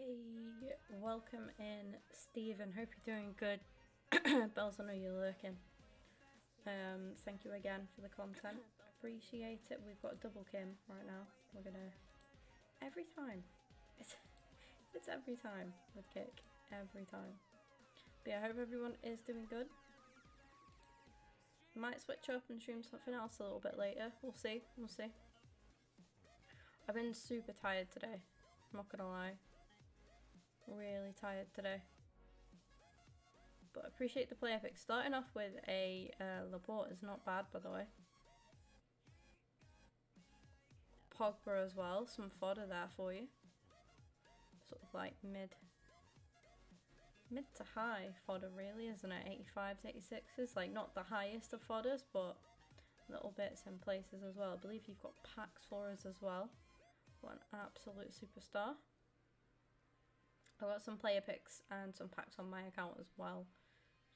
Hey, welcome in, Stephen. Hope you're doing good. Bells, I know you're lurking. Thank you again for the content. Appreciate it. We've got a double Kim right now. We're gonna every time. It's every time with kick. Every time. But yeah, I hope everyone is doing good. Might switch up and stream something else a little bit later. We'll see. We'll see. I've been super tired today. I'm not gonna lie. Really tired today. But I appreciate the player pick. Starting off with a Laporte is not bad, by the way. Pogba as well. Some fodder there for you. Sort of like mid to high fodder really, isn't it? 85s, 86s. Like not the highest of fodders, but little bits in places as well. I believe you've got packs for us as well. What an absolute superstar. I've got some player picks and some packs on my account as well.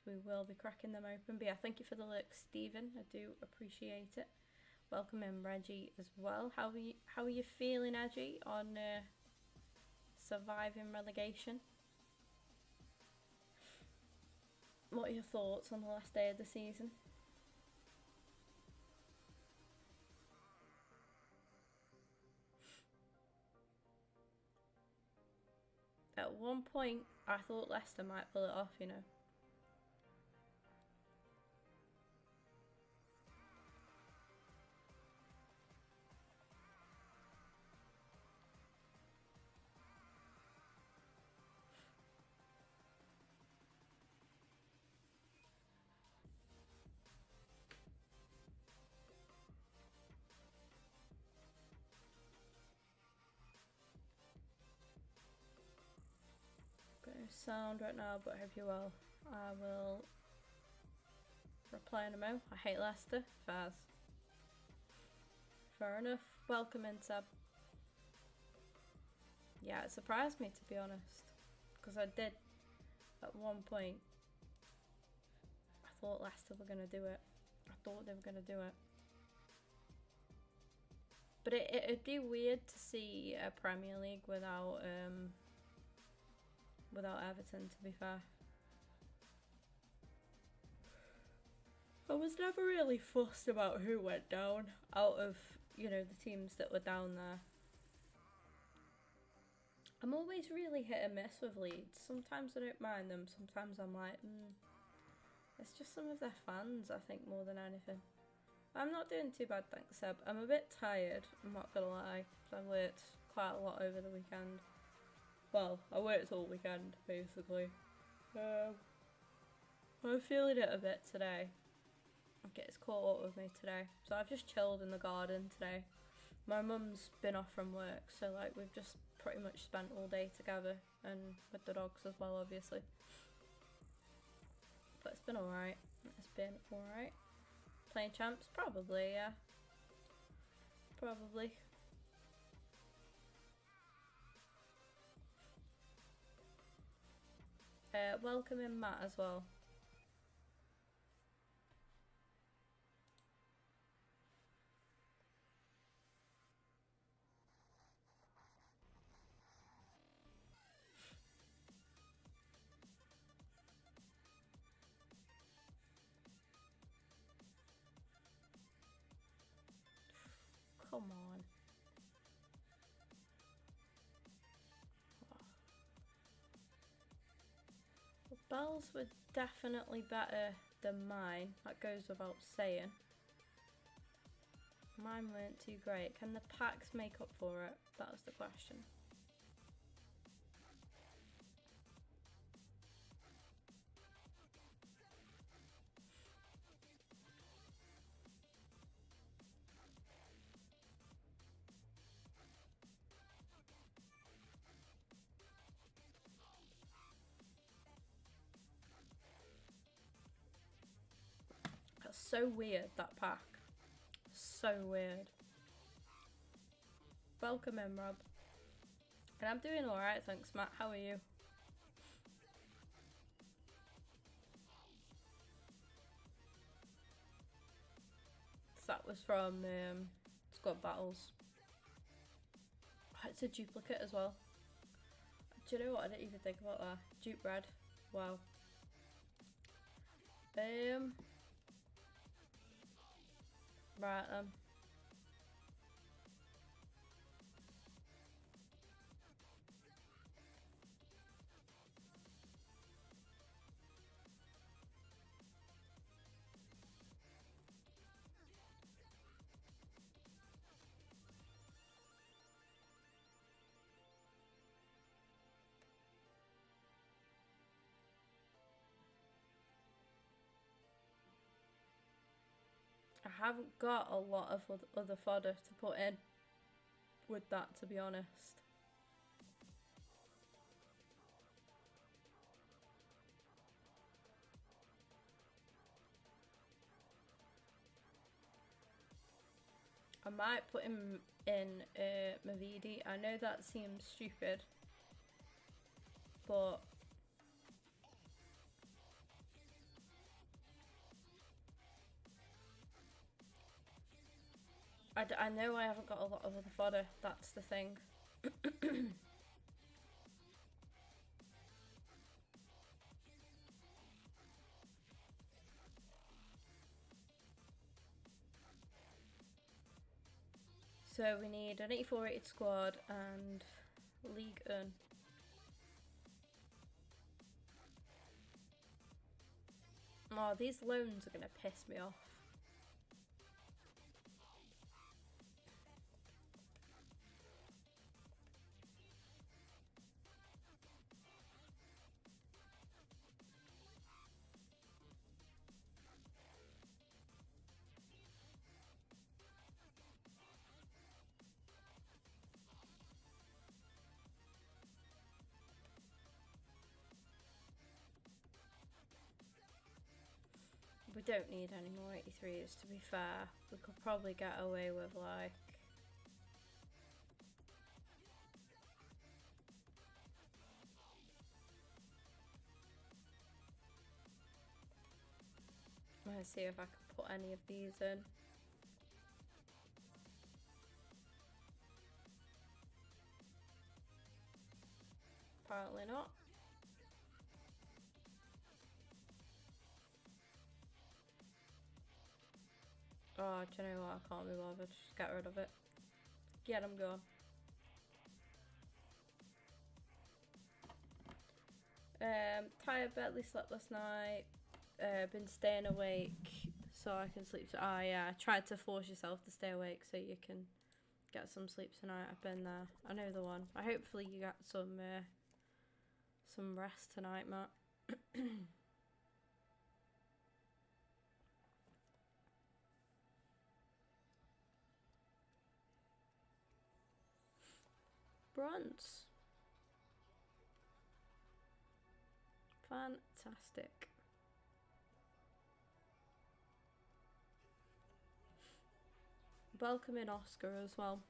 So we will be cracking them open. But yeah, thank you for the look, Stephen. I do appreciate it. Welcome in, Reggie, as well. How are you feeling, Reggie, on surviving relegation? What are your thoughts on the last day of the season? At one point, I thought Leicester might pull it off, you know. Sound right now, but I hope you're well. I will reply in a mo. I hate Leicester. Faz. Fair enough. Welcome in, Seb. Yeah, it surprised me, to be honest, because I did at one point. I thought Leicester were going to do it. I thought they were going to do it. But it'd be weird to see a Premier League without Everton, to be fair. I was never really fussed about who went down out of, you know, the teams that were down there. I'm always really hit and miss with Leeds. Sometimes I don't mind them, sometimes I'm like, it's just some of their fans, I think, more than anything. I'm not doing too bad, thanks, Seb. I'm a bit tired, I'm not gonna lie, because I worked quite a lot over the weekend. Well, I worked all weekend, basically. I'm feeling it a bit today. It's caught up with me today. So I've just chilled in the garden today. My mum's been off from work, so like we've just pretty much spent all day together, and with the dogs as well, obviously. But it's been alright. It's been alright. Playing champs? Probably, yeah. Probably. Welcome in, Matt, as well. Come on. Well, Bells were definitely better than mine. That goes without saying. Mine weren't too great. Can the packs make up for it? That was the question. That's so weird, that pack. So weird. Welcome in, Rob. And I'm doing alright, thanks, Matt. How are you? So that was from Squad Battles. It's a duplicate as well. Do you know what? I didn't even think about that. Jute bread. Wow. Right then. I haven't got a lot of other fodder to put in with that, to be honest. I might put him in Mavidi. I know that seems stupid, but I know I haven't got a lot of other fodder. That's the thing. So we need an 84 rated squad and Ligue 1. Oh, these loans are gonna piss me off. We don't need any more 83s, to be fair. We could probably get away with like... Let's see if I can put any of these in. Apparently not. Oh, do you know what? I can't be bothered. Just get rid of it. Get them gone. Tired, barely slept last night. Been staying awake so I can sleep. Oh yeah, tried to force yourself to stay awake so you can get some sleep tonight. I've been there. I know the one. Hopefully you got some rest tonight, Matt. Bronze. Fantastic. Welcome in Oscar as well.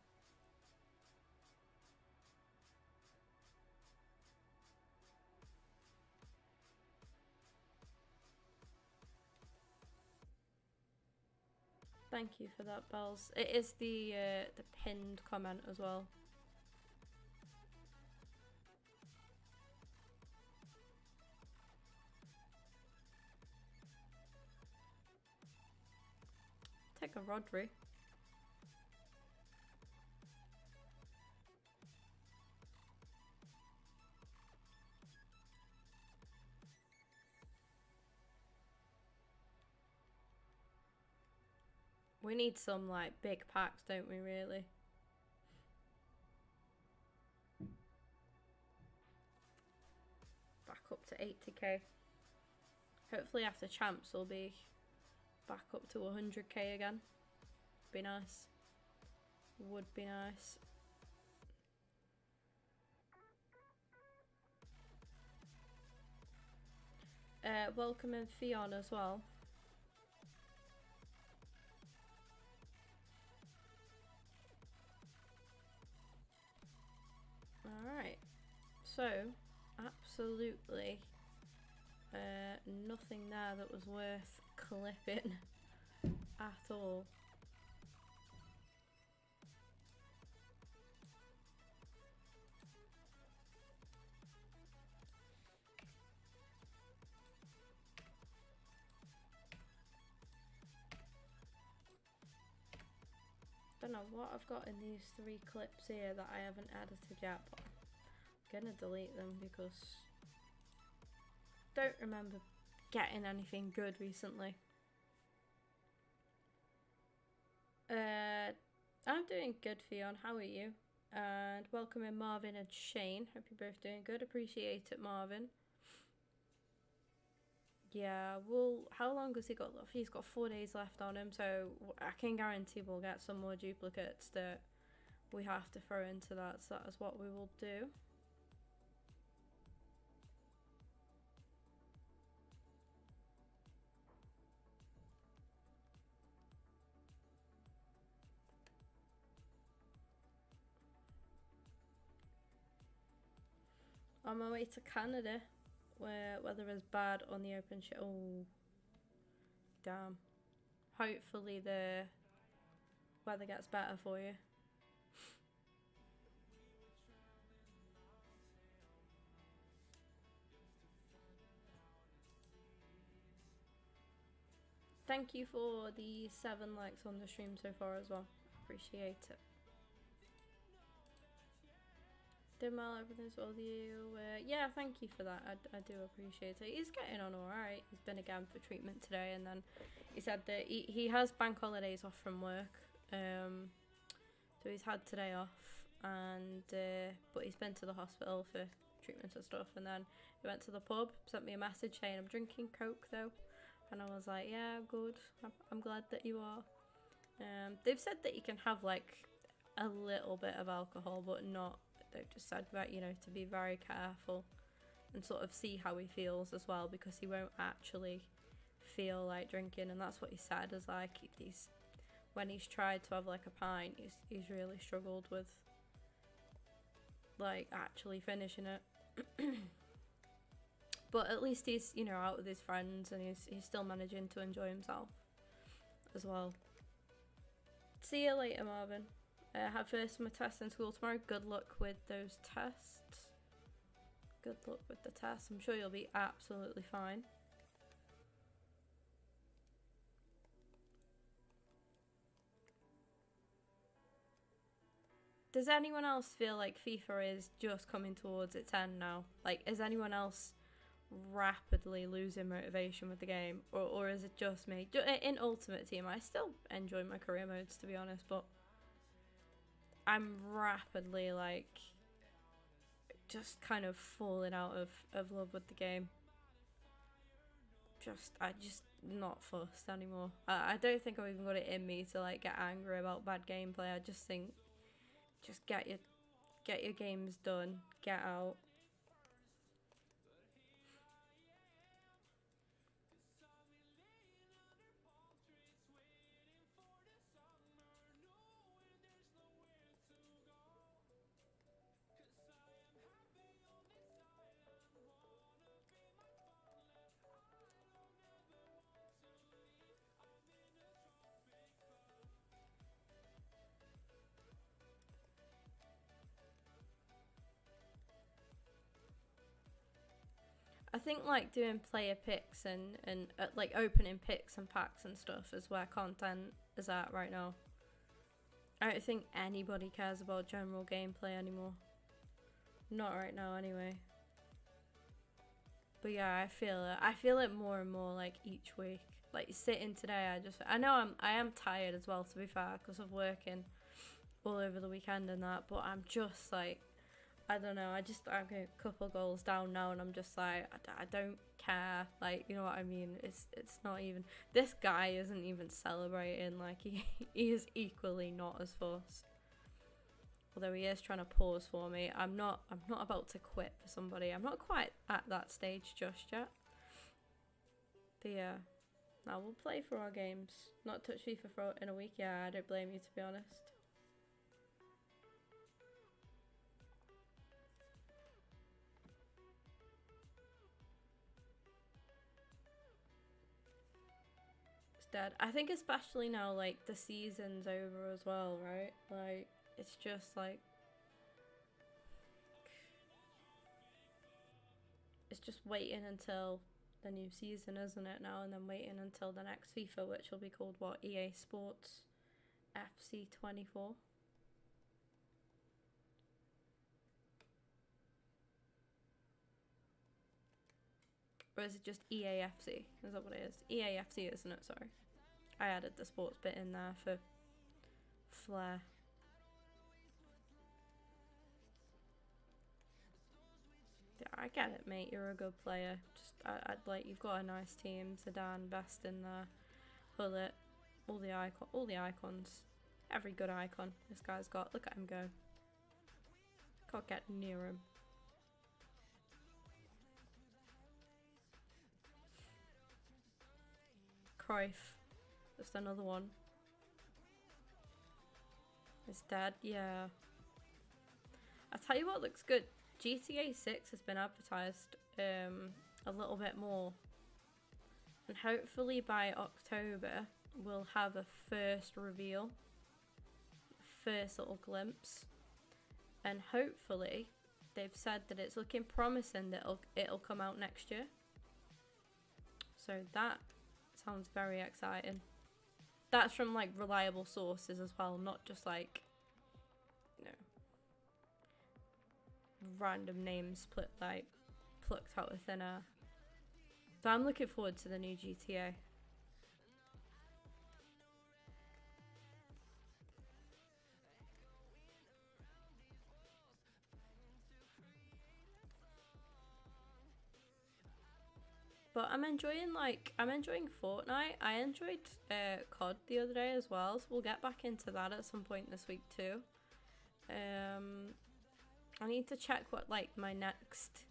Thank you for that, Bells. It is the pinned comment as well. Take a Rodri. We need some like big packs, don't we, really? Back up to 80k. Hopefully after champs we'll be back up to 100k again. Be nice. Would be nice. Welcome in Fion as well. Alright, so absolutely nothing there that was worth clipping at all. don't know what I've got in these 3 clips here that I haven't edited yet, but I'm gonna delete them because I don't remember getting anything good recently. I'm doing good, Fionn. How are you? And welcome in Marvin and Shane. Hope you're both doing good. Appreciate it, Marvin. Yeah, well, how long has he got left? He's got 4 days left on him, so I can guarantee we'll get some more duplicates that we have to throw into that, so that is what we will do. On my way to Canada, where weather is bad on the open oh, damn. Hopefully the weather gets better for you. Thank you for the 7 likes on the stream so far as well. Appreciate it. Doing well, everything's well with you. Yeah, thank you for that. I do appreciate it. He's getting on alright. He's been again for treatment today, and then he said that he has bank holidays off from work. So he's had today off, and but he's been to the hospital for treatment and stuff, and then he went to the pub, sent me a message saying, I'm drinking Coke though. And I was like, yeah, good. I'm glad that you are. They've said that you can have like a little bit of alcohol, but not. They've just said that, you know, to be very careful and sort of see how he feels as well, because he won't actually feel like drinking. And that's what he said, is like when he's tried to have like a pint, he's really struggled with like actually finishing it. But at least he's, you know, out with his friends, and he's still managing to enjoy himself as well. See you later, Marvin. Have first my test in school tomorrow. Good luck with those tests. Good luck with the tests. I'm sure you'll be absolutely fine. Does anyone else feel like FIFA is just coming towards its end now? Like, is anyone else rapidly losing motivation with the game, or is it just me? In Ultimate Team, I still enjoy my career modes, to be honest, but I'm rapidly like just kind of falling out of love with the game. I just not fussed anymore. I don't think I've even got it in me to like get angry about bad gameplay. I just think just get your games done, get out. I think like doing player picks and like opening picks and packs and stuff is where content is at right now. I don't think anybody cares about general gameplay anymore. Not right now anyway. But yeah, I feel it more and more like each week. Like sitting today, I know I am tired as well, to be fair, because of working all over the weekend and that, but I'm just like, I don't know, I'm a couple goals down now, and I'm just like, I don't care, like, you know what I mean? It's not even, this guy isn't even celebrating, like, he is equally not as fussed. Although he is trying to pause for me. I'm not about to quit for somebody. I'm not quite at that stage just yet. But yeah, now we'll play for our games. Not touch FIFA in a week. Yeah, I don't blame you, to be honest. Dead. I think especially now, like, the season's over as well, right? Like, it's just like, it's just waiting until the new season, isn't it now? And then waiting until the next FIFA, which will be called what, EA Sports FC24. Or is it just EAFC? Is that what it is? EAFC, isn't it? Sorry. I added the sports bit in there for flair. Yeah, I get it, mate. You're a good player. Just, I'd like, you've got a nice team. Zidane, best in there. Hullet, all the icons. Every good icon this guy's got. Look at him go. Can't get near him. Cruyff, just another one. His dad, yeah. I tell you what looks good. GTA 6 has been advertised a little bit more, and hopefully by October we'll have a first reveal, first little glimpse, and hopefully they've said that it's looking promising that it'll come out next year. So that sounds very exciting. That's from like reliable sources as well, not just like, you know, random names plucked out of thin air. So I'm looking forward to the new GTA. But I'm enjoying Fortnite. I enjoyed COD the other day as well, so we'll get back into that at some point this week too. I need to check what like my next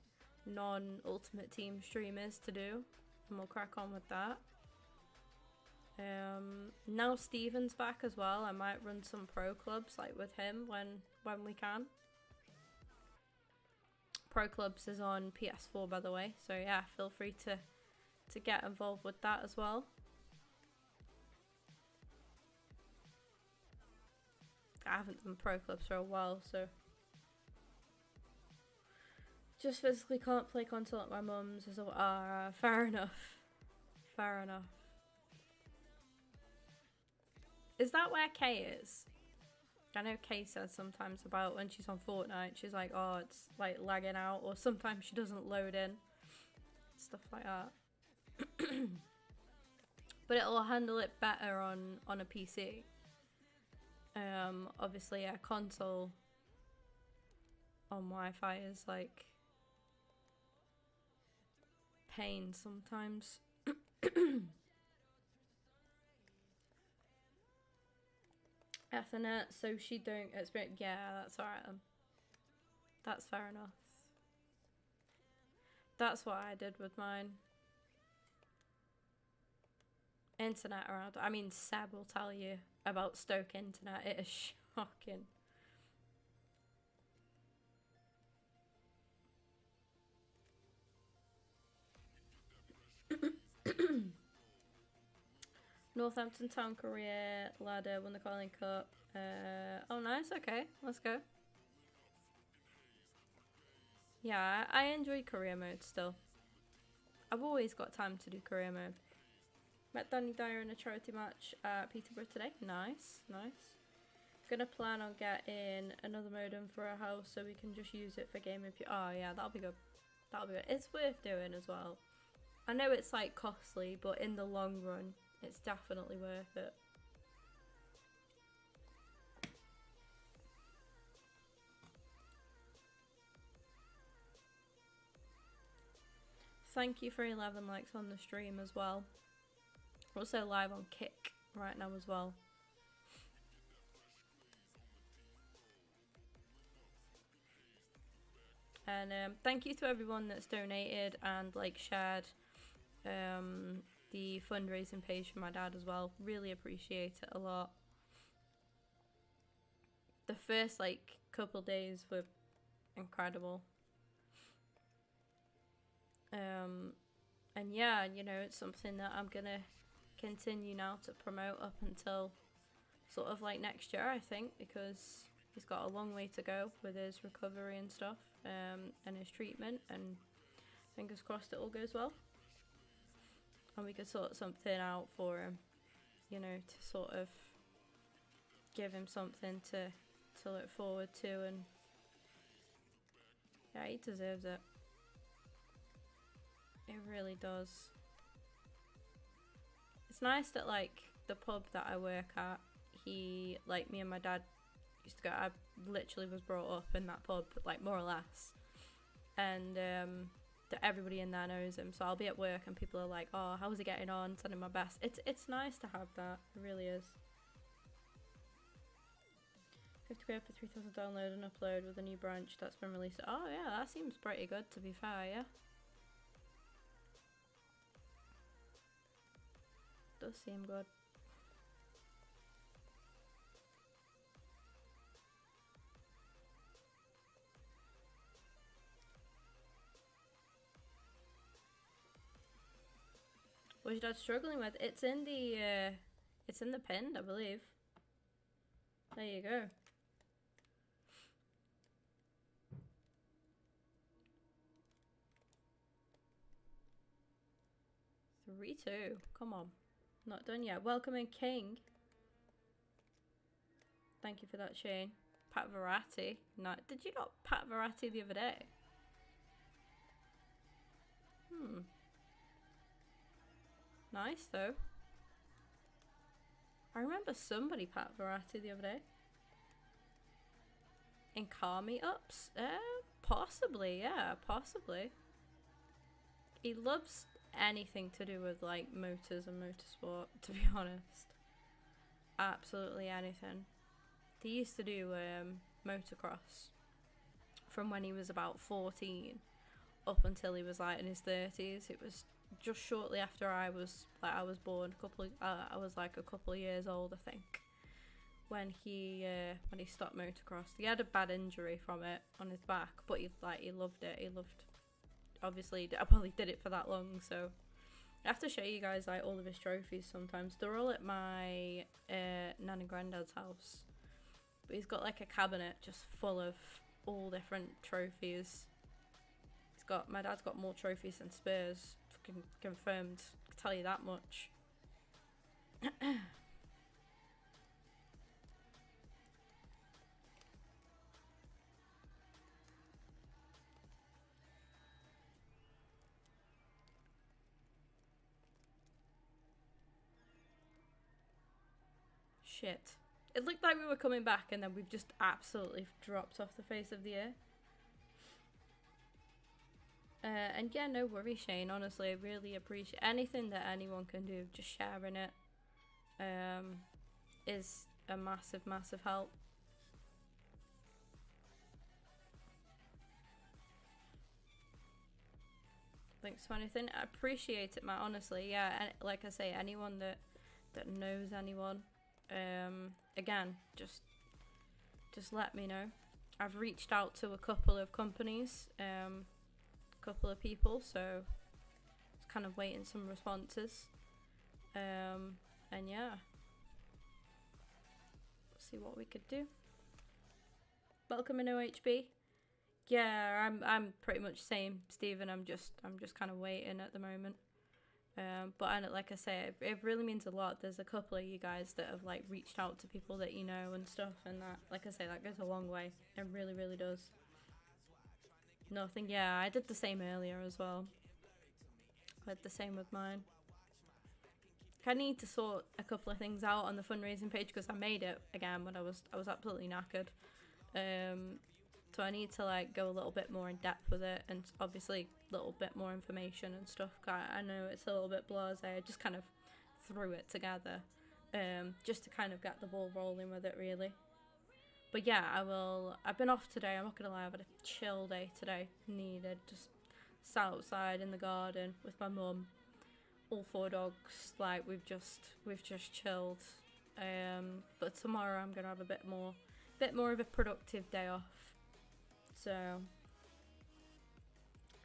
non-Ultimate Team stream is to do, and we'll crack on with that. Now Steven's back as well. I might run some pro clubs like with him when we can. Pro clubs is on PS4 by the way, so yeah, feel free to get involved with that as well. I haven't done pro clubs for a while, so just physically can't play console at my mum's. So fair enough. Fair enough. Is that where Kay is? I know Kay says sometimes about when she's on Fortnite, she's like, oh, it's like lagging out, or sometimes she doesn't load in. Stuff like that. But it'll handle it better on a PC. Obviously a console on Wi-Fi is like pain sometimes. Ethernet, so she don't experience. Yeah, that's alright then. That's fair enough. That's what I did with mine. Internet around. I mean, Seb will tell you about Stoke internet. It is shocking. Northampton Town career ladder won the Carling Cup. Oh nice, okay, let's go. Yeah, I enjoy career mode still. I've always got time to do career mode. Met Danny Dyer in a charity match at Peterborough today. Nice, nice. Gonna plan on getting another modem for our house so we can just use it for gaming. Oh yeah, that'll be good. That'll be good. It's worth doing as well. I know it's like costly, but in the long run, it's definitely worth it. Thank you for 11 likes on the stream as well. We're also live on Kick right now as well. And thank you to everyone that's donated and like shared the fundraising page for my dad as well. Really appreciate it a lot. The first like couple days were incredible. And yeah, you know, it's something that I'm gonna continue now to promote up until sort of like next year, I think, because he's got a long way to go with his recovery and stuff, and his treatment, and fingers crossed it all goes well. And we could sort something out for him, you know, to sort of give him something to look forward to, and yeah, he deserves it. It really does. It's nice that like the pub that I work at, he, like, me and my dad used to go. I literally was brought up in that pub, like, more or less, and that everybody in there knows him. So I'll be at work and people are like, oh, how's he getting on, sending my best. It's nice to have that. It really is. 50 quid for 3,000 download and upload with a new branch that's been released. Oh yeah, that seems pretty good, to be fair. Yeah, does seem good. What's your dad struggling with? It's in the pin, I believe. There you go. Three, two. Come on. Not done yet. Welcoming King. Thank you for that, Shane. Pat Verratti. No, did you not Pat Verratti the other day? Nice though. I remember somebody Pat Verratti the other day. In car meetups? Possibly, yeah, possibly. He loves anything to do with like motors and motorsport, to be honest. Absolutely anything. He used to do motocross from when he was about 14 up until he was like in his 30s. It was just shortly after I was born. I was like a couple of years old, I think, when he stopped motocross. He had a bad injury from it on his back, but he loved it. He loved, obviously, I probably did it for that long, so I have to show you guys like all of his trophies sometimes. They're all at my nan and granddad's house, but he's got like a cabinet just full of all different trophies. My dad's got more trophies than Spurs. Fucking confirmed. I can tell you that much. Shit. It looked like we were coming back and then we've just absolutely dropped off the face of the earth. And yeah, no worry, Shane. Honestly, I really appreciate anything that anyone can do. Just sharing it is a massive, massive help. Thanks for anything. I appreciate it, Matt. Honestly, yeah. And like I say, anyone that knows anyone, again, just let me know. I've reached out to a couple of companies. Couple of people, so it's kind of waiting some responses, and yeah, see what we could do. Welcome in OHB. Yeah, I'm pretty much same, Stephen. I'm just kind of waiting at the moment, but like I say, it really means a lot. There's a couple of you guys that have like reached out to people that you know and stuff, and that, like I say, that goes a long way. It really, really does. Nothing. Yeah, I did the same earlier as well. I did the same with mine. I need to sort a couple of things out on the fundraising page because I made it again when I was absolutely knackered. So I need to like go a little bit more in depth with it, and obviously a little bit more information and stuff. I know it's a little bit blasé. I just kind of threw it together, just to kind of get the ball rolling with it, really. But yeah, I've been off today, I'm not going to lie, I've had a chill day today, needed, just sat outside in the garden with my mum, all 4 dogs, like we've just chilled, but tomorrow I'm going to have a bit more of a productive day off, so,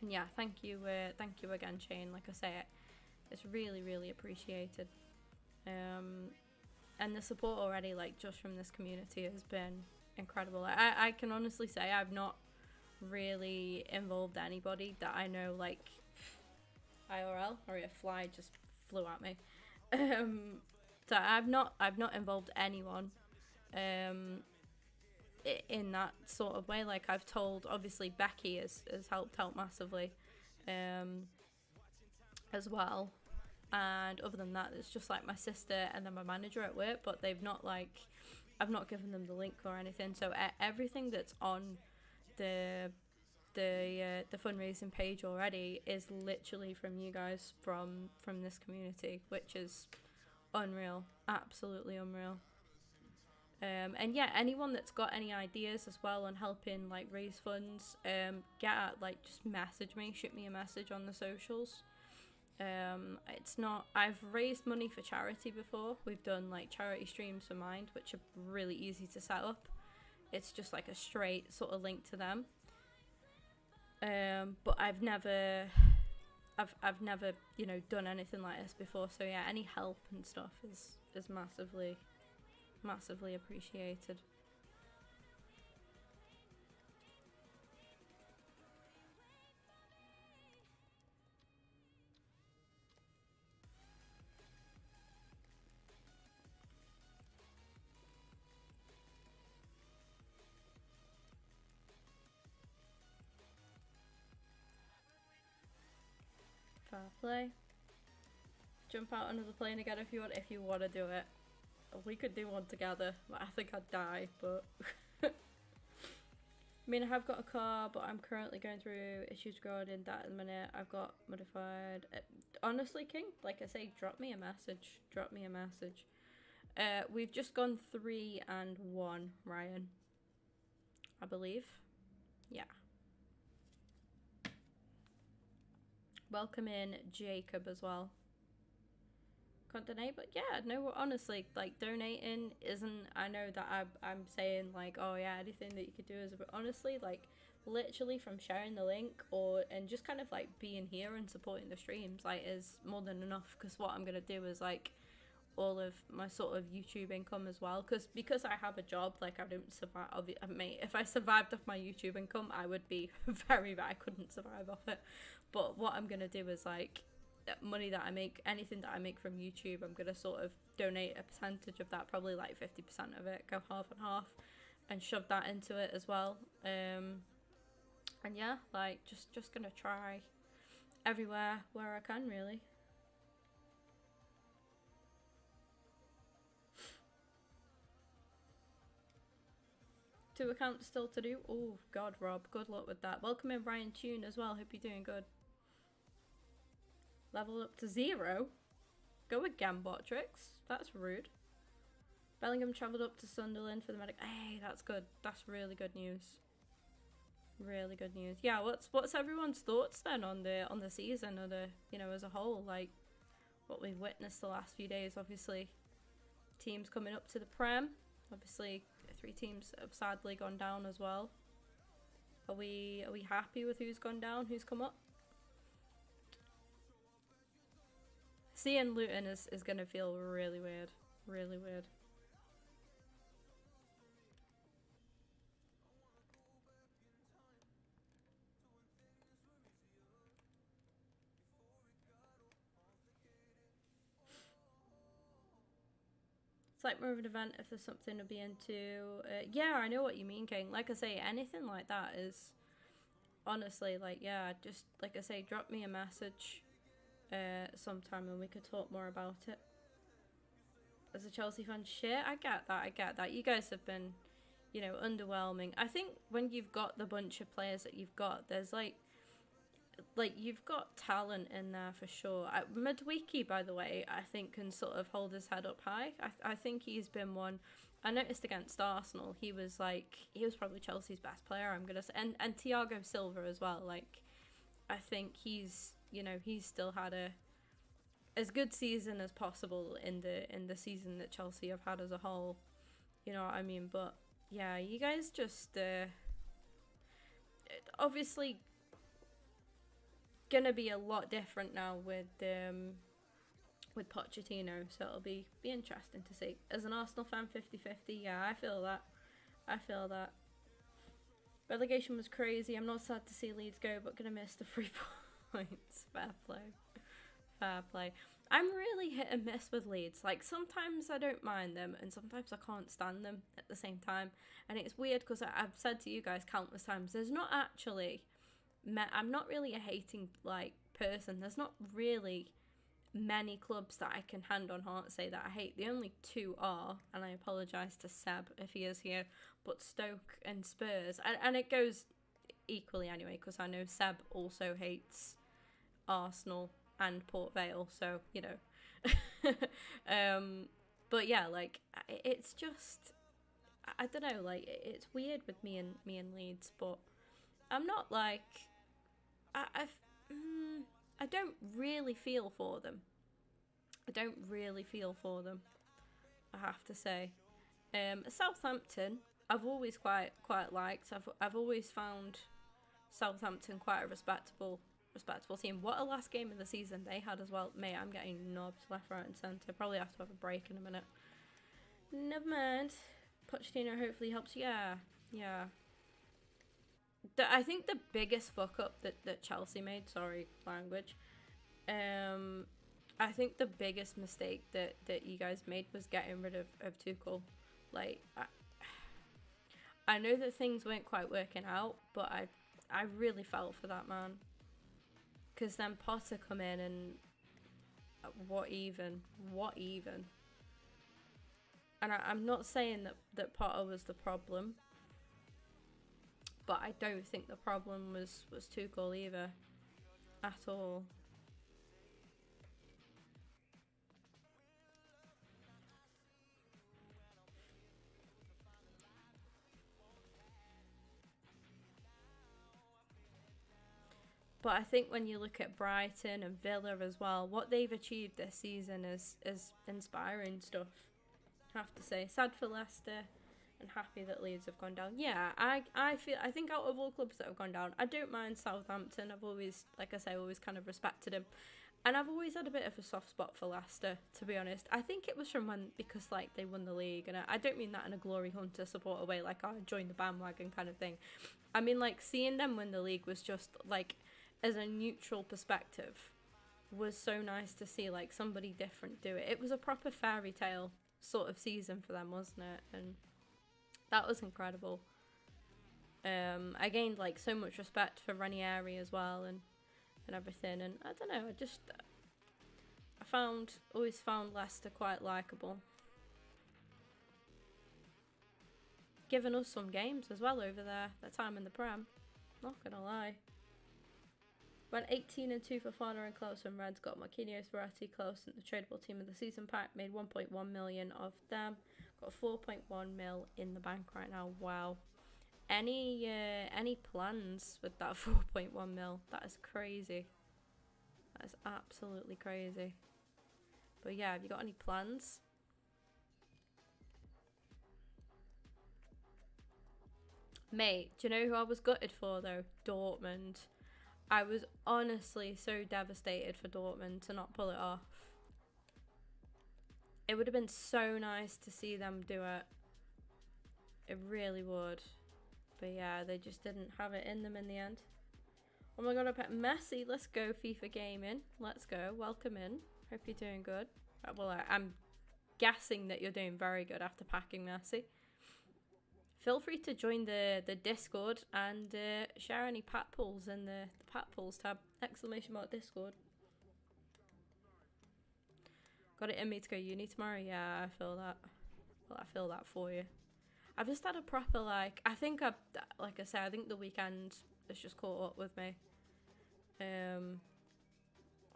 and yeah, thank you again, Shane, like I say, it's really, really appreciated, and the support already, like, just from this community has been incredible. I can honestly say I've not really involved anybody that I know, like, IRL, or a fly just flew at me. So I've not involved anyone in that sort of way. Like I've told, obviously Becky has helped out massively as well, and other than that it's just like my sister and then my manager at work, but they've not like, I've not given them the link or anything, so everything that's on the fundraising page already is literally from you guys, from this community, which is unreal, absolutely unreal. And yeah, anyone that's got any ideas as well on helping like raise funds, just message me, shoot me a message on the socials. It's not, I've raised money for charity before. We've done like charity streams for Mind, which are really easy to set up. It's just like a straight sort of link to them. But I've never, you know, done anything like this before. So yeah, any help and stuff is massively appreciated. Fair play. Jump out another plane again if you want to do it. We could do one together. I think I'd die, but I mean, I have got a car, but I'm currently going through issues regarding that at the minute. I've got modified. Honestly, King, like I say, drop me a message. We've just gone 3-1, Ryan, I believe. Yeah. Welcome in Jacob as well. Can't donate, but yeah, no, honestly, like donating isn't, I know that I'm saying like, oh yeah, anything that you could do is, but honestly, like literally from sharing the link and just kind of like being here and supporting the streams, like, is more than enough. Because what I'm gonna do is like all of my sort of YouTube income as well, because I have a job, like I don't survive. If I survived off my YouTube income, I would be I couldn't survive off it. But what I'm gonna do is like money that I make, anything that I make from YouTube, I'm gonna sort of donate a percentage of that, probably like 50% of it, go half and half, and shove that into it as well. And yeah, like just gonna try everywhere where I can, really. Two accounts still to do. Oh god, Rob, good luck with that. Welcome in Brian Tune as well, hope you're doing good. Level up to 0. Go again, Botrix. That's rude. Bellingham travelled up to Sunderland for the medic. Hey, that's good. That's really good news. Really good news. Yeah, what's everyone's thoughts then on the season, or the, you know, as a whole, like what we've witnessed the last few days? Obviously, teams coming up to the Prem. Obviously, 3 teams have sadly gone down as well. Are we happy with who's gone down, who's come up? Seeing Luton is going to feel really weird. Really weird. It's like more of an event if there's something to be into. Yeah, I know what you mean, King. Like I say, anything like that is honestly, like, yeah, just like I say, drop me a message sometime and we could talk more about it. As a Chelsea fan, shit, I get that. You guys have been, you know, underwhelming. I think when you've got the bunch of players that you've got, there's like you've got talent in there for sure. Madwiki, by the way, I think can sort of hold his head up high. I think he's been one. I noticed against Arsenal, he was probably Chelsea's best player, I'm gonna say, and Thiago Silva as well. Like, I think he's still had as good season as possible in the season that Chelsea have had as a whole. You know what I mean? But yeah, you guys just obviously gonna be a lot different now with Pochettino, so it'll be interesting to see. As an Arsenal fan, 50-50, yeah, I feel that. Relegation was crazy. I'm not sad to see Leeds go, but gonna miss the 3 points. Fair Fair play. I'm really hit and miss with Leeds. Like, sometimes I don't mind them, and sometimes I can't stand them at the same time. And it's weird because I've said to you guys countless times, there's not actually... I'm not really a hating, like, person. There's not really many clubs that I can hand on heart say that I hate. The only two are, and I apologise to Seb if he is here, but Stoke and Spurs. And it goes equally anyway, because I know Seb also hates Arsenal and Port Vale, so you know. But yeah, like, it's just, I don't know, like, it's weird with me and Leeds, but I'm not like, I don't really feel for them. I have to say. Southampton, I've always quite liked. I've always found Southampton quite a respectable team. What a last game of the season they had as well. Mate, I'm getting knobbed left, right and centre. Probably have to have a break in a minute. Never mind. Pochettino hopefully helps. Yeah. I think the biggest fuck up that Chelsea made, sorry, language, I think the biggest mistake that you guys made was getting rid of Tuchel. Like, I know that things weren't quite working out, but I really felt for that man. Because then Potter come in and what even? And I'm not saying that Potter was the problem, but I don't think the problem was Tuchel either, at all. But I think when you look at Brighton and Villa as well, what they've achieved this season is inspiring stuff, I have to say. Sad for Leicester and happy that Leeds have gone down. Yeah, I think out of all clubs that have gone down, I don't mind Southampton. I've always, like I say, always kind of respected him. And I've always had a bit of a soft spot for Leicester, to be honest. I think it was from because like they won the league, and I don't mean that in a glory hunter supporter way, like I joined the bandwagon kind of thing. I mean, like, seeing them win the league was just like, as a neutral perspective, was so nice to see, like, somebody different do it. It was a proper fairy tale sort of season for them, wasn't it? And that was incredible. I gained, like, so much respect for Ranieri as well, and everything. And I don't know, I always found Leicester quite likeable. Given us some games as well over their time in the Prem. Not gonna lie. Went 18-2 for Farner and Close, and Reds got Marquinhos, Verratti, Close in the tradable team of the season pack. Made 1.1 million of them. Got 4.1 mil in the bank right now. Wow. Any plans with that 4.1 mil? That is crazy. That is absolutely crazy. But yeah, have you got any plans? Mate, do you know who I was gutted for though? Dortmund. I was honestly so devastated for Dortmund to not pull it off. It would have been so nice to see them do it. It really would. But yeah, they just didn't have it in them in the end. Oh my god, I put Messi. Let's go, FIFA Gaming. Let's go. Welcome in. Hope you're doing good. Well, I'm guessing that you're doing very good after packing Messi. Feel free to join the Discord and share any pat pulls in the pat pulls tab. !Discord. Got it in me to go uni tomorrow? Yeah, I feel that. Well, I feel that for you. I've just had a proper, like I said, I think the weekend has just caught up with me. I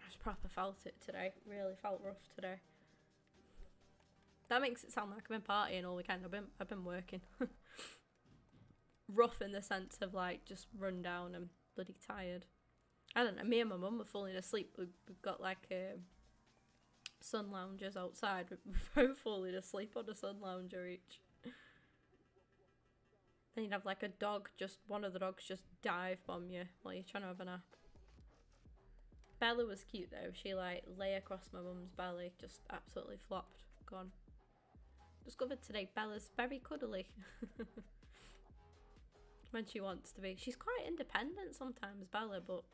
just proper felt it today. Really felt rough today. That makes it sound like I've been partying all weekend. I've been working. Rough in the sense of like just run down and bloody tired. I don't know. Me and my mum were falling asleep. We've got like sun loungers outside. We're both falling asleep on a sun lounger each. Then you'd have like a dog, just one of the dogs just dive bomb you while you're trying to have a nap. Bella was cute though. She like lay across my mum's belly, just absolutely flopped. Gone. Discovered today Bella's very cuddly. When she wants to be. She's quite independent sometimes, Bella, but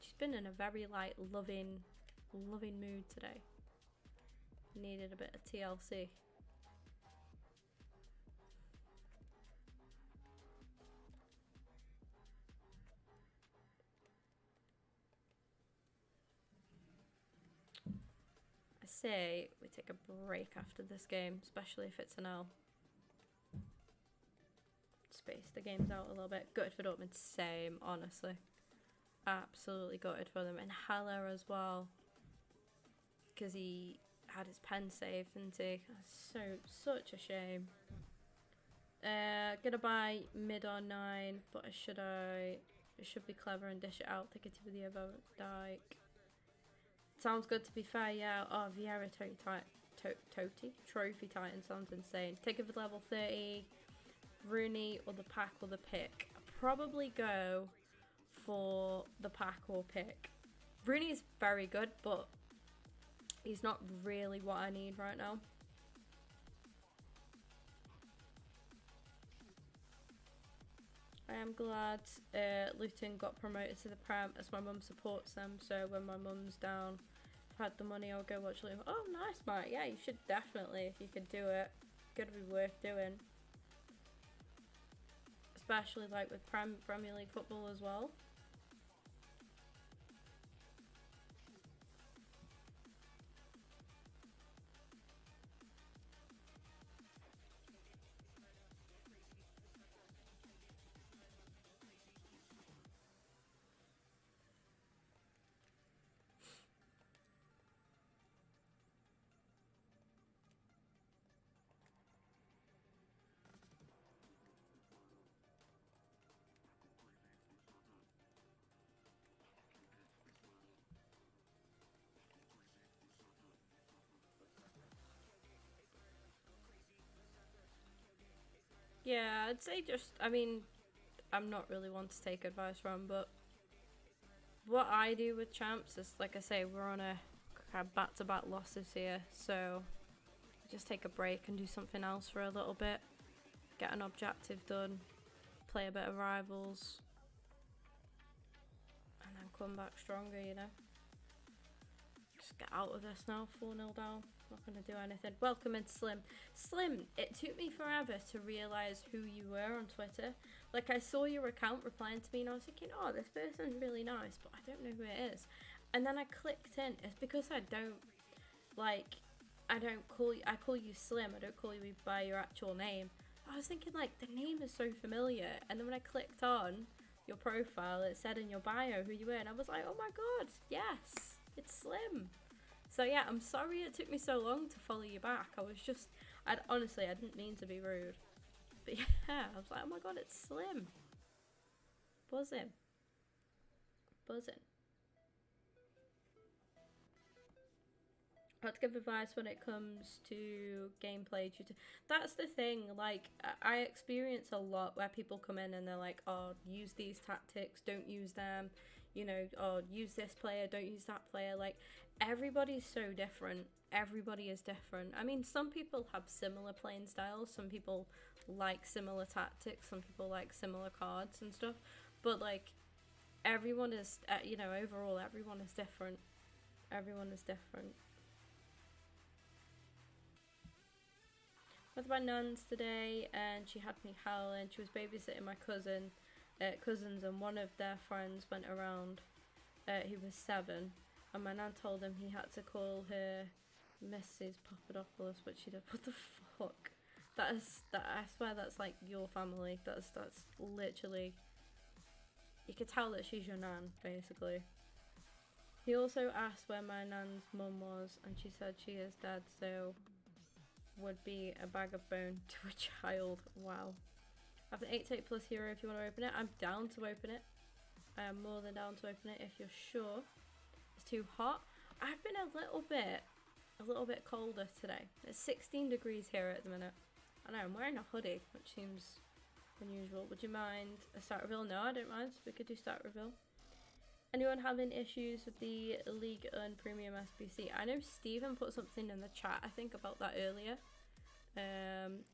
she's been in a very like loving loving mood today. Needed a bit of TLC. I say we take a break after this game, especially if it's an L. Space the games out a little bit. Gutted for Dortmund, same, honestly. Absolutely gutted for them. And Haller as well, because he had his pen saved, didn't he? Such a shame. Gonna buy mid on 9, but I should be clever and dish it out. Take it to the other Dyke. Sounds good, to be fair, yeah. Oh, Vieira Trophy Titan sounds insane. Take it for level 30. Rooney or the pack or the pick. I'll probably go for the pack or pick. Rooney is very good, but he's not really what I need right now. I am glad Luton got promoted to the Prem, as my mum supports them, so when my mum's down, I've had the money, I'll go watch Luton. Oh, nice, Matt. Yeah, you should definitely, if you could do it. Gotta be worth doing. Especially like with Premier League football as well. Yeah, I'd say just, I mean, I'm not really one to take advice from, but what I do with champs is, like I say, we're on a kind of back-to-back losses here, so just take a break and do something else for a little bit, get an objective done, play a bit of rivals, and then come back stronger, you know. Just get out of this now, 4-0 down. Not going to do anything. Welcome in, Slim. Slim, it took me forever to realise who you were on Twitter. Like, I saw your account replying to me and I was thinking, oh, this person's really nice, but I don't know who it is. And then I clicked in. It's because I don't call you, I call you Slim. I don't call you by your actual name. I was thinking, like, the name is so familiar. And then when I clicked on your profile, it said in your bio who you were. And I was like, oh my God, yes, it's Slim. So yeah, I'm sorry it took me so long to follow you back. I didn't mean to be rude. But yeah, I was like, oh my God, it's Slim. Buzzing. I have to give advice when it comes to gameplay. That's the thing, like, I experience a lot where people come in and they're like, oh, use these tactics, don't use them. You know, oh, use this player, don't use that player. Like, everybody's so different. Everybody is different. I mean, some people have similar playing styles. Some people like similar tactics. Some people like similar cards and stuff. But, like, everyone is, overall, everyone is different. Everyone is different. With my nan's today, and she had me howling. She was babysitting my cousins, and one of their friends went around. He was 7, and my nan told him he had to call her Mrs. Papadopoulos, but she did. What the fuck? I swear that's like your family. That's literally. You could tell that she's your nan, basically. He also asked where my nan's mum was, and she said she is dead, so would be a bag of bone to a child. Wow. I have the 8 plus hero if you want to open it. I'm down to open it. I am more than down to open it if you're sure. It's too hot. I've been a little bit colder today. It's 16 degrees here at the minute. I know, I'm wearing a hoodie, which seems unusual. Would you mind a start reveal? No, I don't mind. We could do start reveal. Anyone having issues with the Ligue and Premium SBC? I know Stephen put something in the chat, I think, about that earlier.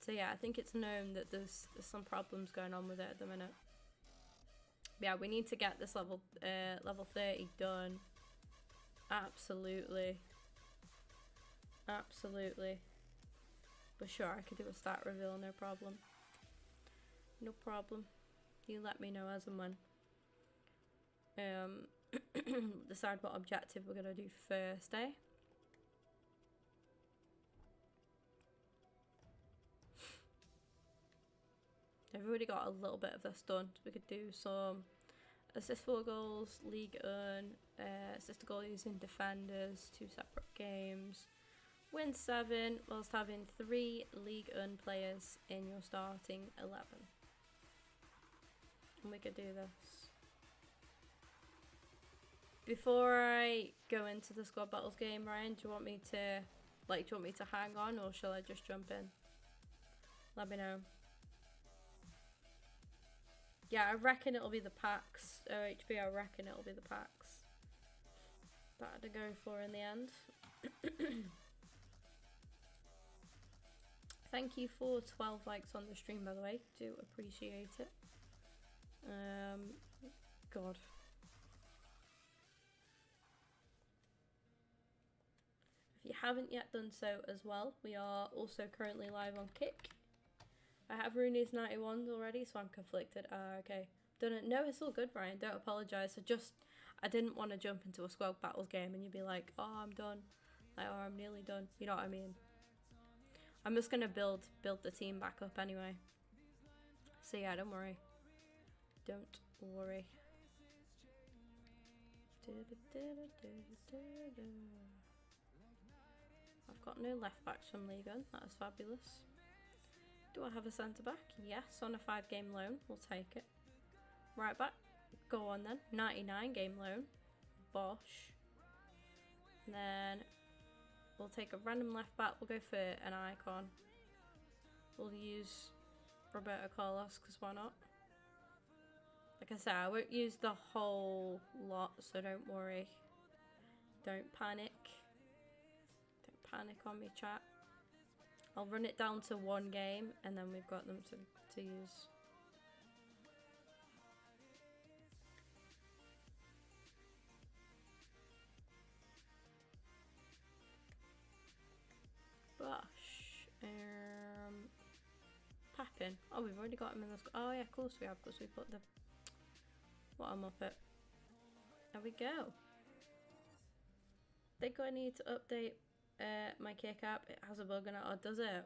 So yeah, I think it's known that there's some problems going on with it at the minute. But yeah, we need to get this level 30 done Absolutely. Absolutely. But sure, I could do a stat reveal, no problem. No problem. You let me know as and when. Decide what objective we're going to do first, eh? I've already got a little bit of this done. We could do some assist 4 goals, Ligue 1, assist a goal using defenders, 2 separate games. Win 7 whilst having 3 Ligue 1 players in your starting 11. And we could do this. Before I go into the squad battles game, Ryan, do you want me to hang on, or shall I just jump in? Let me know. Yeah, I reckon it'll be the packs. OHB, I reckon it'll be the packs that I had to go for in the end. Thank you for 12 likes on the stream, by the way. Do appreciate it. God. If you haven't yet done so as well, we are also currently live on Kick. I have Rooney's 91s already, so I'm conflicted. Okay. Done it. No, it's all good, Ryan. Don't apologise. I didn't want to jump into a squad battles game and you'd be like, oh, I'm done. Like, or I'm nearly done. You know what I mean? I'm just going to build the team back up anyway. So yeah, don't worry. Don't worry. I've got no left backs from Ligue 1. That is fabulous. Do I have a centre back? Yes, on a 5-game loan. We'll take it. Right back. Go on then. 99-game loan. Bosh. And then we'll take a random left back. We'll go for an icon. We'll use Roberto Carlos, because why not? Like I said, I won't use the whole lot, so don't worry. Don't panic. Don't panic on me, chat. I'll run it down to 1 game, and then we've got them to use. Bosh. Pappin. Oh, we've already got him in the squad. Oh yeah, of course we have, because we put the... What I'm up at. There we go. Think I need to update my Kick app. It has a bug in it, or does it?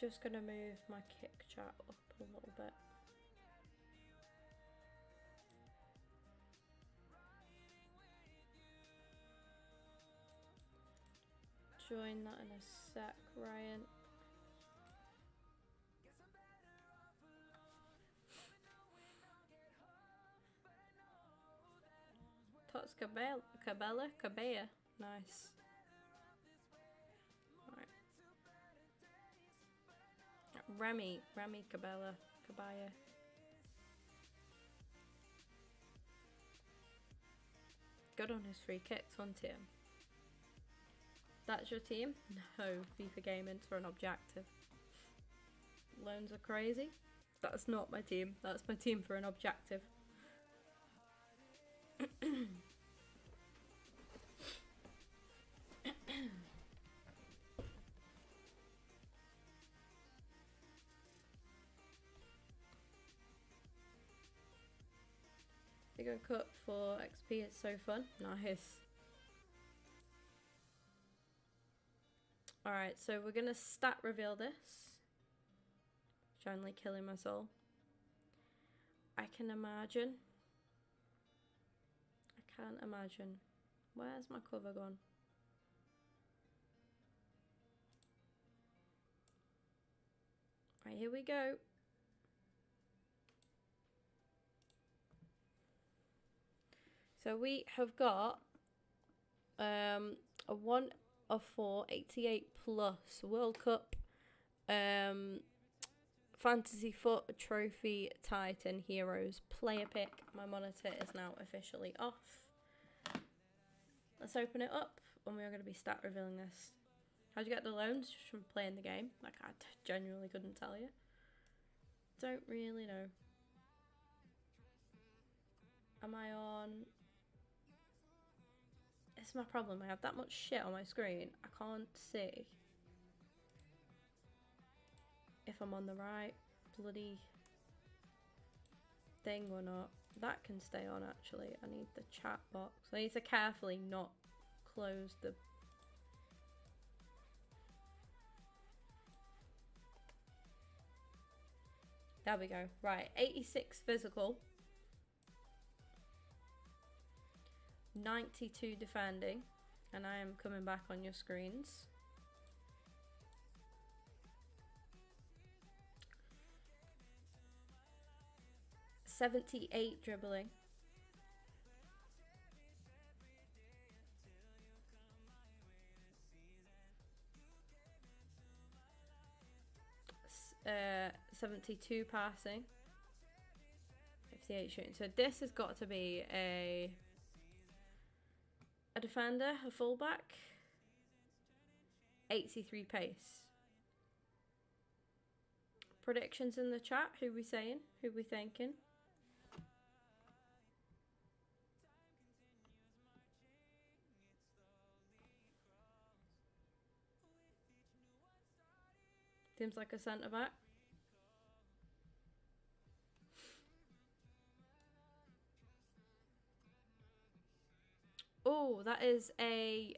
Just gonna move my Kick chat up a little bit. Join that in a sec, Ryan. TOTS Cabella. Nice. Remy Cabella. Good on his free kicks, wasn't he? That's your team? No, FIFA Gaming for an objective. Loans are crazy. That's not my team. That's my team for an objective. They go cut for XP, it's so fun. Nice. Alright, so we're gonna stat reveal this. Finally killing my soul. I can't imagine. Where's my cover gone? Right, here we go. So we have got a 1 of 4, 88 plus World Cup Fantasy Foot Trophy Titan Heroes Player Pick. My monitor is now officially off. Let's open it up, and we are going to be stat revealing this. How'd you get the loans? Just from playing the game? Like, I genuinely couldn't tell you. Don't really know. Am I on? It's my problem. I have that much shit on my screen. I can't see if I'm on the right bloody thing or not. That can stay on, actually. I need the chat box. I need to carefully not close the... There we go. Right, 86 physical. 92 defending. And I am coming back on your screens. $78 dribbling. Uh, 72 passing. 58 shooting. So this has got to be a defender, a fullback. 83 pace. Predictions in the chat. Who we saying? Who we thinking? Seems like a centre back. Oh, that is a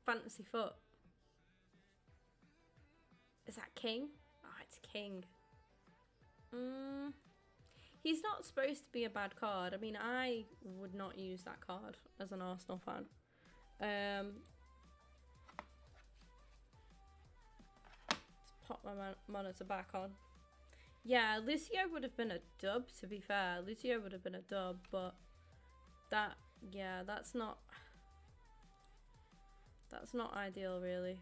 fantasy foot. Is that King? Oh, it's King. He's not supposed to be a bad card. I mean, I would not use that card as an Arsenal fan. Let's pop my monitor back on. Yeah, Lucio would have been a dub, to be fair. Lucio would have been a dub, but that, yeah, that's not ideal, really.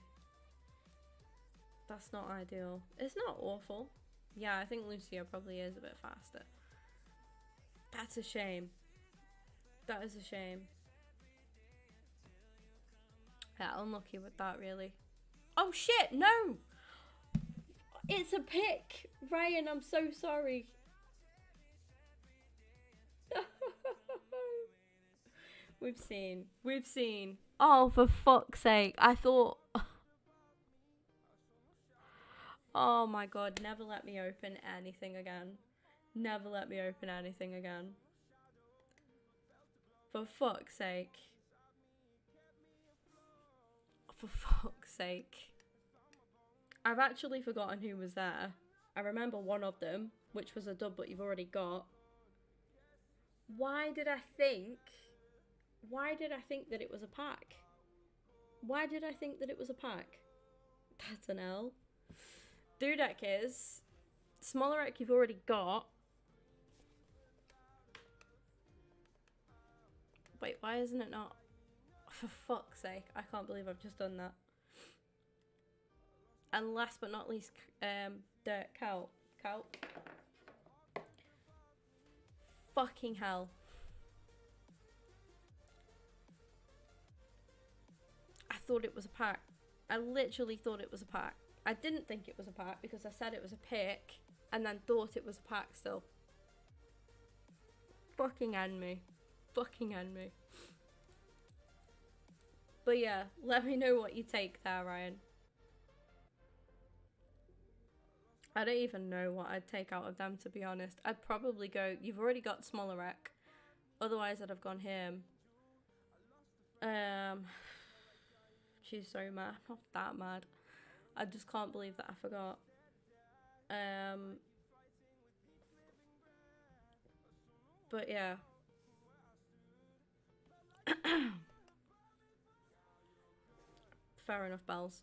That's not ideal. It's not awful. Yeah, I think Lucio probably is a bit faster. That's a shame. That is a shame. Yeah, unlucky with that, really. Oh shit, no! It's a pick! Ryan, I'm so sorry. We've seen. Oh, for fuck's sake. I thought... Oh my god, never let me open anything again. Never let me open anything again. For fuck's sake. For fuck's sake. I've actually forgotten who was there. I remember one of them, which was a dub, but you've already got. Why did I think that it was a pack? Why did I think that it was a pack? That's an L. Dudek is. Smolarek you've already got. Wait, why isn't it not? For fuck's sake, I can't believe I've just done that. And last but not least, Cout. Fucking hell. I thought it was a pack. I literally thought it was a pack. I didn't think it was a pack because I said it was a pick and then thought it was a pack still. Fucking end me. Fucking end me. But yeah, let me know what you take there, Ryan. I don't even know what I'd take out of them, to be honest. I'd probably go... You've already got Smolarek. Otherwise, I'd have gone him. She's so mad. I'm not that mad. I just can't believe that I forgot. But yeah. Fair enough, Bells.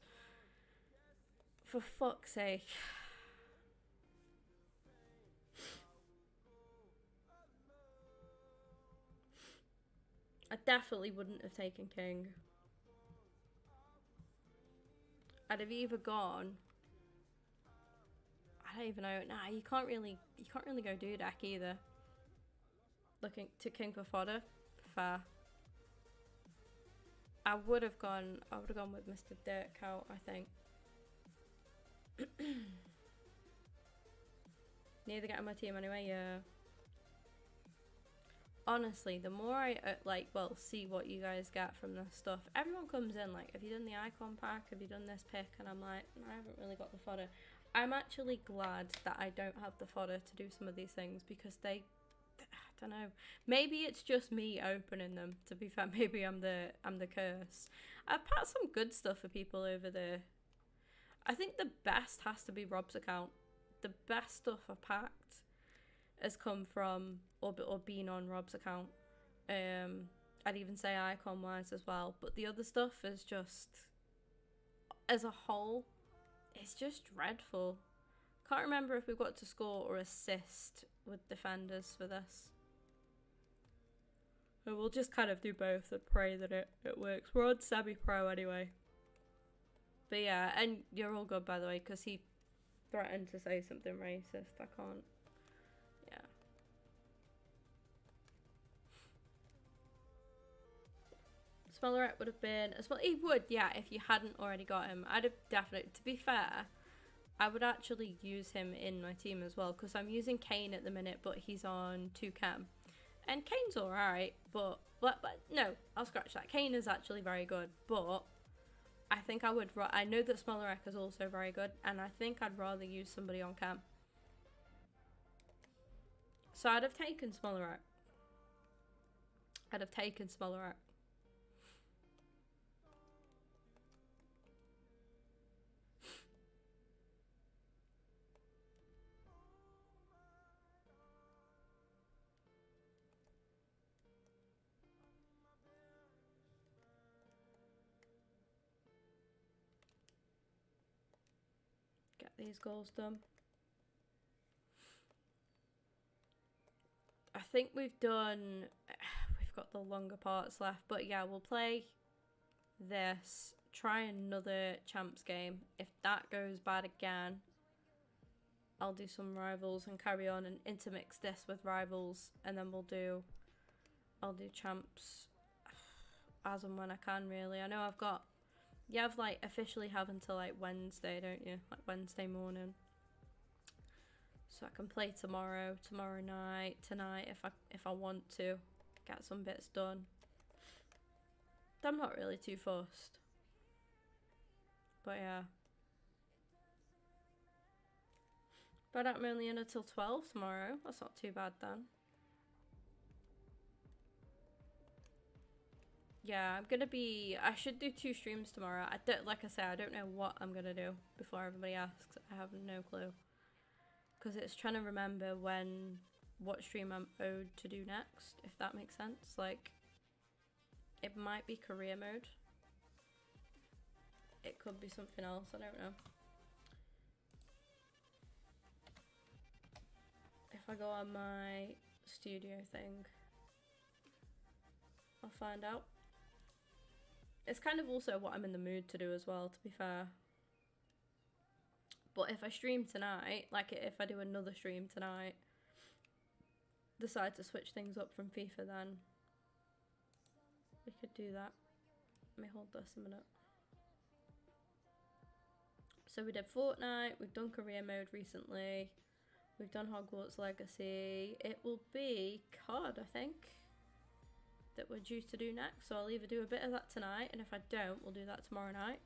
For fuck's sake. I definitely wouldn't have taken King. I'd have either gone. I don't even know. Nah, you can't really go do deck either. Looking to king for fodder, fair. I would have gone with Mr. Dirk out, I think. Neither get on my team anyway, yeah. Honestly, the more I see what you guys get from this stuff, everyone comes in like, have you done the icon pack? Have you done this pick? And I'm like, I haven't really got the fodder. I'm actually glad that I don't have the fodder to do some of these things, because I don't know. Maybe it's just me opening them. To be fair, maybe I'm the curse. I've packed some good stuff for people over there. I think the best has to be Rob's account. The best stuff I've packed has come from or been on Rob's account. I'd even say icon wise as well, but the other stuff is just, as a whole, it's just dreadful. Can't remember if we've got to score or assist with defenders for this. But we'll just kind of do both and pray that it works. We're on semi-pro anyway. But yeah, and you're all good by the way, because he threatened to say something racist. I can't. Yeah. Smellerette would have been as well. He would, yeah, if you hadn't already got him. I'd have definitely. To be fair, I would actually use him in my team as well, because I'm using Kane at the minute, but he's on 2 chem. And Kane's alright, but no, I'll scratch that. Kane is actually very good, but I think I know that Smellerette is also very good, and I think I'd rather use somebody on cam. So I'd have taken Smellerette. Get these goals done. I think we've got the longer parts left, but yeah, we'll play this, try another champs game. If that goes bad again, I'll do some rivals and carry on and intermix this with rivals, and then I'll do champs as and when I can, really. I know you have like officially have until like Wednesday, don't you? Like Wednesday morning. So I can play tomorrow night, tonight if I want to get some bits done. I'm not really too fussed. But yeah. But I'm only in until 12 tomorrow. That's not too bad then. Yeah, I should do 2 streams tomorrow. Like I said, I don't know what I'm gonna do before everybody asks. I have no clue. Because it's trying to remember what stream I'm owed to do next, if that makes sense. Like, it might be career mode. It could be something else, I don't know. If I go on my studio thing, I'll find out. It's kind of also what I'm in the mood to do as well, to be fair. But if I stream tonight, like if I do another stream tonight, decide to switch things up from FIFA, then we could do that. Let me hold this a minute. So we did Fortnite, we've done career mode recently, we've done Hogwarts Legacy. It will be COD, I think, that we're due to do next. So I'll either do a bit of that tonight, and if I don't, we'll do that tomorrow night.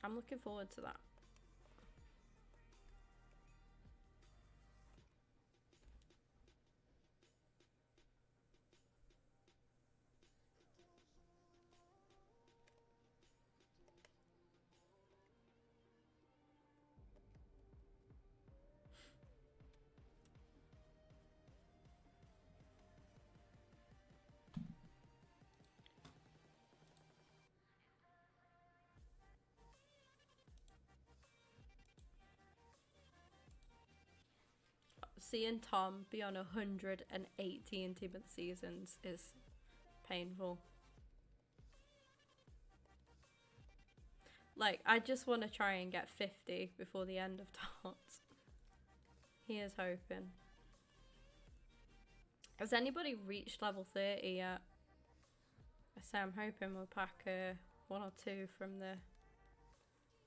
I'm looking forward to that. seeing Tom be on 118 team of the seasons is painful. Like, I just want to try and get 50 before the end of TOTS. He is hoping. Has anybody reached level 30 yet? I say I'm hoping we'll pack 1 or 2 from the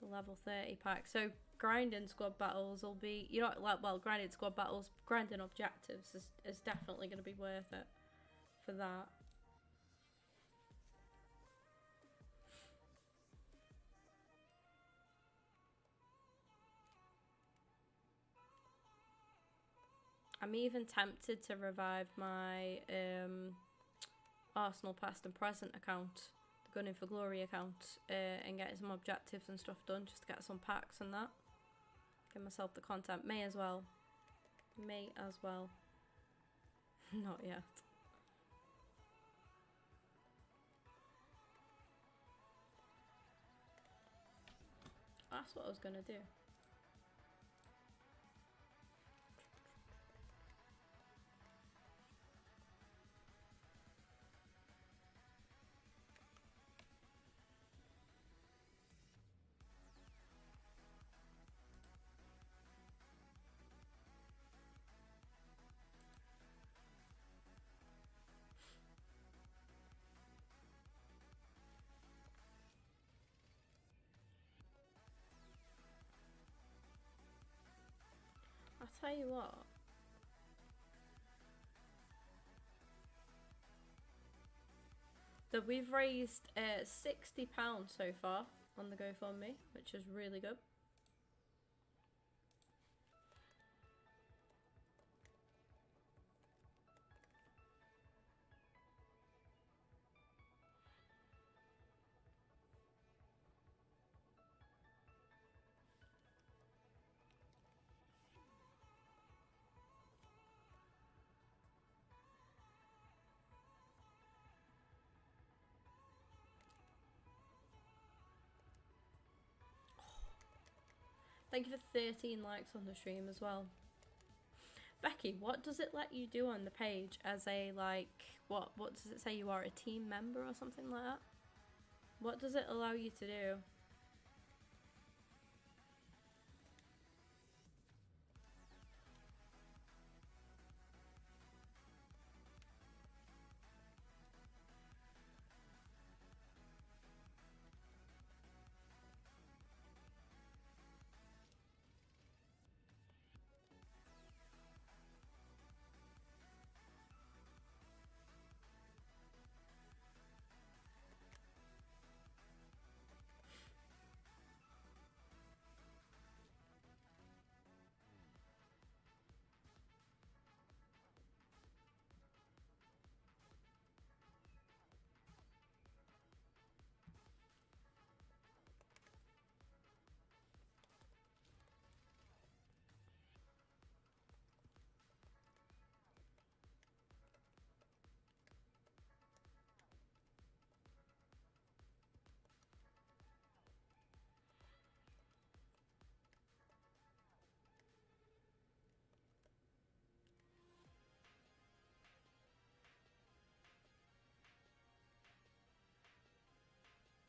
level 30 pack. So grinding squad battles will be, you know, like, well, grinding squad battles, grinding objectives is definitely going to be worth it for that. I'm even tempted to revive my Arsenal past and present account, the Gunning for Glory account, and get some objectives and stuff done, just to get some packs and that. Give myself the content. May as well. May as well. Not yet. That's what I was going to do. I'll tell you what. That we've raised £60 so far on the GoFundMe, which is really good. Thank you for 13 likes on the stream as well. Becky, what does it let you do on the page as a, like, what does it say you are, a team member or something like that? What does it allow you to do?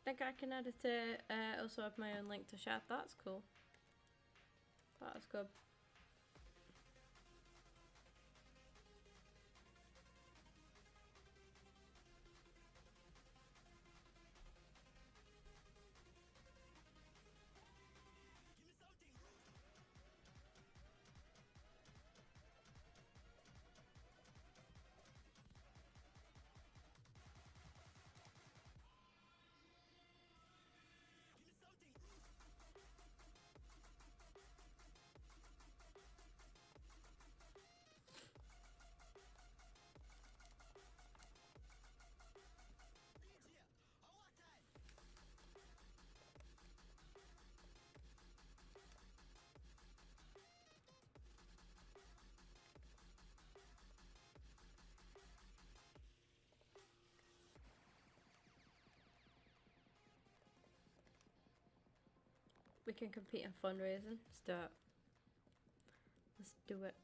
I think I can edit it, also have my own link to share. That's cool. That's good. We can compete in fundraising. Let's do it. Let's do it.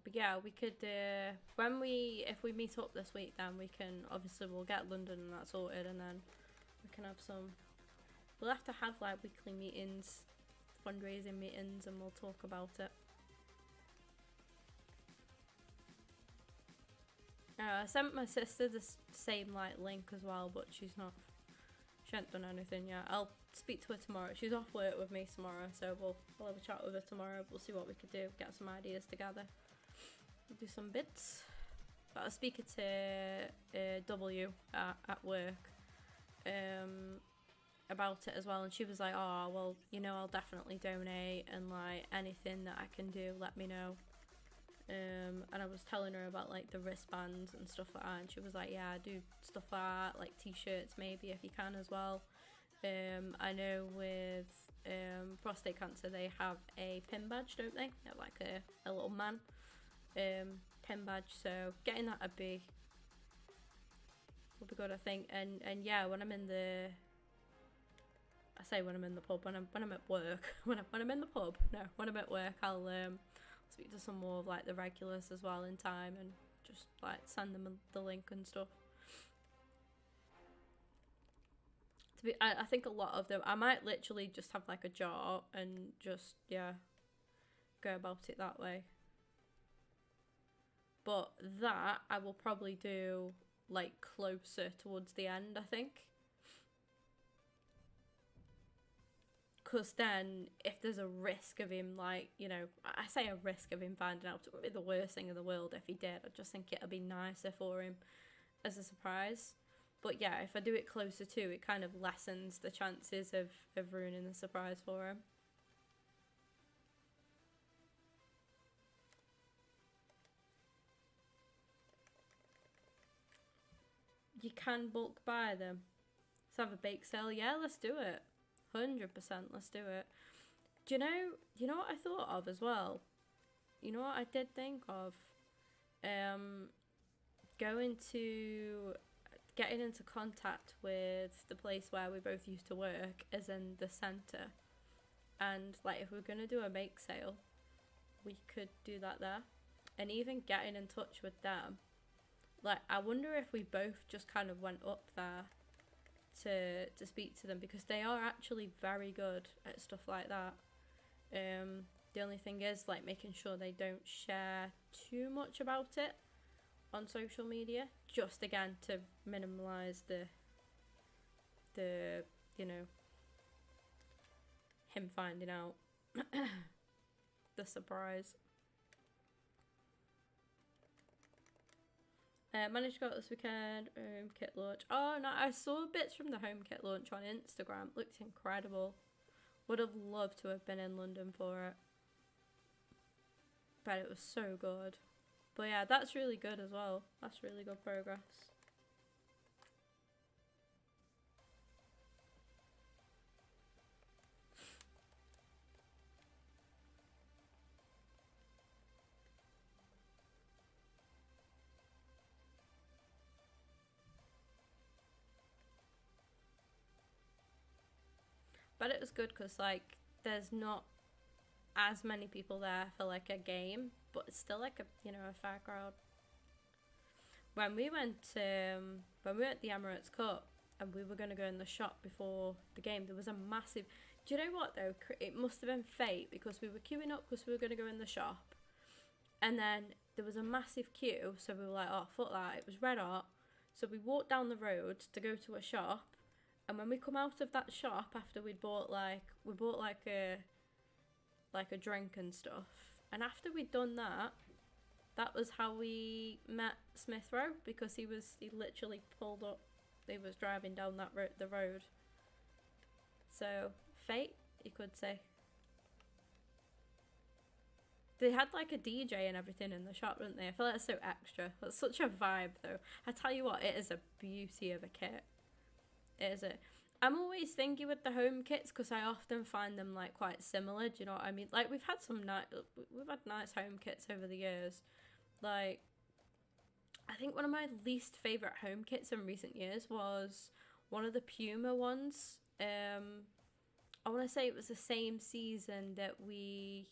But yeah, we could if we meet up this week, then we can obviously we'll get London and that sorted, and then we can have some. We'll have to have like weekly meetings, fundraising meetings, and we'll talk about it. I sent my sister the same like link as well, but she hasn't done anything yet. I'll speak to her tomorrow. She's off work with me tomorrow, so we'll have a chat with her tomorrow. We'll see what we could do, get some ideas together. We'll do some bits. But I was speaking to W at work about it as well, and she was like, oh well, you know, I'll definitely donate, and like anything that I can do, let me know. And I was telling her about like the wristbands and stuff like that, and she was like, yeah, I do stuff like that, like t-shirts maybe if you can as well. I know with prostate cancer they have a pin badge, don't they? They have like a little man pin badge, so getting that would be good, I think. And yeah, when I'm in the pub, when I'm at work, when I'm in the pub, no, when I'm at work, I'll speak to some more of like the regulars as well in time, and just like send them the link and stuff. I think a lot of them, I might literally just have like a jar and just go about it that way. But that I will probably do like closer towards the end, I think. Because then if there's a risk of him, like, you know, I say a risk of him finding out, it would be the worst thing in the world if he did. I just think it'd be nicer for him as a surprise. But yeah, if I do it closer to, it kind of lessens the chances of ruining the surprise for him. You can bulk buy them. Let's have a bake sale. Yeah, let's do it. 100%, let's do it. Do you know what I thought of as well? You know what I did think of? Getting into contact with the place where we both used to work, as in the centre. And like if we're going to do a make sale, we could do that there. And even getting in touch with them. Like, I wonder if we both just kind of went up there to speak to them, because they are actually very good at stuff like that. The only thing is like making sure they don't share too much about it on social media, just again to minimize the you know, him finding out the surprise. Managed to go out this weekend. Home kit launch. Oh no, I saw bits from the home kit launch on Instagram. Looked incredible. Would have loved to have been in London for it. But it was so good. But yeah, that's really good as well. That's really good progress. But it was good because like there's not as many people there for like a game, but it's still like a fair crowd. When we went the Emirates Cup and we were gonna go in the shop before the game, there was a massive. Do you know what though? It must have been fate, because we were queuing up because we were gonna go in the shop, and then there was a massive queue. So we were like, oh fuck that! It was red hot. So we walked down the road to go to a shop. And when we come out of that shop after we bought like a drink and stuff, and after we'd done that was how we met Smith Rowe, because he literally pulled up, he was driving down the road. So fate, you could say. They had like a DJ and everything in the shop, didn't they? I feel like it's so extra. That's such a vibe though. I tell you what, it is a beauty of a kit. Is it? I'm always thinking with the home kits, because I often find them like quite similar. Do you know what I mean? Like we've had nice home kits over the years. Like I think one of my least favorite home kits in recent years was one of the Puma ones. I want to say it was the same season that we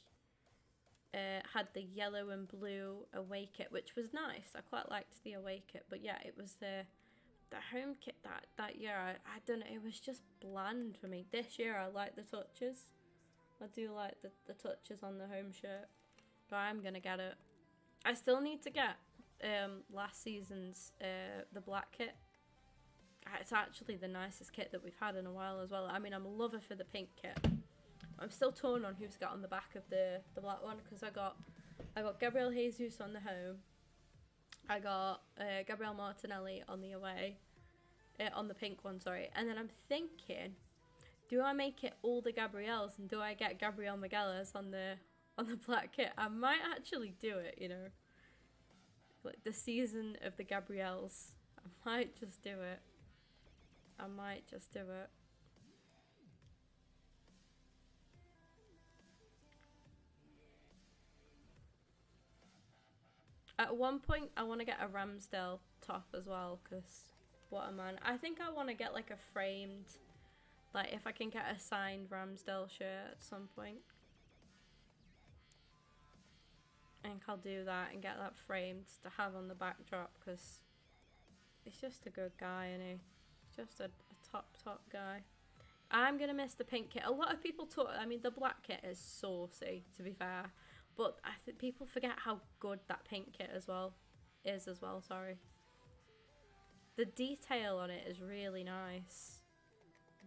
had the yellow and blue away kit, which was nice. I quite liked the away kit, but yeah, it was the home kit that year. I don't know, it was just bland for me. This year I like the touches. I do like the touches on the home shirt, but I'm gonna get it. I still need to get last season's the black kit. It's actually the nicest kit that we've had in a while as well. I mean, I'm a lover for the pink kit. I'm still torn on who's got on the back of the black one, because I got Gabriel Jesus on the home. I got Gabriel Martinelli on the away, on the pink one, sorry. And then I'm thinking, do I make it all the Gabriels and do I get Gabriel Magalhaes on the black kit? I might actually do it, you know. Like the season of the Gabriels. I might just do it. I might just do it. At one point, I want to get a Ramsdale top as well, because what a man. I think I want to get like a framed, like if I can get a signed Ramsdale shirt at some point. I think I'll do that and get that framed to have on the backdrop, because he's just a good guy, isn't he? Just a top guy. I'm going to miss the pink kit. A lot of people talk, I mean, the black kit is saucy, to be fair. But I think people forget how good that pink kit is as well, sorry. The detail on it is really nice.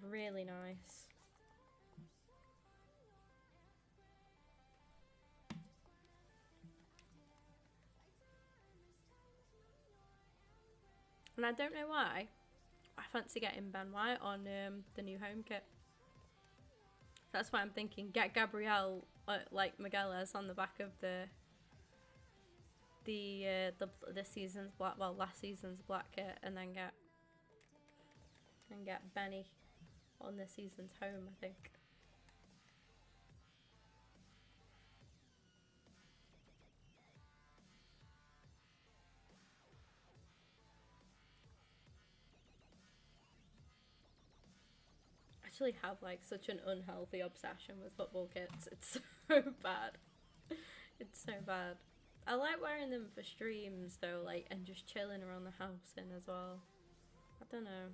Really nice. And I don't know why, I fancy getting Ben White on the new home kit. That's why I'm thinking get Gabriel like Magalhaes on the back of the season's black, well, last season's black kit, and then get Benny on this season's home, I think. Actually have like such an unhealthy obsession with football kits. It's so bad. It's so bad. I like wearing them for streams though, like, and just chilling around the house in as well. I don't know.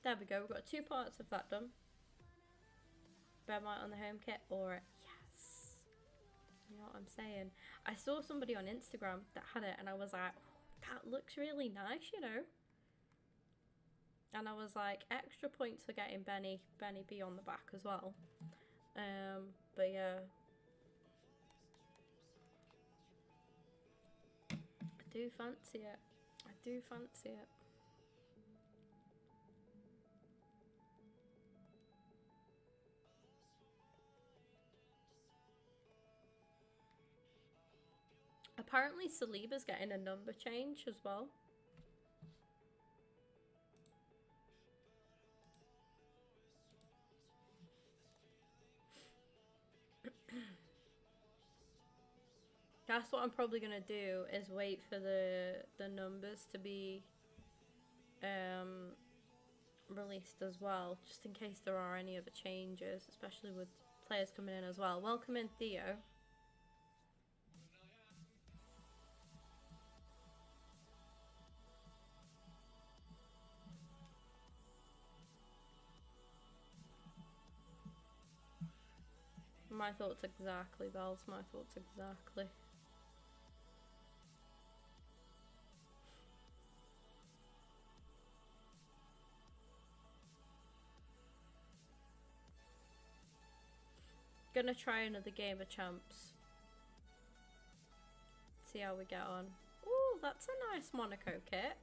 There we go, we've got 2 parts of that done. Ben White on the home kit, or yes. You know what I'm saying? I saw somebody on Instagram that had it and I was like, oh, that looks really nice, you know. And I was like, extra points for getting Benny B on the back as well. But yeah. I do fancy it. I do fancy it. Apparently Saliba's getting a number change as well. That's what I'm probably gonna do, is wait for the numbers to be released as well, just in case there are any other changes, especially with players coming in as well. Welcome in, Theo. My thoughts exactly, Bells. My thoughts exactly. Gonna try another game of champs. See how we get on. Ooh, that's a nice Monaco kit.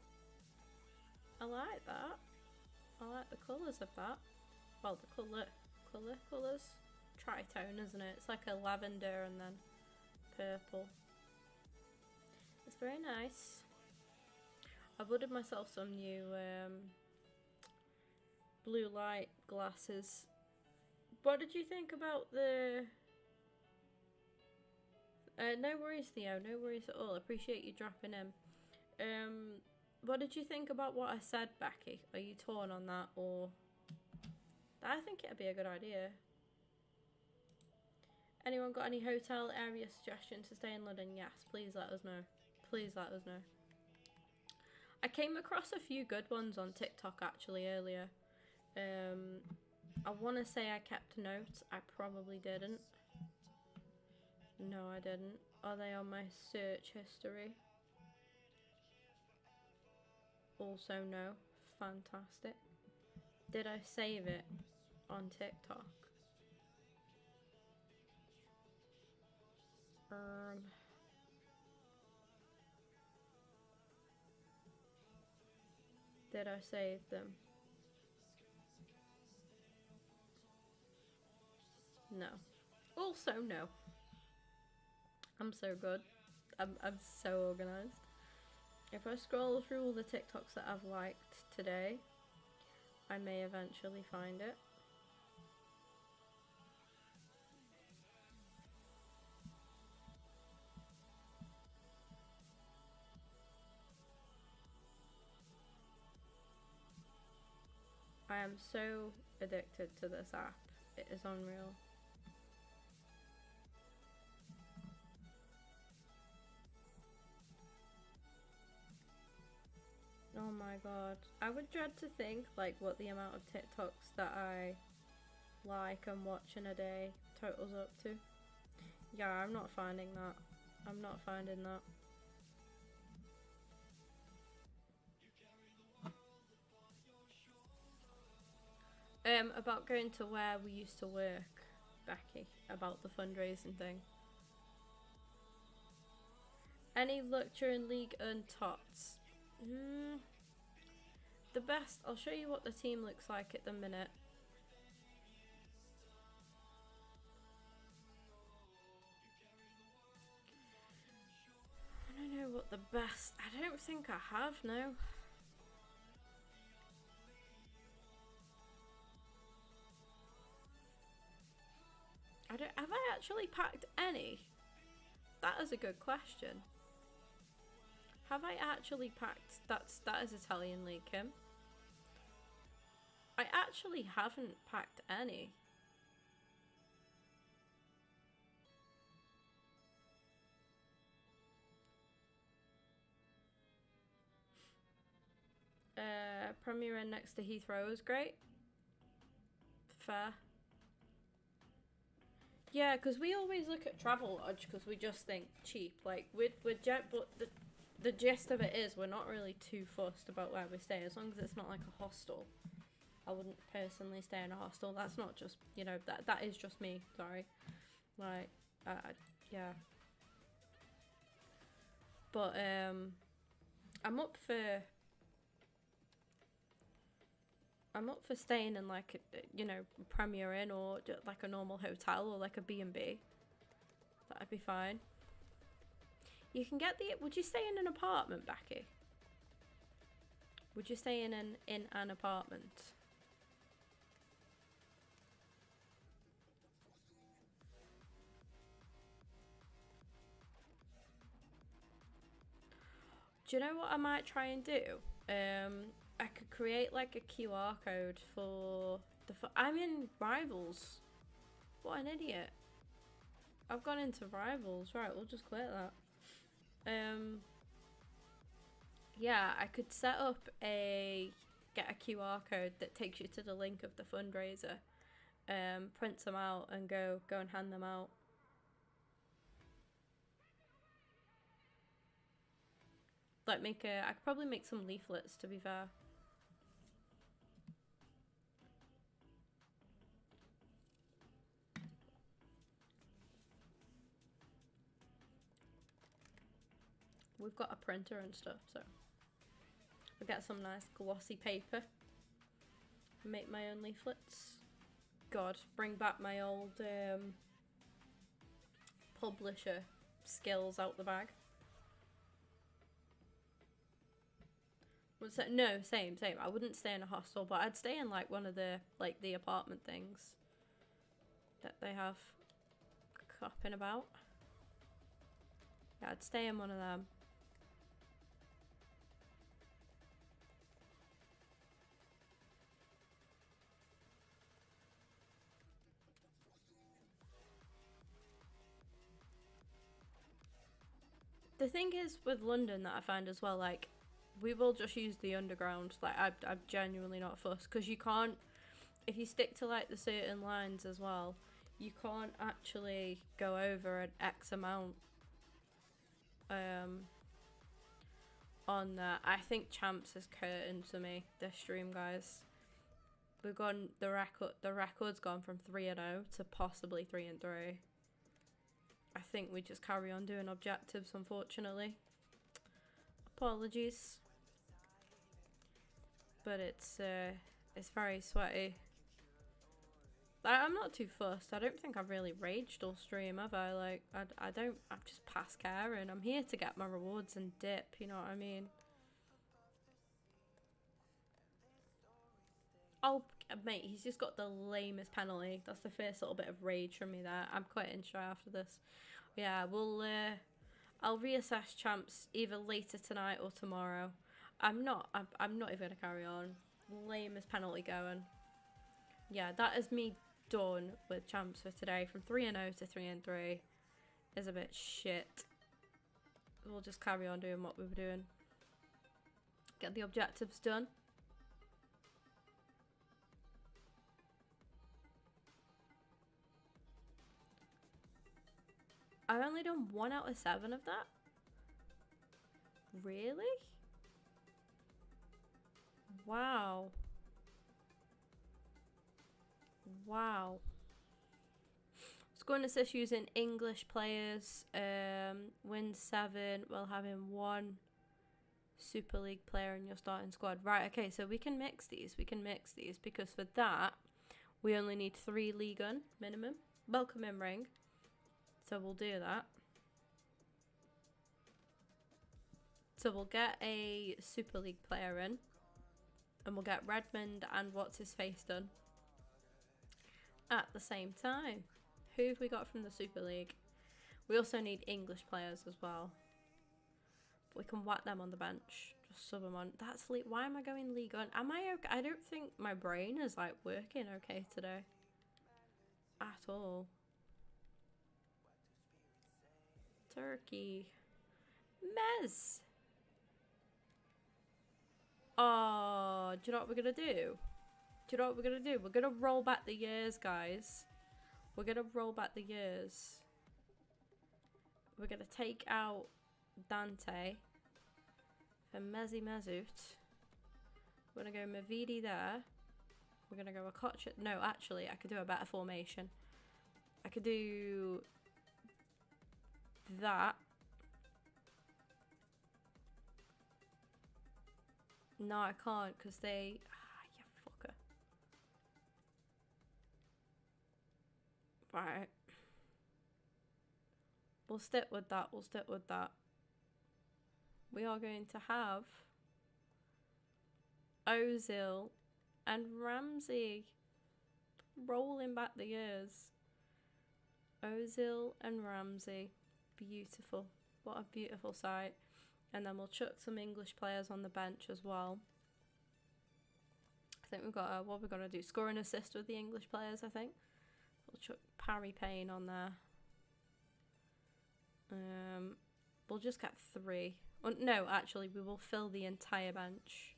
I like that. I like the colours of that. Well, the colours. Tritone, isn't it? It's like a lavender and then purple. It's very nice. I've ordered myself some new blue light glasses. What did you think about the No worries, Theo. No worries at all. Appreciate you dropping in. What did you think about what I said, Becky? Are you torn on that, or? I think it'd be a good idea. Anyone got any hotel area suggestions to stay in London? Yes, please let us know. Please let us know. I came across a few good ones on TikTok actually earlier. I want to say I kept notes. I probably didn't. No, I didn't. Are they on my search history? Also no. Fantastic. Did I save it on TikTok? Did I save them? No. Also no. I'm so good. I'm so organized. If I scroll through all the TikToks that I've liked today, I may eventually find it. I am so addicted to this app. It is unreal. Oh my god. I would dread to think like what the amount of TikToks that I like and watch in a day totals up to. Yeah, I'm not finding that. I'm not finding that. About going to where we used to work, Becky, about the fundraising thing. Any luck during League and TOTS? The best, I'll show you what the team looks like at the minute. I don't know what the best, I don't think I have, no. Have I actually packed any? That is a good question. Have I actually packed, that is Italian League, Kim. I actually haven't packed any. Premier Inn next to Heathrow is great. Fair. Yeah, because we always look at Travelodge because we just think cheap. Like, but the gist of it is we're not really too fussed about where we stay as long as it's not like a hostel. I wouldn't personally stay in a hostel. That's not just, you know, that is just me. Sorry. Like, yeah. But I'm up for staying in like a, you know, Premier Inn or like a normal hotel or like a B&B. That'd be fine. You can get the. Would you stay in an apartment, Becky? Would you stay in an apartment? Do you know what I might try and do? I could create like a QR code for the. I'm in Rivals. What an idiot! I've gone into Rivals. Right, we'll just clear that. Yeah, I could set up get a QR code that takes you to the link of the fundraiser, print them out and go and hand them out. Like I could probably make some leaflets, to be fair. We've got a printer and stuff, so we'll get some nice glossy paper. Make my own leaflets. God, bring back my old publisher skills out the bag. No, same. I wouldn't stay in a hostel, but I'd stay in like one of the apartment things that they have up and about. Yeah, I'd stay in one of them. The thing is with London that I find as well, like, we will just use the underground. Like, I'm genuinely not fussed, because you can't, if you stick to like the certain lines as well, you can't actually go over an X amount on that. I think Champs is curtain to me this stream, guys. We've gone, the record's gone from 3-0 to possibly 3-3. I think we just carry on doing objectives, unfortunately. Apologies. But it's very sweaty. I'm not too fussed. I don't think I've really raged all stream, have I? Like, I don't, I'm just past caring. I'm here to get my rewards and dip, you know what I mean? Oh, mate, he's just got the lamest penalty. That's the first little bit of rage from me there. I'm quitting straight after this. Yeah, I'll reassess Champs either later tonight or tomorrow. I'm not even gonna carry on. Lamest penalty going. Yeah, that is me done with Champs for today. From 3-0 to 3-3 is a bit shit. We'll just carry on doing what we were doing. Get the objectives done. I've only done 1 out of 7 of that. Really? Wow. Wow. Scoring assist using English players. Win 7 while having 1 Super League player in your starting squad. Right, okay, so we can mix these. We can mix these because for that, we only need 3 Ligue minimum. Welcome in ring. So we'll do that. So we'll get a Super League player in. And we'll get Redmond and what's-his-face done at the same time. Who have we got from the Super League? We also need English players as well. We can whack them on the bench. Just sub them on. That's why am I going League on? Am I okay? I don't think my brain is like working okay today. At all. Turkey. Mez. Oh, do you know what we're gonna do? Do you know what we're gonna do? We're gonna roll back the years, guys. We're gonna roll back the years. We're gonna take out Dante for Mezzi Mesut. We're gonna go Mavidi there. We're gonna go Okocha. No, actually, I could do a better formation. I could do that. No, I can't because they... you fucker. Right. We'll stick with that. We'll stick with that. We are going to have Ozil and Ramsey rolling back the years. Ozil and Ramsey. Beautiful. What a beautiful sight. And then we'll chuck some English players on the bench as well. I think we've got what we're going to do. Score and assist with the English players, I think. We'll chuck Parry Payne on there. We'll just get 3. Well, no, actually, we will fill the entire bench.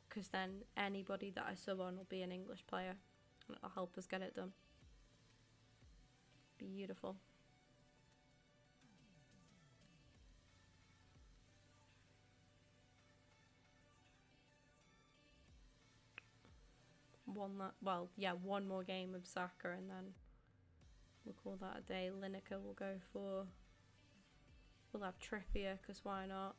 Because then anybody that I sub on will be an English player. And it'll help us get it done. Beautiful. One more game of Saka and then we'll call that a day. Lineker will go for... We'll have Trippier, because why not?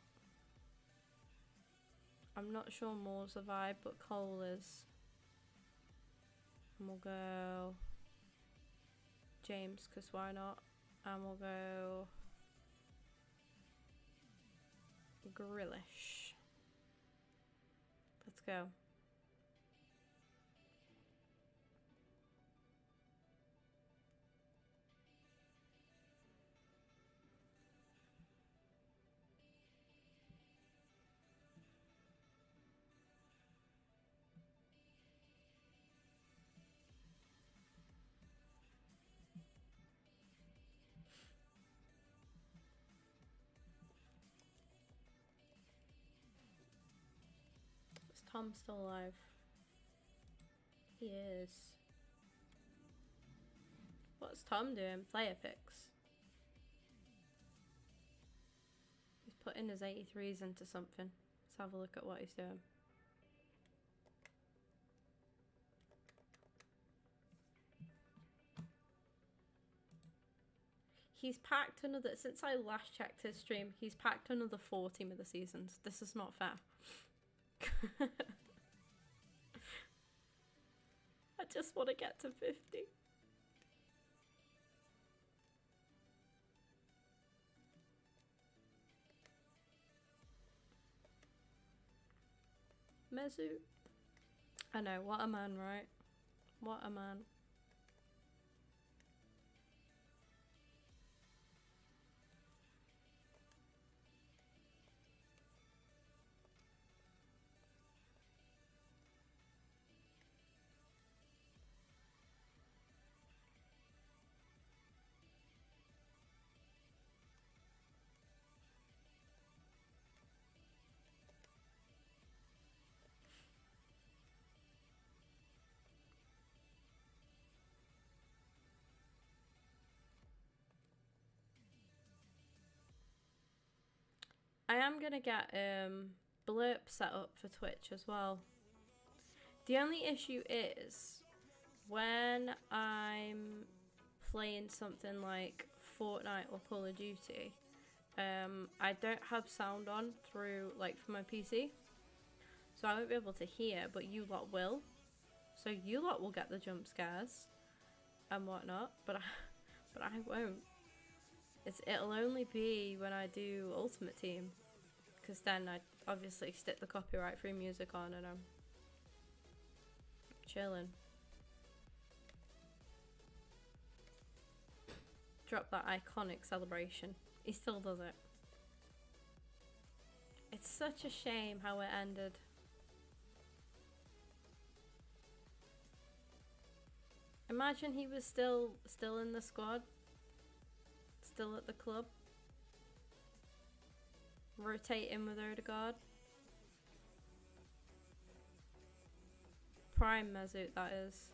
I'm not sure Moore's a vibe, but Cole is. And we'll go James, because why not? And we'll go Grealish. Let's go. Tom still alive? He is. What's Tom doing? Player picks. He's putting his 83s into something. Let's have a look at what he's doing. He's packed another, since I last checked his stream, he's packed another 4 team of the seasons. This is not fair. I just want to get to 50. Mezu. I know, what a man, right? What a man. I am gonna get blurb set up for Twitch as well. The only issue is when I'm playing something like Fortnite or Call of Duty, I don't have sound on through for my PC, so I won't be able to hear, but you lot will. So you lot will get the jump scares and whatnot, but I won't. It'll only be when I do Ultimate Team, because then I obviously stick the copyright free music on and I'm chilling. Drop that iconic celebration. He still does it. It's such a shame how it ended. Imagine he was still in the squad. Still at the club. Rotating with Odegaard. Prime Mesut, that is.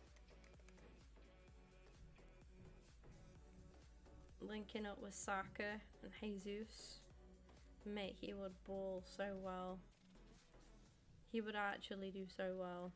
Linking up with Saka and Jesus. Mate, he would ball so well. He would actually do so well.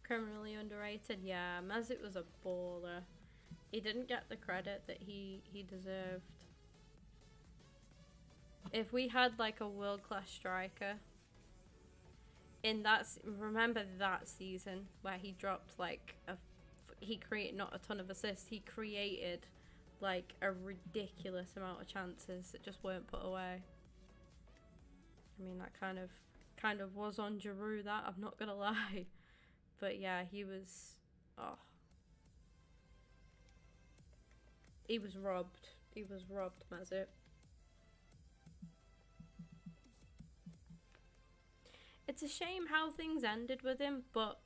Criminally underrated, yeah. Mesut was a baller. He didn't get the credit that he deserved. If we had a world-class striker in that, remember that season where he dropped he created not a ton of assists, he created a ridiculous amount of chances that just weren't put away. I mean, that kind of was on Giroud, that, I'm not gonna lie. But yeah, he was robbed. He was robbed, Mesut. It's a shame how things ended with him, but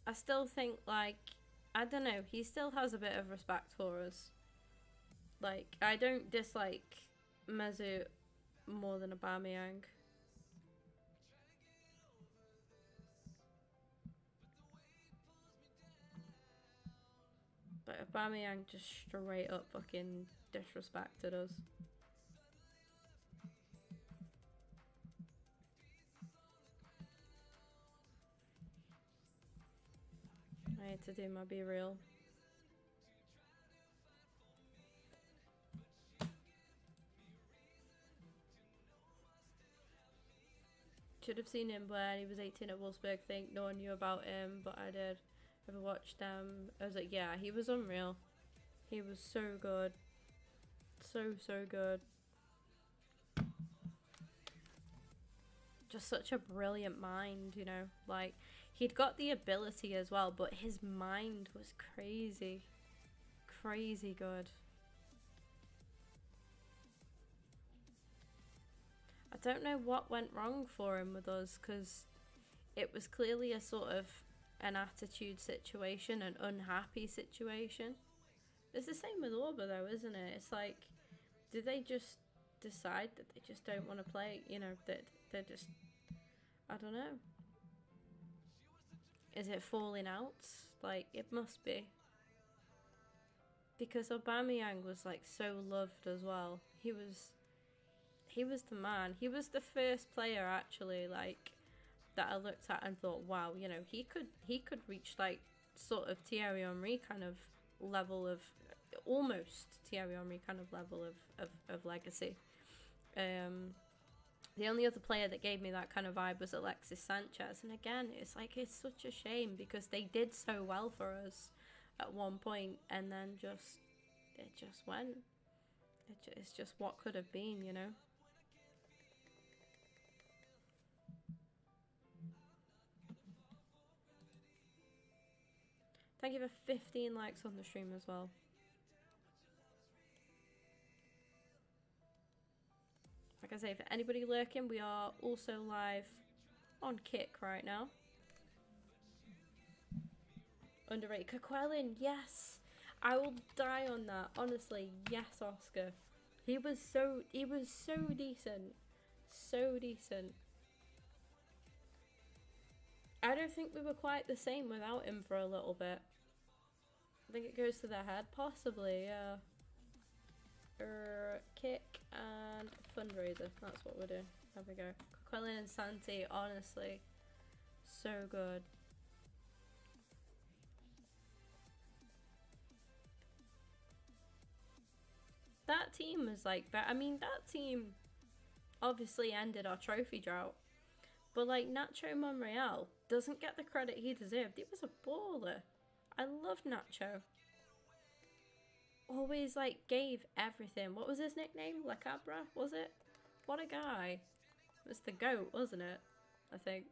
I still think I don't know, he still has a bit of respect for us. I don't dislike Mesut more than Aubameyang. But Aubameyang just straight up fucking disrespected us. I had to do my Be Real. Should have seen him when he was 18 at Wolfsburg. Think no one knew about him, but I did. Ever watched them? I was like, yeah, he was unreal. He was so good. So good. Just such a brilliant mind, you know. Like, he'd got the ability as well, but his mind was crazy. Crazy good. I don't know what went wrong for him with us, because it was clearly a sort of an attitude situation, an unhappy situation. It's the same with Orba though, isn't it? It's like, do they just decide that they just don't want to play? You know, that they're just, I don't know. Is it falling out? Like, it must be. Because Aubameyang was like so loved as well. He was the man. He was the first player actually, like, that I looked at and thought, wow, you know, he could reach like sort of Thierry Henry kind of level of, almost Thierry Henry kind of level of legacy. The only other player that gave me that kind of vibe was Alexis Sanchez, and again, it's like, it's such a shame because they did so well for us at one point, and then it just went. It's just what could have been, you know. Thank you for 15 likes on the stream as well. Like I say, for anybody lurking, we are also live on Kick right now. Underrated. Coquelin, yes! I will die on that. Honestly, yes, Oscar. He was so decent. So decent. I don't think we were quite the same without him for a little bit. I think it goes to the head, possibly, yeah. Kick and Fundraiser, that's what we're doing. There we go. Coquelin and Santi, honestly, so good. That team was like, I mean, that team obviously ended our trophy drought. But like, Nacho Monreal doesn't get the credit he deserved. He was a baller. I love Nacho. Always like gave everything. What was his nickname? La Cabra, was it? What a guy. It was the GOAT, wasn't it? I think.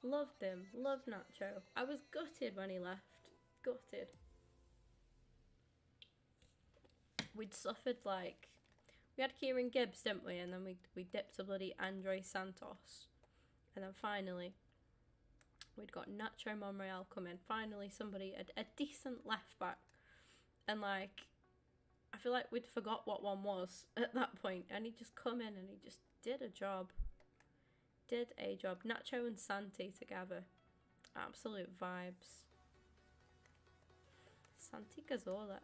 Loved him. Loved Nacho. I was gutted when he left. Gutted. We'd suffered like, we had Kieran Gibbs, didn't we? And then we dipped to bloody Andre Santos. And then finally, we'd got Nacho Monreal come in. Finally, somebody, a decent left back. And like, I feel like we'd forgot what one was at that point. And he'd just come in and he just did a job. Did a job. Nacho and Santi together. Absolute vibes. Santi Cazorla.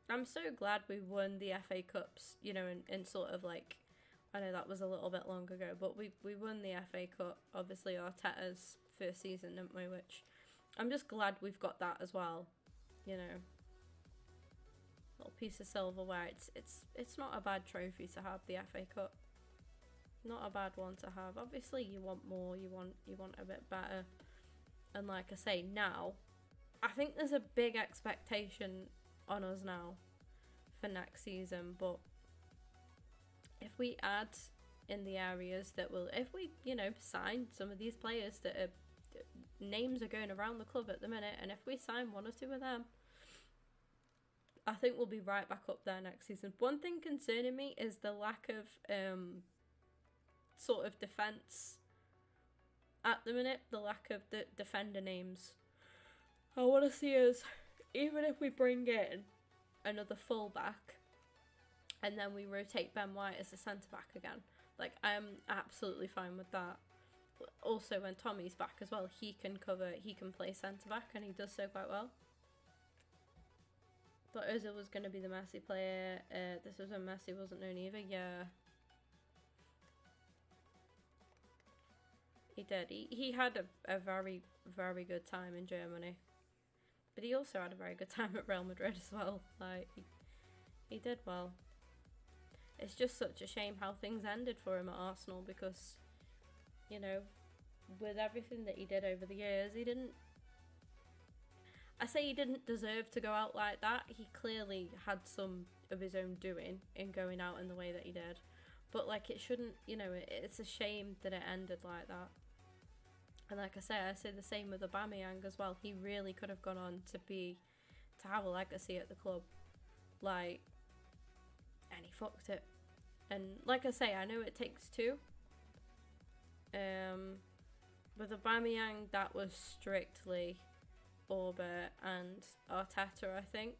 I'm so glad we won the FA Cups, you know, in sort of like, I know that was a little bit long ago, but we won the FA Cup, obviously Arteta's first season, didn't we, which I'm just glad we've got that as well, you know. Little piece of silverware. It's not a bad trophy to have, the FA Cup. Not a bad one to have. Obviously you want more, you want a bit better. And like I say, now, I think there's a big expectation on us now for next season, but if we add in the areas that will, if we, you know, sign some of these players that are, names are going around the club at the minute, and if we sign one or two of them, I think we'll be right back up there next season. One thing concerning me is the lack of sort of defence at the minute, the lack of the defender names. I want to see us, even if we bring in another full-back and then we rotate Ben White as a centre-back again, like, I'm absolutely fine with that. Also, when Tommy's back as well, he can play centre-back, and he does so quite well. Thought Ozil was going to be the Messi player. This was when Messi wasn't known either, yeah. He did. He had a very, very good time in Germany. But he also had a very good time at Real Madrid as well. Like, he did well. It's just such a shame how things ended for him at Arsenal because, you know, with everything that he did over the years, he didn't... I say he didn't deserve to go out like that. He clearly had some of his own doing in going out in the way that he did. But, like, it shouldn't, you know, it's a shame that it ended like that. And like I say the same with Aubameyang as well. He really could have gone on to have a legacy at the club. Like, and he fucked it. And like I say, I know it takes two. With Aubameyang, that was strictly Auba and Arteta, I think.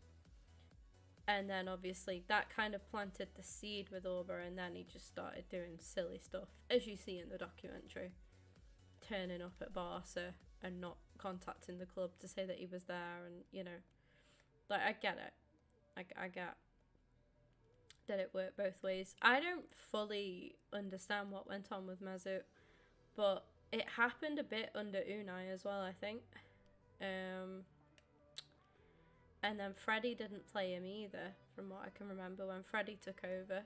And then obviously that kind of planted the seed with Auba, and then he just started doing silly stuff, as you see in the documentary. Turning up at Barca and not contacting the club to say that he was there, and, you know, like, I get it. I get that it worked both ways. I don't fully understand what went on with Mesut, but it happened a bit under Unai as well, I think. And then Freddie didn't play him either, from what I can remember, when Freddie took over.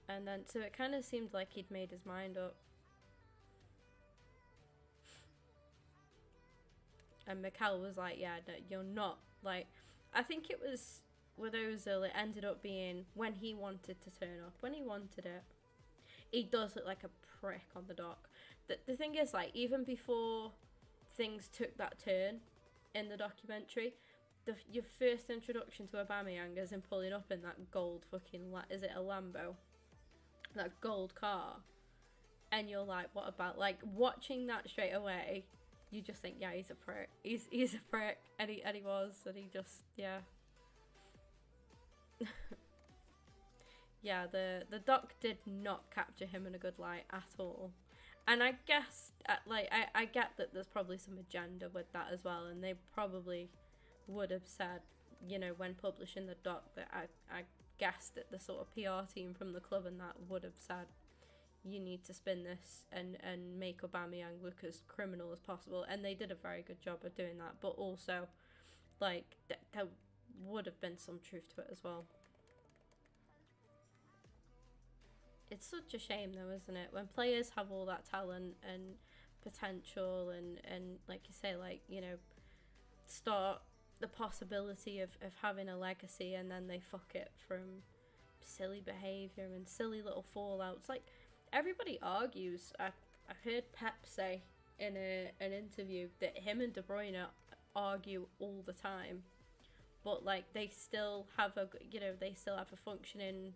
And then, so it kind of seemed like he'd made his mind up. And Mikel was like, yeah, no, you're not. Like, I think it was with Ozil, it ended up being when he wanted to turn up, when he wanted it. He does look like a prick on the dock. The thing is, like, even before things took that turn in the documentary, your first introduction to Aubameyang is him pulling up in that gold fucking, is it a Lambo? That gold car. And you're like, what about, like, watching that straight away, you just think, yeah, he's a prick. He's a prick, and he was, and he just, yeah. Yeah, the doc did not capture him in a good light at all. And I guess, like, I get that there's probably some agenda with that as well, and they probably would have said, you know, when publishing the doc, that I guessed that the sort of PR team from the club and that would have said, you need to spin this and make Aubameyang look as criminal as possible. And they did a very good job of doing that. But also, like, there would have been some truth to it as well. It's such a shame, though, isn't it? When players have all that talent and potential and like you say, like, you know, start the possibility of having a legacy, and then they fuck it from silly behaviour and silly little fallouts. Like, everybody argues. I heard Pep say in an interview that him and De Bruyne argue all the time, but, like, they still have a functioning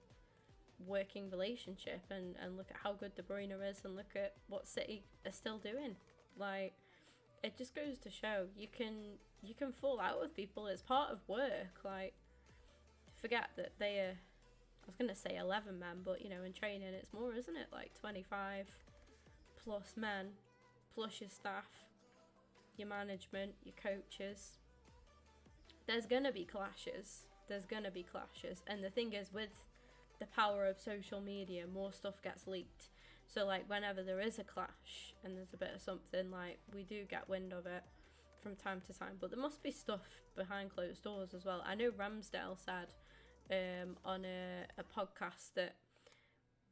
working relationship, and look at how good De Bruyne is, and look at what City are still doing. Like, it just goes to show you can fall out with people. It's part of work. Like, forget that they are, I was going to say 11 men, but, you know, in training it's more, isn't it? Like 25 plus men, plus your staff, your management, your coaches. There's going to be clashes. And the thing is, with the power of social media, more stuff gets leaked. So, like, whenever there is a clash and there's a bit of something, like, we do get wind of it from time to time. But there must be stuff behind closed doors as well. I know Ramsdale said on a podcast that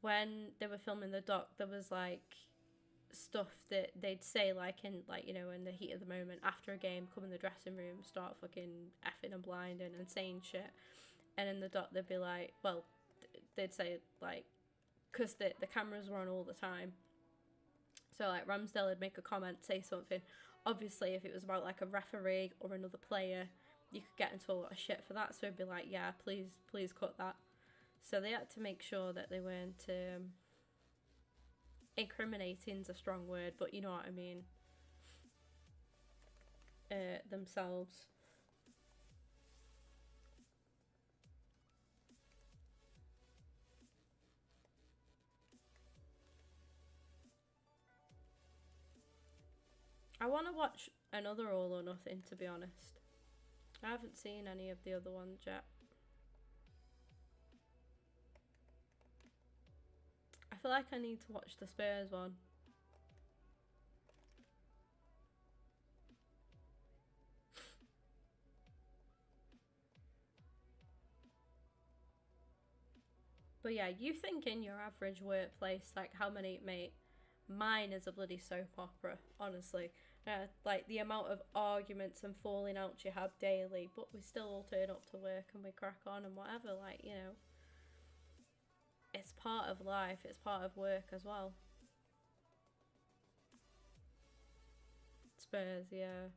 when they were filming the doc, there was, like, stuff that they'd say, like, in, like, you know, in the heat of the moment after a game, come in the dressing room, start fucking effing and blinding and saying shit. And in the doc, they'd be like, well, they'd say, like, because the cameras were on all the time. So, like, Ramsdale would make a comment, say something. Obviously, if it was about, like, a referee or another player, you could get into a lot of shit for that. So it'd be like, yeah, please cut that. So they had to make sure that they weren't incriminating's a strong word, but you know what I mean, themselves. I want to watch another All or Nothing, to be honest. I haven't seen any of the other ones yet. I feel like I need to watch the Spurs one. But yeah, you think in your average workplace, like how many, mate? Mine is a bloody soap opera, honestly. Like the amount of arguments and falling outs you have daily, but we still all turn up to work and we crack on and whatever, like, you know. It's part of life, it's part of work as well. Spurs, yeah.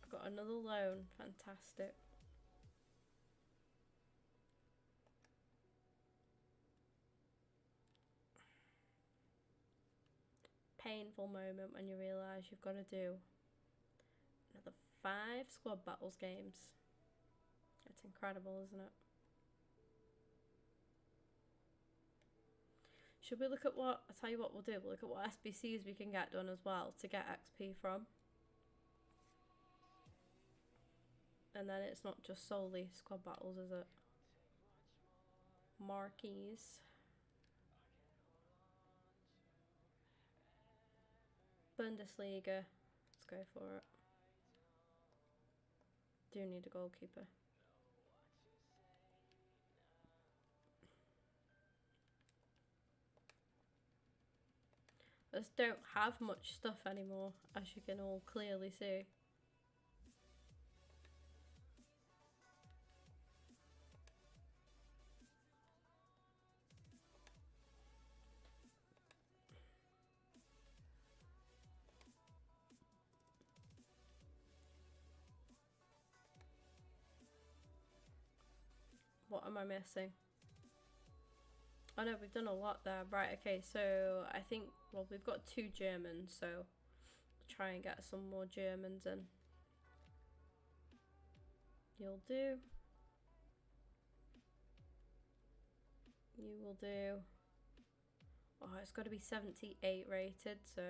I've got another loan, fantastic. Painful moment when you realise you've got to do another 5 squad battles games. It's incredible, isn't it? Should we look at what, I'll tell you what we'll do, we'll look at what SBCs we can get done as well to get XP from. And then it's not just solely squad battles, is it? Marquees. Bundesliga. Let's go for it. Do need a goalkeeper. I just don't have much stuff anymore, as you can all clearly see. What am I missing? Oh no, we've done a lot there. Right, okay, so I think, well, we've got 2 Germans, so we'll try and get some more Germans in. You'll do. You will do. Oh, it's got to be 78 rated, so...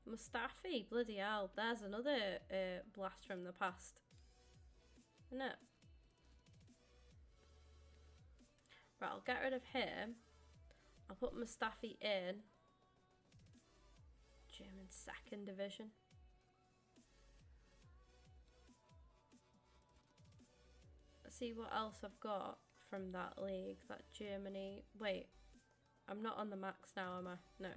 Mustafi, bloody hell, there's another blast from the past, isn't it? Right, I'll get rid of him. I'll put Mustafi in. German 2nd division. Let's see what else I've got from that league, that Germany. Wait, I'm not on the max now, am I? No.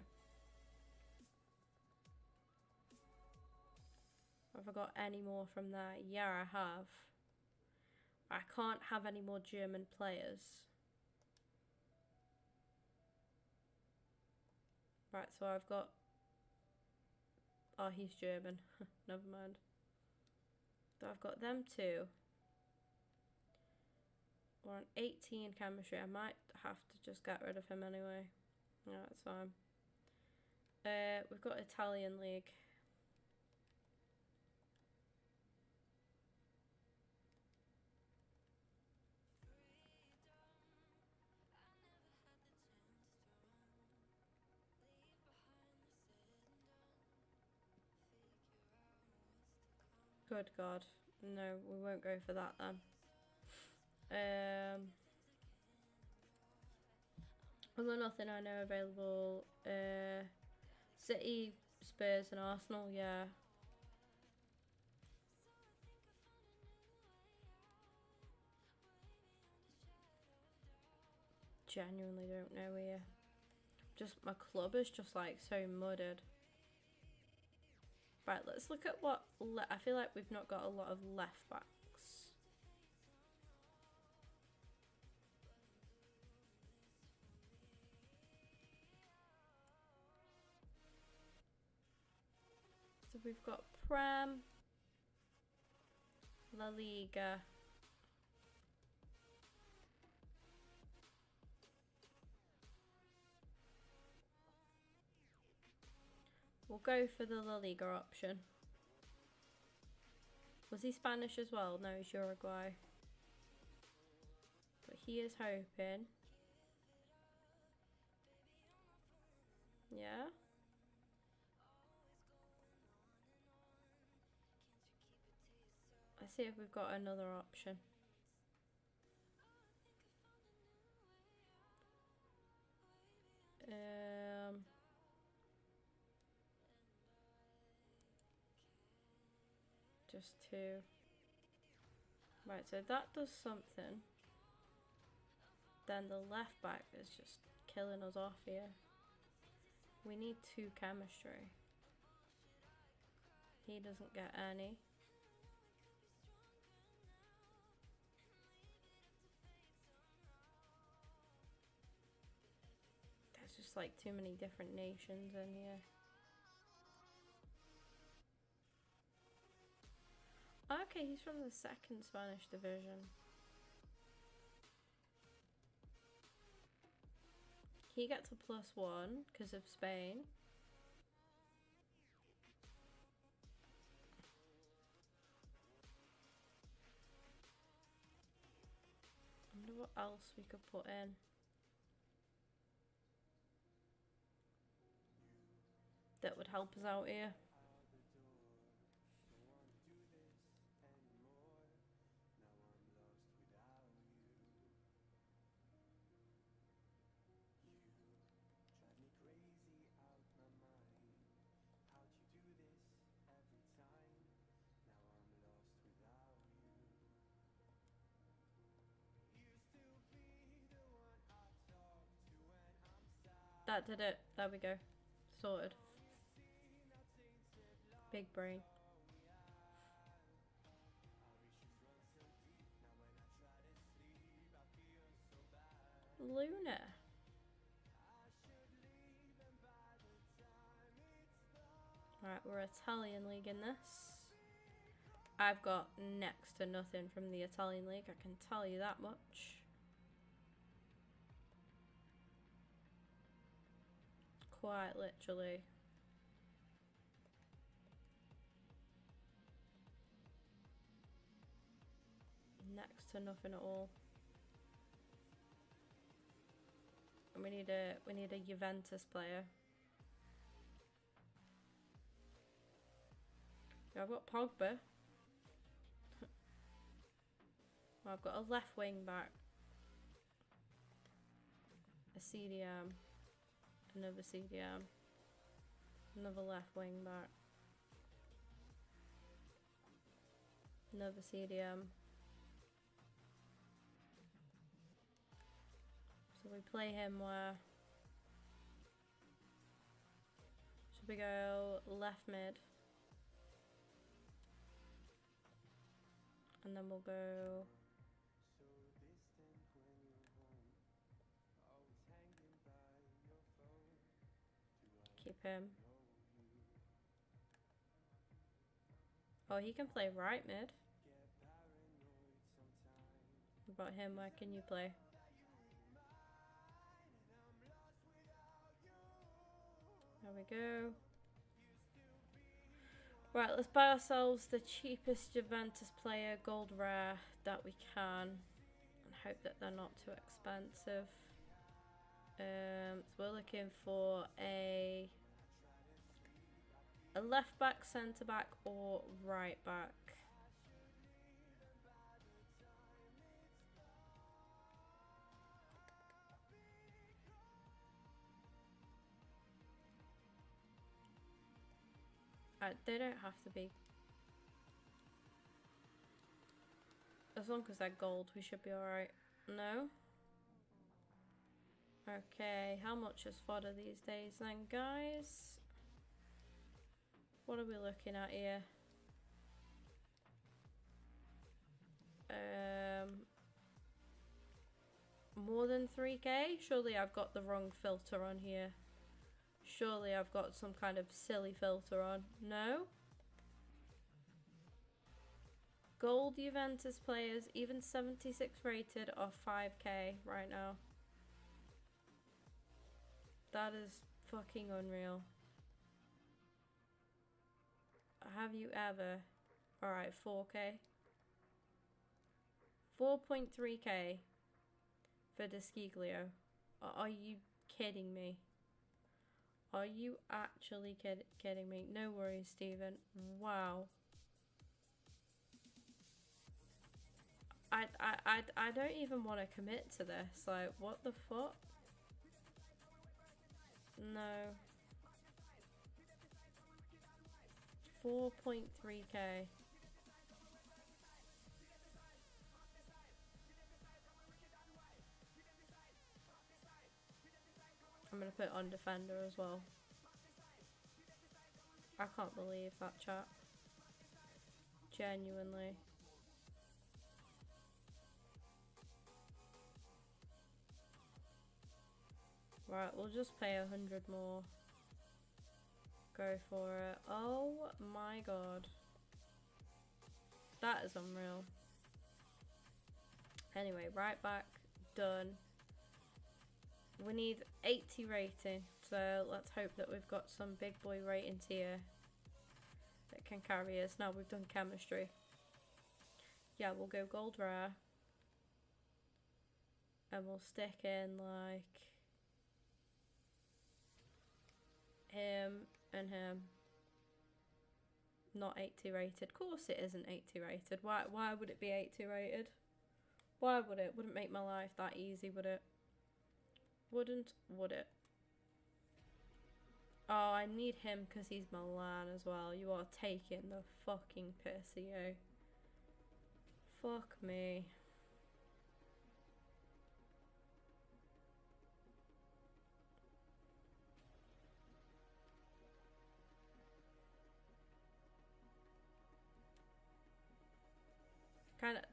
Have I got any more from there? Yeah, I have. I can't have any more German players. Right, so I've got... Oh, he's German. Never mind. So I've got them 2. We're on 18 chemistry. I might have to just get rid of him anyway. Yeah, that's fine. We've got Italian league. Good God. No, we won't go for that then. I've got nothing I know available. City, Spurs and Arsenal, yeah. Genuinely don't know here. Just, my club is just like so mudded. Right, let's look at what... I feel like we've not got a lot of left backs. So we've got Prem, La Liga. We'll go for the La Liga option. Was he Spanish as well? No, he's Uruguay. But he is hoping. Yeah. Let's see if we've got another option. just 2. Right, so that does something. Then the left back is just killing us off here. We need 2 chemistry. He doesn't get any. There's just like too many different nations in here. Okay, he's from the 2nd Spanish division. He gets a +1 because of Spain. I wonder what else we could put in. That would help us out here. That did it. There we go. Sorted. Big brain. Luna. Alright, we're Italian League in this. I've got next to nothing from the Italian League, I can tell you that much. Quite literally. Next to nothing at all. And we need a Juventus player. Yeah, I've got Pogba. Well, I've got a left wing back. A CDM. Another CDM. Another left wing back. Another CDM. So we play him where? Should we go left mid? And then we'll go... Keep him. Oh, he can play right mid. What about him? Where can you play? There we go. Right, let's buy ourselves the cheapest Juventus player, gold rare, that we can. And hope that they're not too expensive. So we're looking for a left back, centre back, or right back. They don't have to be. As long as they're gold, we should be alright. No? Okay, how much is fodder these days then, guys? What are we looking at here? More than 3k? Surely I've got the wrong filter on here. Surely I've got some kind of silly filter on. No? Gold Juventus players, even 76 rated, are 5k right now. That is fucking unreal. Have you ever? Alright, 4k. 4.3k for Desquiglio. Are you kidding me? Are you actually kidding me? No worries, Stephen. Wow. I don't even want to commit to this. Like, what the fuck? No. 4.3k. put on defender as well. I can't believe that, chat. Genuinely. Right, we'll just pay 100 more. Go for it. Oh my god. That is unreal. Anyway, right back. Done. We need 80 rating. So let's hope that we've got some big boy ratings here that can carry us. Now we've done chemistry. Yeah, we'll go gold rare. And we'll stick in like him and him. Not 80 rated. Of course it isn't 80 rated. Why would it be 80 rated? Why would it? Wouldn't make my life that easy, would it? Would it? Oh, I need him because he's Milan as well. You are taking the fucking piss, yo. Fuck me.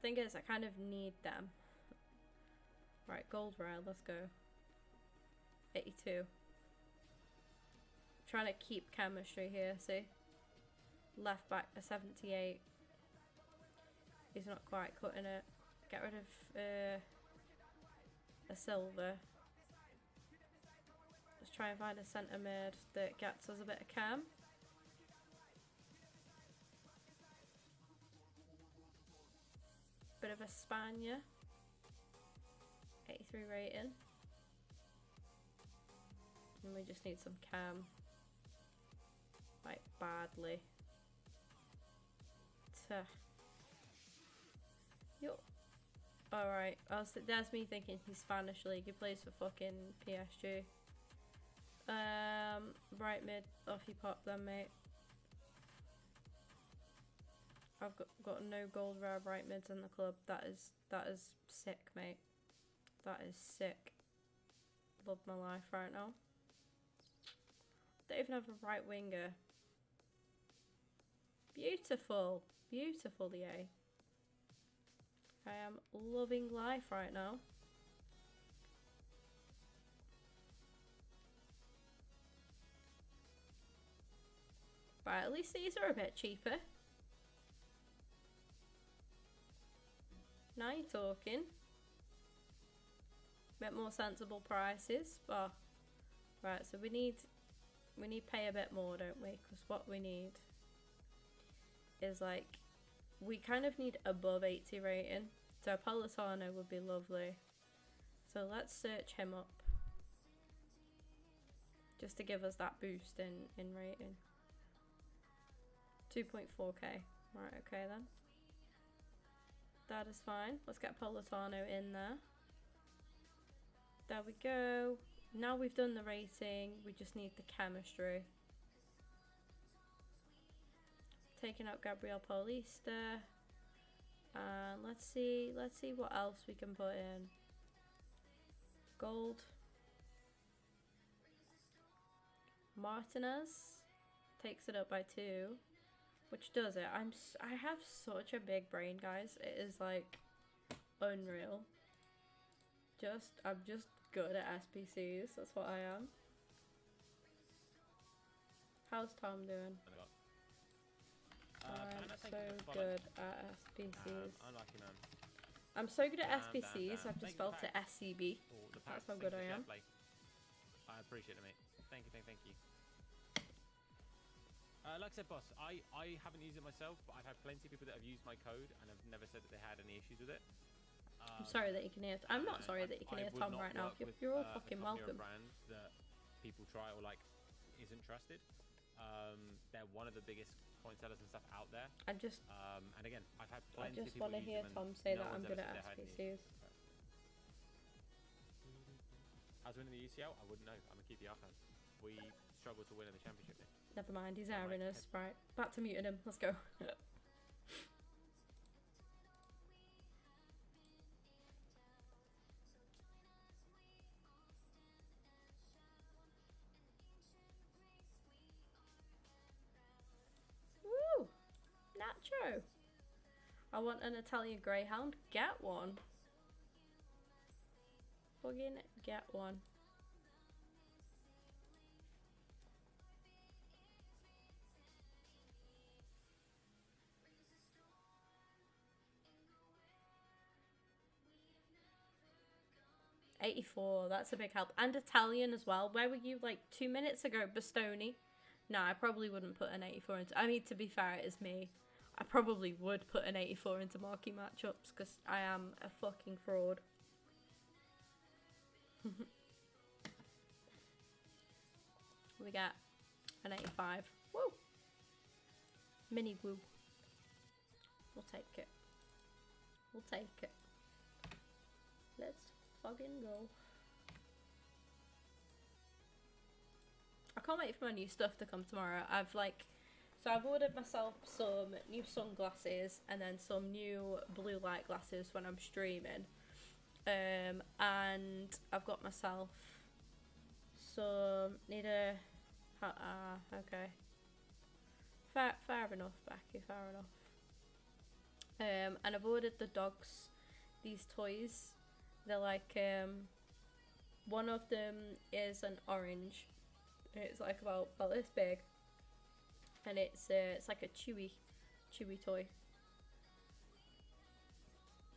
Thing is, I kind of need them. Right, gold rare, let's go. 82. Trying to keep chemistry here, see? Left back a 78. He's not quite cutting it. Get rid of a silver. Let's try and find a centre mid that gets us a bit of chem. Bit of a Spaniard. 83 rating. And we just need some cam. Like, badly. Yo. Alright. There's me thinking he's Spanish League. He plays for fucking PSG. Right mid. Off you pop then, mate. I've got no gold rare right mids in the club. That is sick, mate. That is sick. Love my life right now. Don't even have a right winger. Beautiful. Beautiful, the A. I am loving life right now. Right, at least these are a bit cheaper. Now you're talking. Bit more sensible prices. Oh, right, so we need pay a bit more, don't we? Because what we need is like, we kind of need above 80 rating. So Politano would be lovely. So let's search him up. Just to give us that boost in rating. 2.4k. Right, okay then. That is fine. Let's get Politano in there. There we go. Now we've done the rating, we just need the chemistry. Taking out Gabriel Paulista. And let's see what else we can put in. Gold. Martinez takes it up by 2. Which does it. I have such a big brain, guys. It is like unreal. I'm just good at SPCs. That's what I am. How's Tom doing? I'm so good at SPCs. Unlucky, man. I'm so good at SPCs. I've just spelled it SCB. That's how good I am. I appreciate it, mate. Thank you. Like I said, boss, I haven't used it myself, but I've had plenty of people that have used my code and have never said that they had any issues with it. I'm sorry that you can hear. I'm not sorry that you can hear Tom right now. You're all fucking welcome. Brand that people try or like isn't trusted. They're one of the biggest point sellers and stuff out there. And again, I've had plenty of people. I just want to hear Tom say that I'm good at SPCs. How's winning the UCL? I wouldn't know. I'm a QPR fan. We struggled to win in the championship. Never mind, he's airing us. Right, back to muting him. Let's go. macho. I want an Italian Greyhound. Get one. Fucking get one. $84, that's a big help. And Italian as well. Where were you like 2 minutes ago? Bastoni? No, I probably wouldn't put an 84 into... I mean, to be fair, it is me. I probably would put an 84 into marquee matchups because I am a fucking fraud. We got an 85. Woo! Mini woo. We'll take it. We'll take it. Let's fucking go. I can't wait for my new stuff to come tomorrow. I've ordered myself some new sunglasses and then some new blue light glasses when I'm streaming. And I've got myself some okay. Fair enough, Becky, fair enough. And I've ordered the dogs these toys. They're like one of them is an orange. It's like about this big, and it's like a chewy toy.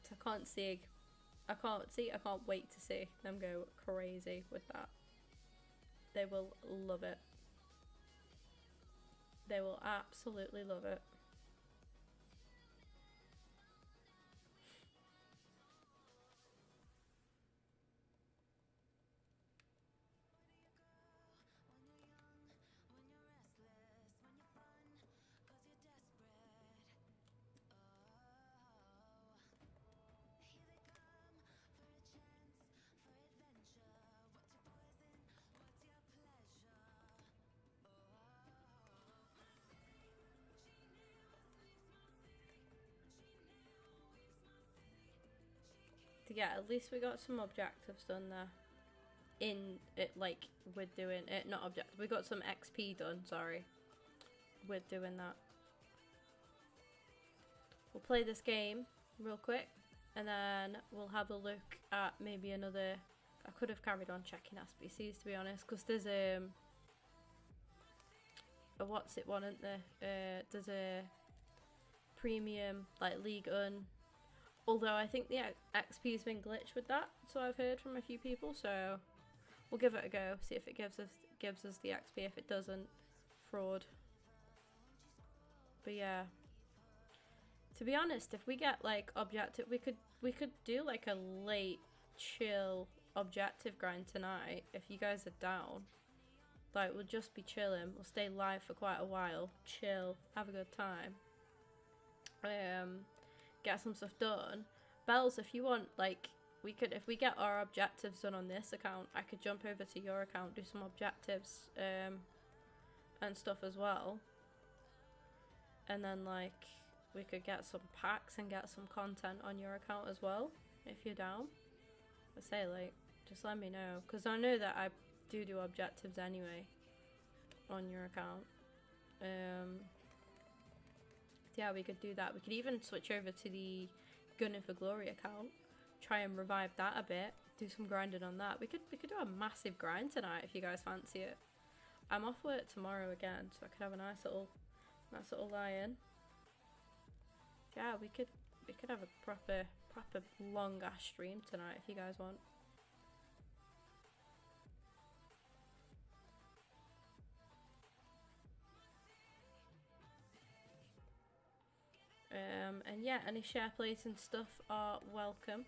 So I can't wait to see them go crazy with that. They will love it. They will absolutely love it. Yeah, at least we got some objectives done there. In it, like, we're doing it, not objective. We got some XP done, sorry. We're doing that. We'll play this game real quick, and then we'll have a look at maybe another... I could have carried on checking SBCs, to be honest, because there's a what's it one, isn't there? There's a premium, like, Ligue 1. Although I think the XP's been glitched with that, so I've heard from a few people, so we'll give it a go, see if it gives us the XP. If it doesn't, fraud. But yeah. To be honest, if we get like objective, we could do like a late chill objective grind tonight if you guys are down. Like, we'll just be chilling. We'll stay live for quite a while, chill, have a good time. Get some stuff done. Bells, if you want, like, if we get our objectives done on this account, I could jump over to your account, do some objectives, and stuff as well. And then, like, we could get some packs and get some content on your account as well, if you're down. I say, like, just let me know, because I know that I do objectives anyway on your account. Yeah, we could do that. We could even switch over to the Gunning for Glory account, try and revive that a bit, do some grinding on that. We could do a massive grind tonight if you guys fancy it. I'm off work tomorrow again, so I could have a nice little lie-in. Yeah, we could have a proper long ass stream tonight if you guys want. And yeah, any share plays and stuff are welcome.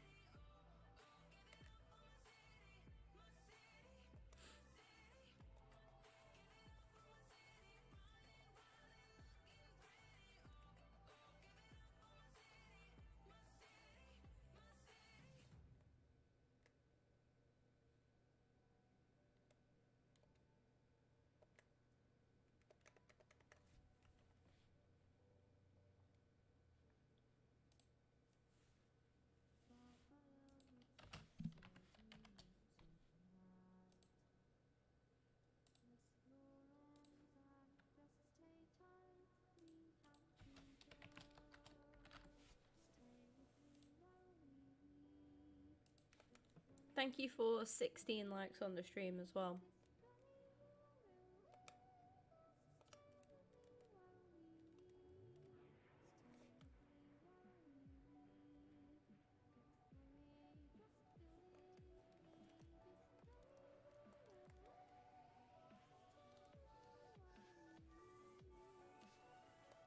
Thank you for 16 likes on the stream as well.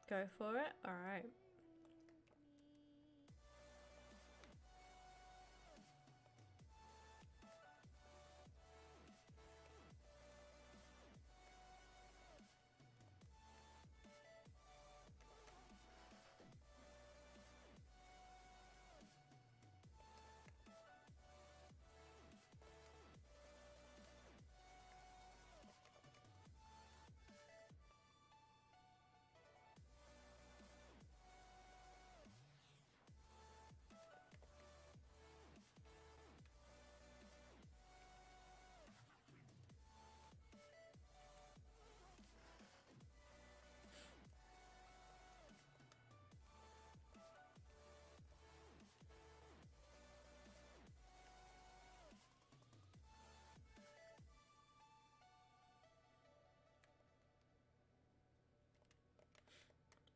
Go for it. All right.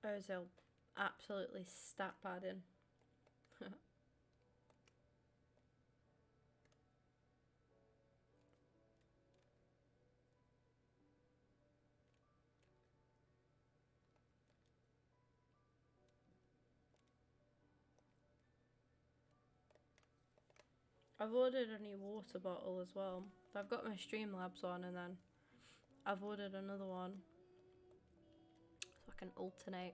Ozil absolutely stat padding. I've ordered a new water bottle as well. I've got my Streamlabs on, and then I've ordered another one so I can alternate.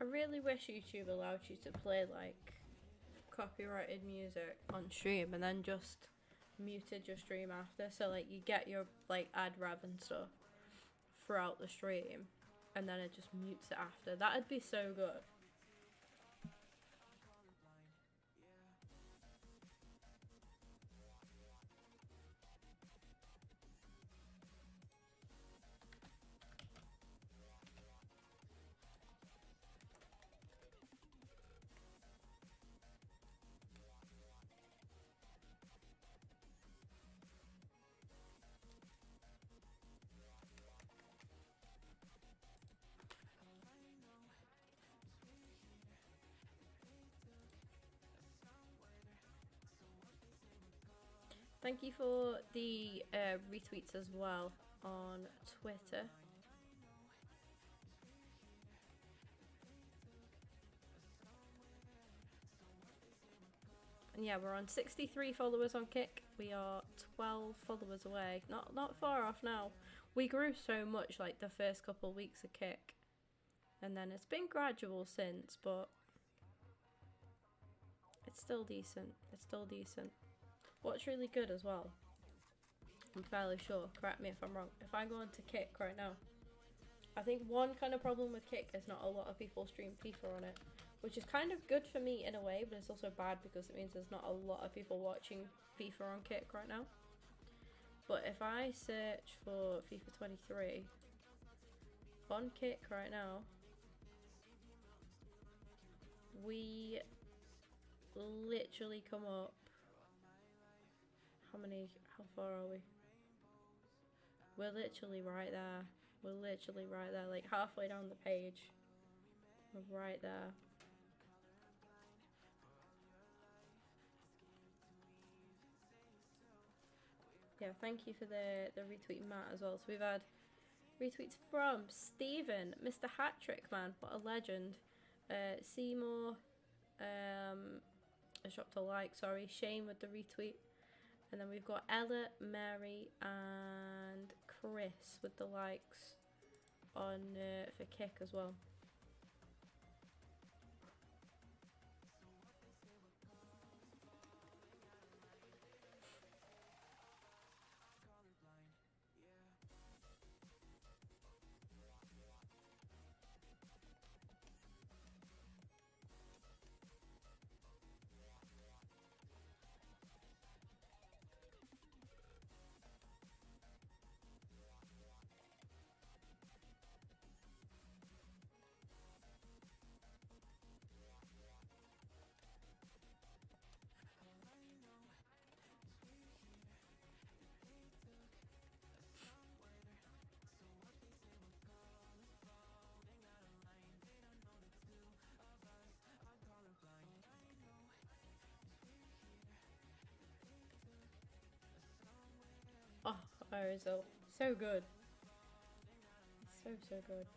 I really wish YouTube allowed you to play like copyrighted music on stream and then just muted your stream after, so like you get your like ad rev and stuff throughout the stream and then it just mutes it after. That'd be so good. Thank you for the retweets as well on Twitter. And yeah, we're on 63 followers on Kick. We are 12 followers away. Not far off now. We grew so much like the first couple of weeks of Kick. And then it's been gradual since, but it's still decent. It's still decent. What's really good as well, I'm fairly sure, correct me if I'm wrong, if I go into Kick right now, I think one kind of problem with Kick is not a lot of people stream FIFA on it, which is kind of good for me in a way, but it's also bad because it means there's not a lot of people watching FIFA on Kick right now. But if I search for FIFA 23 on Kick right now, we literally come up, how far are we? We're literally right there. We're literally right there, like halfway down the page. We're right there. Yeah, thank you for the retweet, Matt, as well. So we've had retweets from Stephen, Mr. Hattrick, man, what a legend. Seymour, I dropped a like, sorry. Shane with the retweet. And then we've got Ella, Mary, and Chris with the likes on for Kick as well. Oh, Ozil. So good. So good.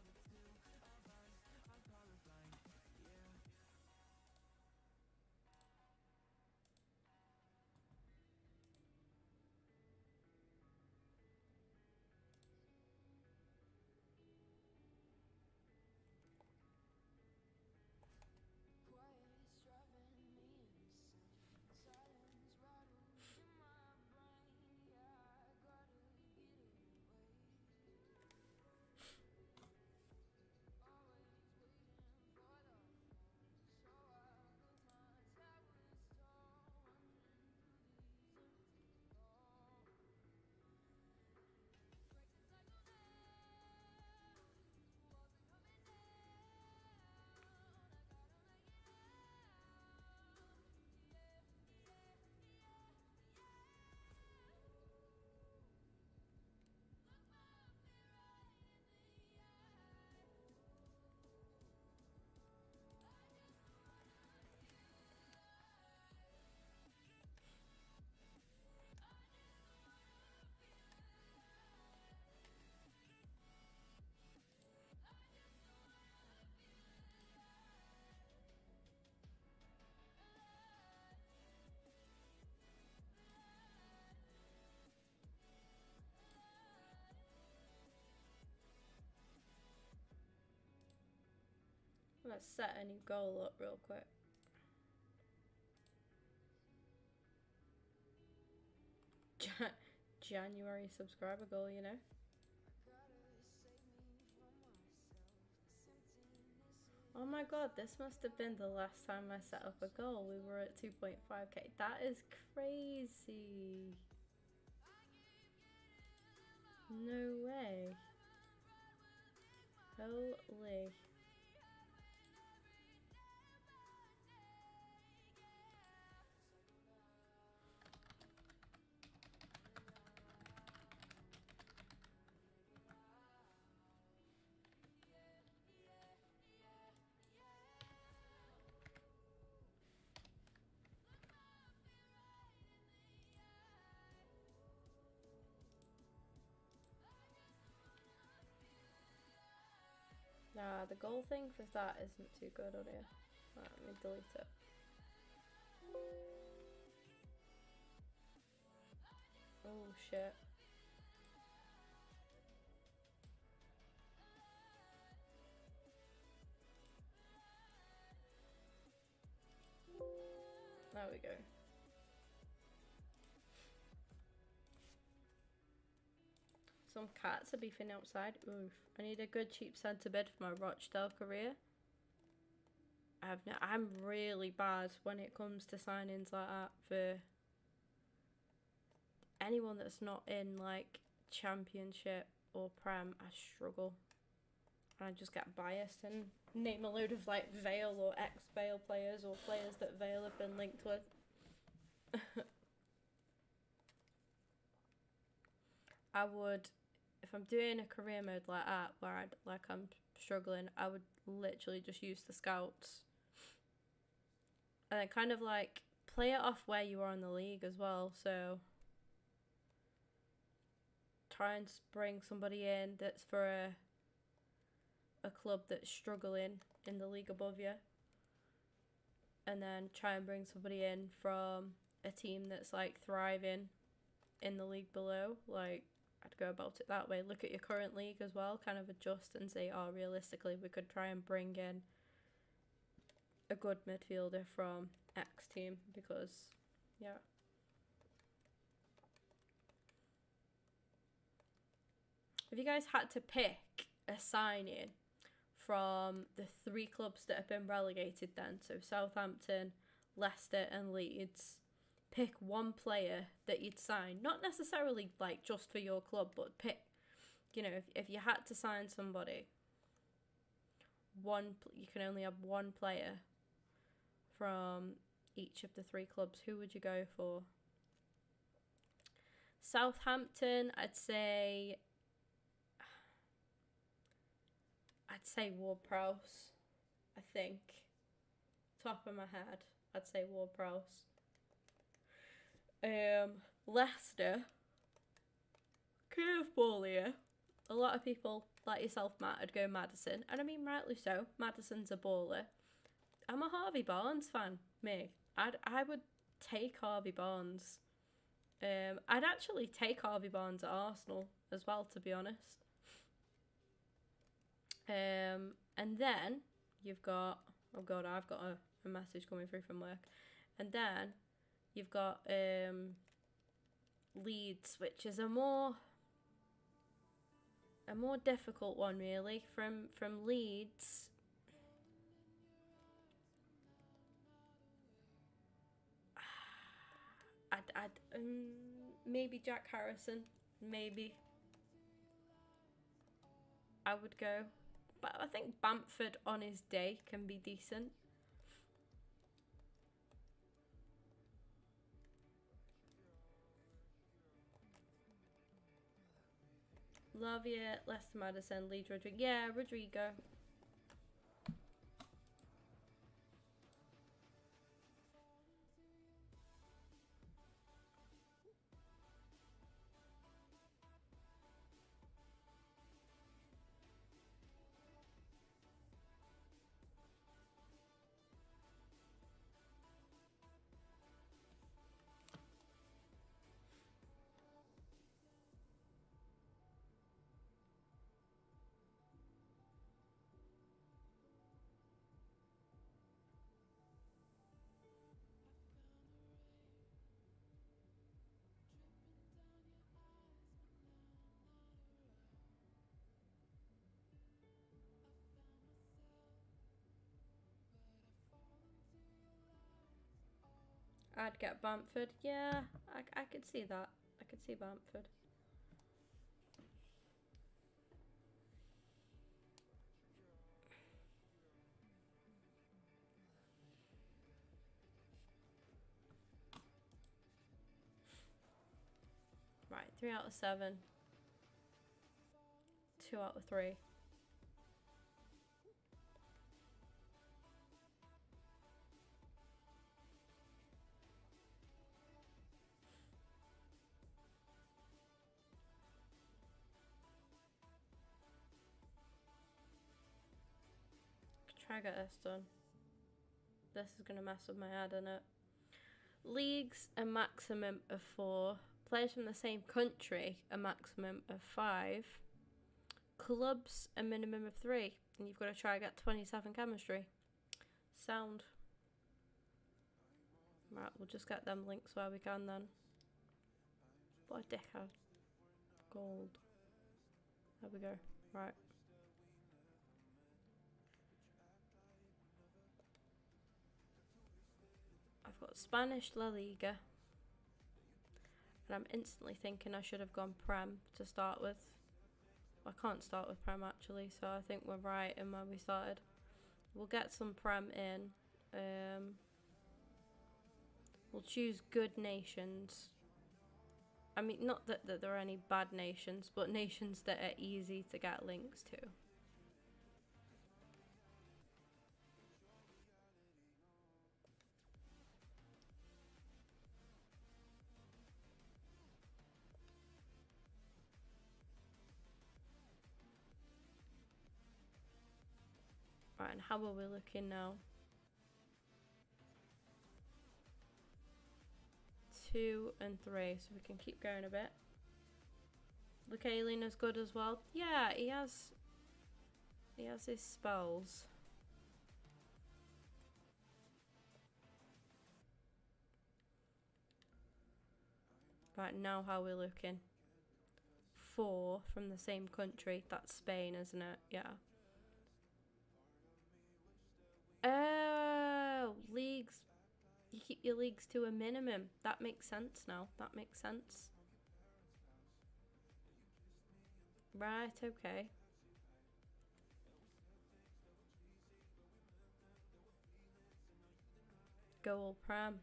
Let's set a new goal up real quick. January subscriber goal, you know? Oh my god, this must have been the last time I set up a goal. We were at 2.5k. That is crazy. No way. Holy. Nah, the goal thing for that isn't too good on here. Right, let me delete it. Oh shit. There we go. Some cats are beefing outside. Oof. I need a good cheap centre mid for my Rochdale career. I'm really bad when it comes to signings like that for anyone that's not in like Championship or Prem. I struggle. I just get biased and name a load of like Vale or ex-Vale players or players that Vale have been linked with. I would, if I'm doing a career mode like that where I'm struggling, I would literally just use the scouts. And then kind of like play it off where you are in the league as well. So try and bring somebody in that's for a club that's struggling in the league above you. And then try and bring somebody in from a team that's like thriving in the league below. Like, I'd go about it that way. Look at your current league as well, kind of adjust and say, oh, realistically, we could try and bring in a good midfielder from X team because, yeah. If you guys had to pick a signing from the 3 clubs that have been relegated then, so Southampton, Leicester and Leeds, pick one player that you'd sign, not necessarily like just for your club, but pick, you know, if you had to sign somebody, you can only have one player from each of the 3 clubs, who would you go for? Southampton, I'd say Ward-Prowse, I think. Top of my head, I'd say Ward-Prowse. Leicester, curveball here. A lot of people like yourself, Matt, would go Maddison, and I mean rightly so. Maddison's a baller. I'm a Harvey Barnes fan, me. I would take Harvey Barnes. I'd actually take Harvey Barnes at Arsenal as well, to be honest. And then you've got, oh god, I've got a message coming through from work. And then you've got Leeds, which is a more difficult one, really. From Leeds, I'd maybe Jack Harrison, maybe. I would go. But I think Bamford on his day can be decent. Lavia, Leicester, Maddison, Leeds, Rodrigo. Yeah, Rodrigo. I'd get Bamford. Yeah, I could see that. I could see Bamford. Right, 3 out of 7. 2 out of 3. Try to get this done. This is going to mess with my head, innit? Leagues a maximum of 4 Players from the same country, a maximum of 5. Clubs, a minimum of 3. And you've got to try and get 27 chemistry. Sound. Right, we'll just get them links where we can then. What a dickhead. Gold. There we go. Right. I've got Spanish La Liga. And I'm instantly thinking I should have gone Prem to start with. I can't start with Prem actually, so I think we're right in where we started. We'll get some Prem in. We'll choose good nations. I mean, not that there are any bad nations, but nations that are easy to get links to. Right, and how are we looking now? 2 and 3, so we can keep going a bit. Lukalina's good as well. Yeah, he has his spells. Right, now how are we looking? 4 from the same country. That's Spain, isn't it? Yeah. Oh, leagues. You keep your leagues to a minimum. That makes sense now. That makes sense. Right, okay. Go all Prem.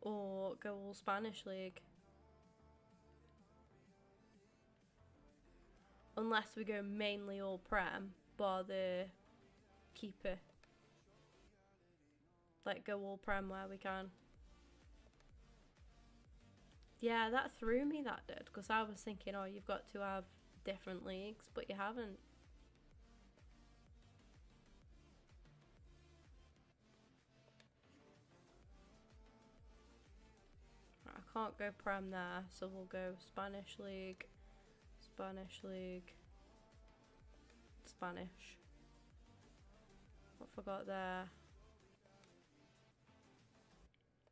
Or go all Spanish League. Unless we go mainly all Prem, bar the keeper. Like, go all Prem where we can. Yeah, that threw me, that did. Because I was thinking, oh, you've got to have different leagues, but you haven't. I can't go Prem there, so we'll go Spanish League, Spanish League, Spanish. What forgot there?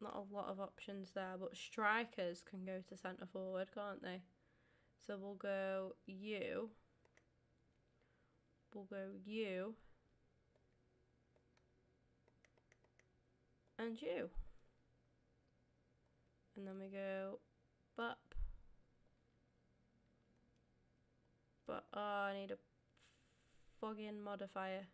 Not a lot of options there, but strikers can go to centre forward, can't they? So we'll go you. We'll go you. And you. And then we go Bup. But oh, I need a fucking modifier.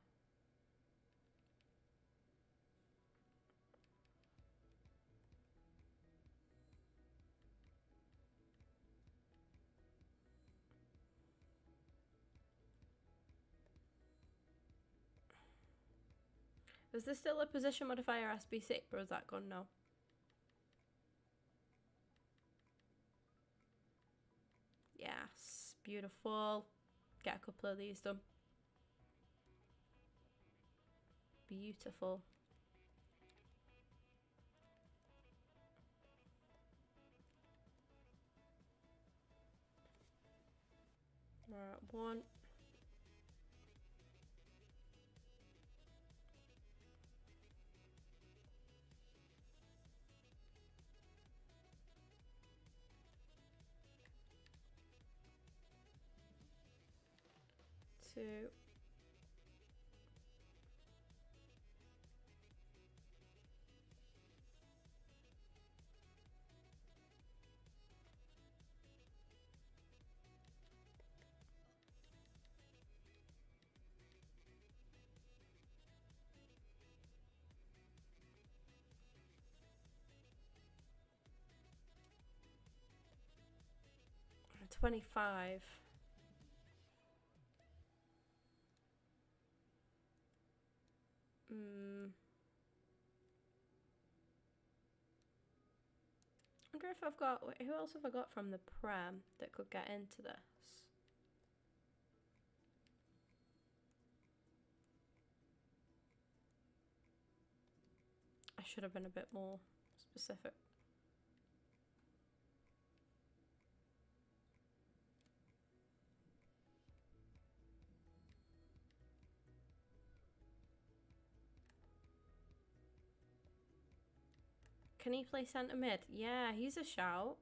Is there still a position modifier SBC, or is that gone now? Yes, beautiful. Get a couple of these done. Beautiful. Alright, 1. Two. And 25. I wonder if I've got, who else have I got from the Prem that could get into this? I should have been a bit more specific. Can he play centre mid? Yeah, he's a shout.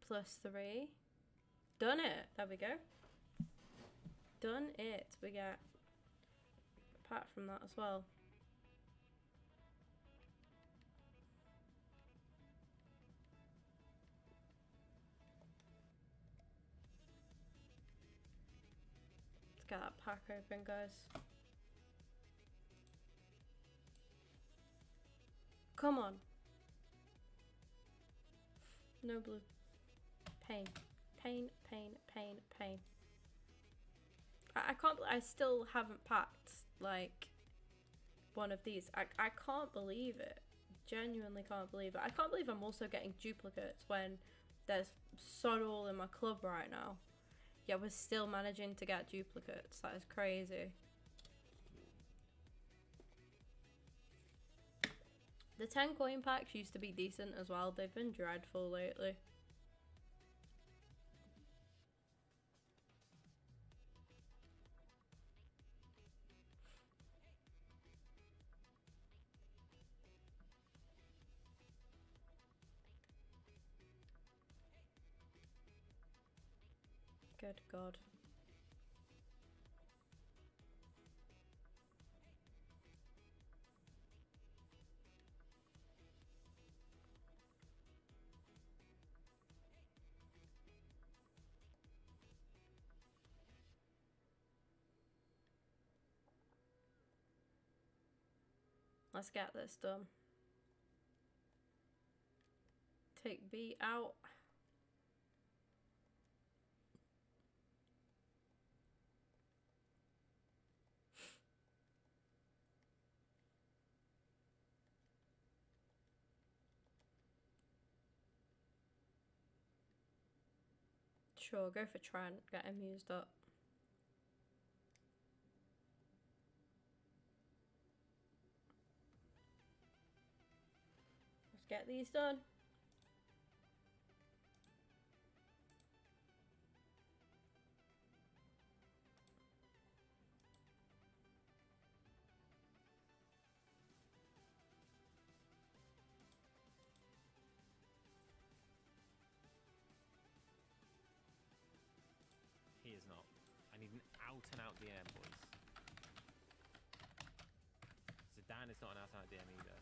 +3. Done it. There we go. Done it. We get apart from that as well. Let's get that pack open, guys. Come on. No blue. Pain. Pain, pain, pain, pain. I can't, I still haven't packed, like, one of these. I can't believe it. Genuinely can't believe it. I can't believe I'm also getting duplicates when there's sod all in my club right now. Yeah, we're still managing to get duplicates. That is crazy. The 10 coin packs used to be decent as well. They've been dreadful lately. Good God. Let's get this done. Take B out. Sure, go for Trent. Get him used up. Let's get these done. He is not. I need an out and out DM, boys. Zidane is not an out and out DM either.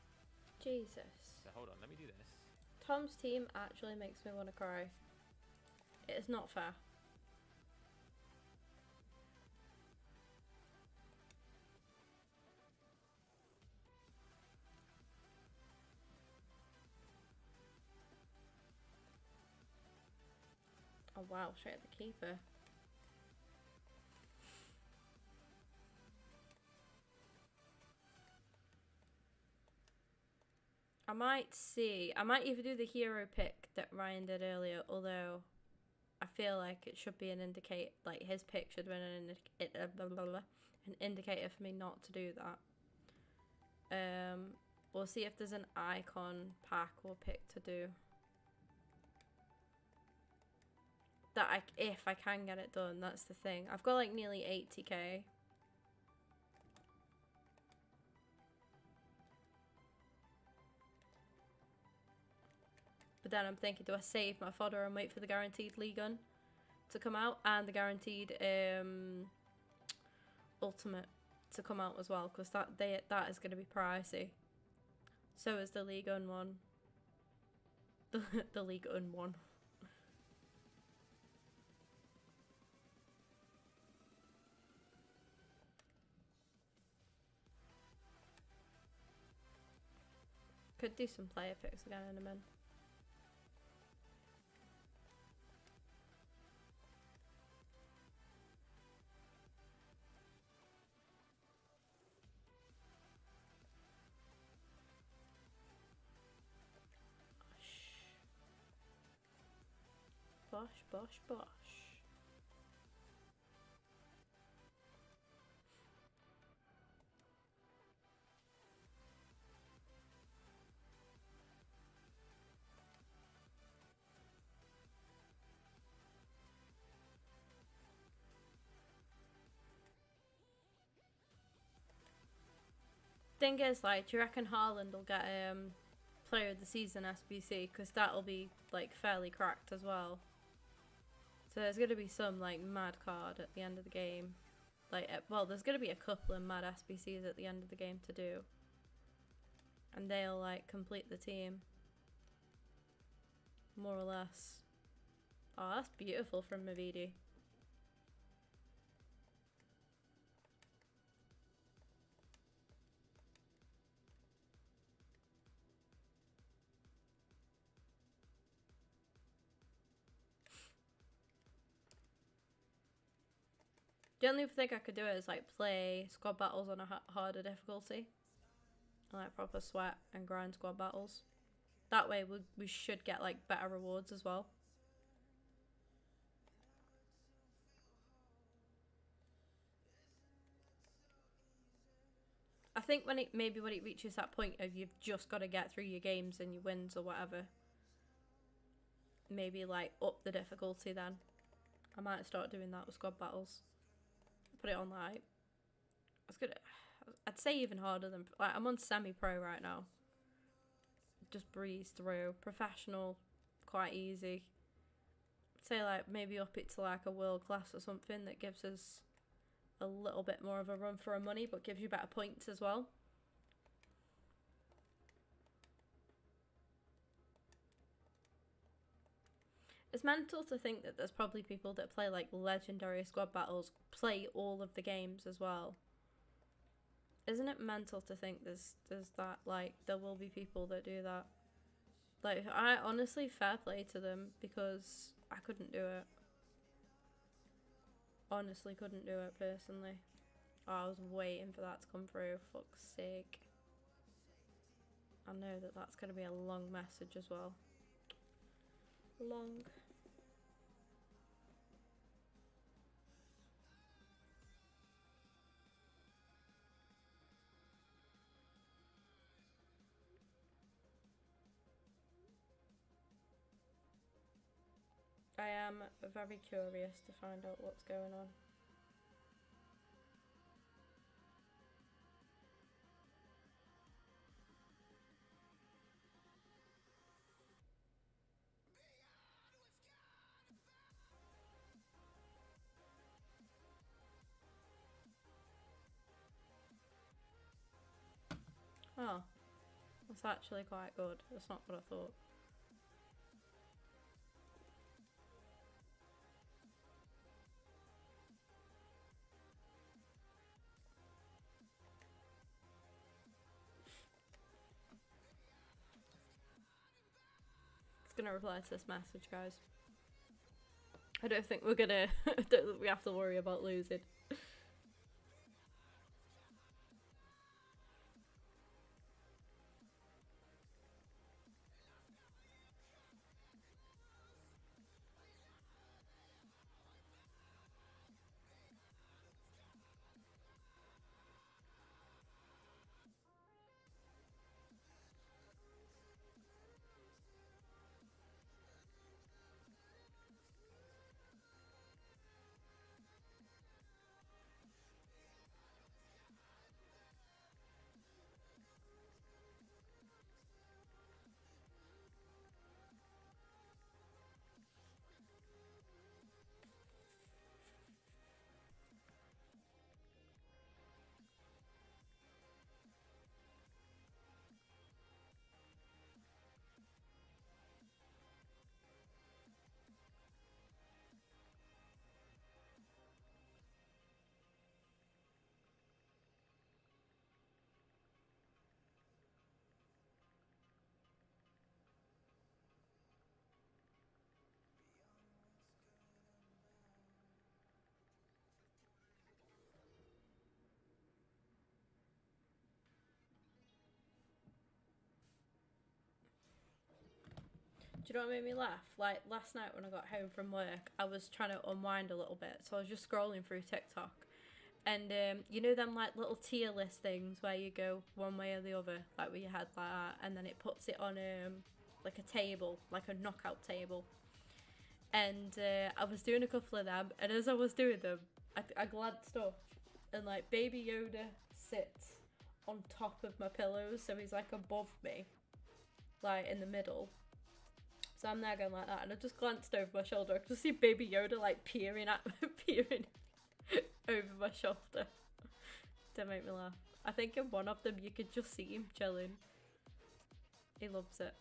Jesus. So hold on, let me do this. Tom's team actually makes me want to cry. It is not fair. Oh wow, straight at the keeper. I might either do the hero pick that Ryan did earlier, although I feel like it should be an indicate, like his pick should have been an indicator for me not to do that. We'll see if there's an icon pack or pick to do. If I can get it done, that's the thing. I've got like nearly 80k. But then I'm thinking, do I save my fodder and wait for the guaranteed Ligue to come out and the guaranteed Ultimate to come out as well, because that is going to be pricey. So is the Ligue 1 one. The Ligue 1 one. Could do some player picks again in a minute. Bosh, bosh, bosh. thing is, like, do you reckon Haaland will get Player of the Season SBC? Because that'll be, like, fairly cracked as well. So there's going to be some, like, mad card at the end of the game. Like, well, there's going to be a couple of mad SBCs at the end of the game to do. And they'll, like, complete the team. More or less. Oh, that's beautiful from Mavidi. The only thing I could do is, like, play squad battles on a harder difficulty. Like, proper sweat and grind squad battles. That way we should get, like, better rewards as well. I think when it reaches that point of you've just got to get through your games and your wins or whatever, maybe, like, up the difficulty then. I might start doing that with squad battles. Put it on, like, I'd say even harder than, like, I'm on semi-pro right now. Just breeze through. Professional, quite easy. I'd say, like, maybe up it to, like, a world class or something that gives us a little bit more of a run for our money, but gives you better points as well. It's mental to think that there's probably people that play, like, legendary squad battles, play all of the games as well. Isn't it mental to think there's that, like, there will be people that do that? Like, I honestly, fair play to them, because I couldn't do it. Honestly couldn't do it personally. Oh, I was waiting for that to come through, fuck's sake. I know that that's going to be a long message as well. Long. I am very curious to find out what's going on. Oh, that's actually quite good. That's not what I thought. It's gonna reply to this message, guys. I don't think we're gonna. We have to worry about losing. Do you know what made me laugh? Like, last night when I got home from work, I was trying to unwind a little bit, so I was just scrolling through TikTok. And, you know them, like, little tier list things where you go one way or the other, like where you had like that, and then it puts it on, like a table, like a knockout table. And I was doing a couple of them, and as I was doing them, I glanced up, and, like, Baby Yoda sits on top of my pillows, so he's like above me, like in the middle. So I'm there going like that, and I just glanced over my shoulder. I could just see Baby Yoda like peering over my shoulder. Don't make me laugh. I think in one of them you could just see him chilling. He loves it.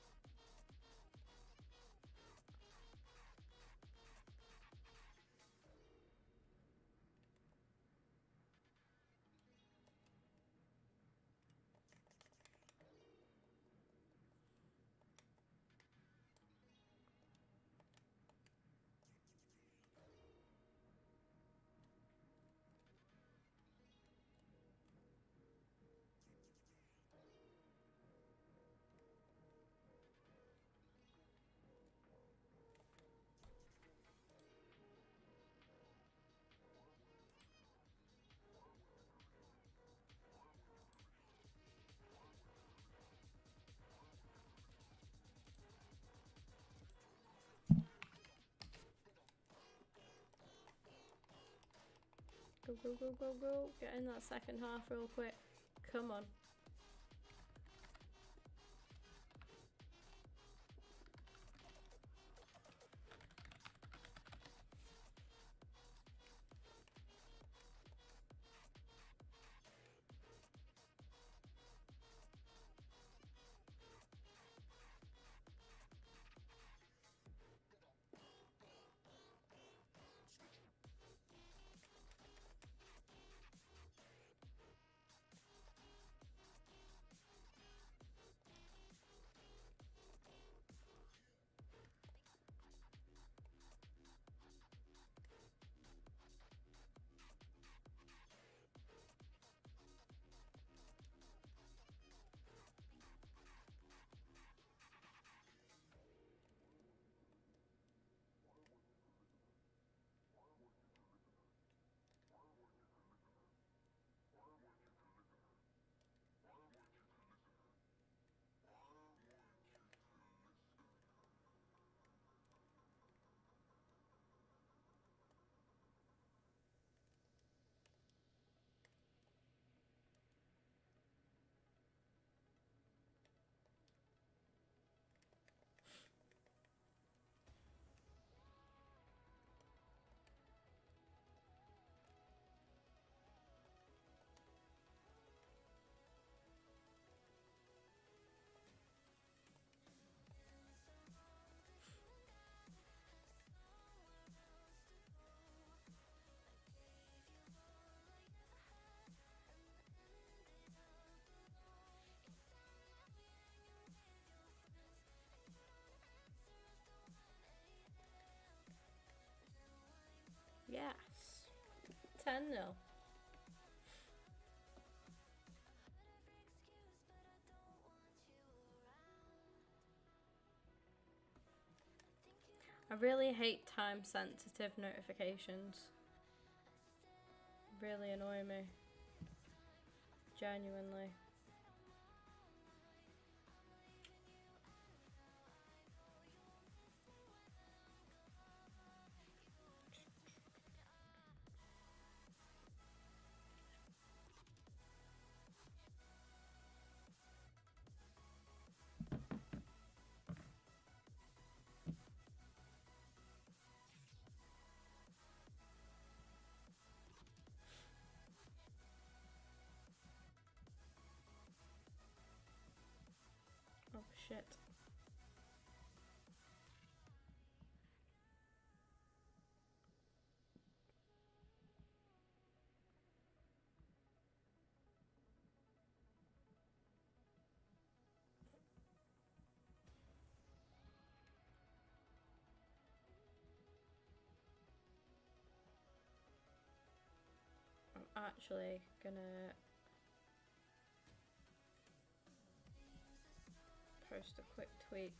Go, go, go, go, go. Get in that second half real quick. Come on. Yes. 10-0. I really hate time sensitive notifications. Really annoy me. Genuinely. Oh shit. I'm actually gonna post a quick tweet.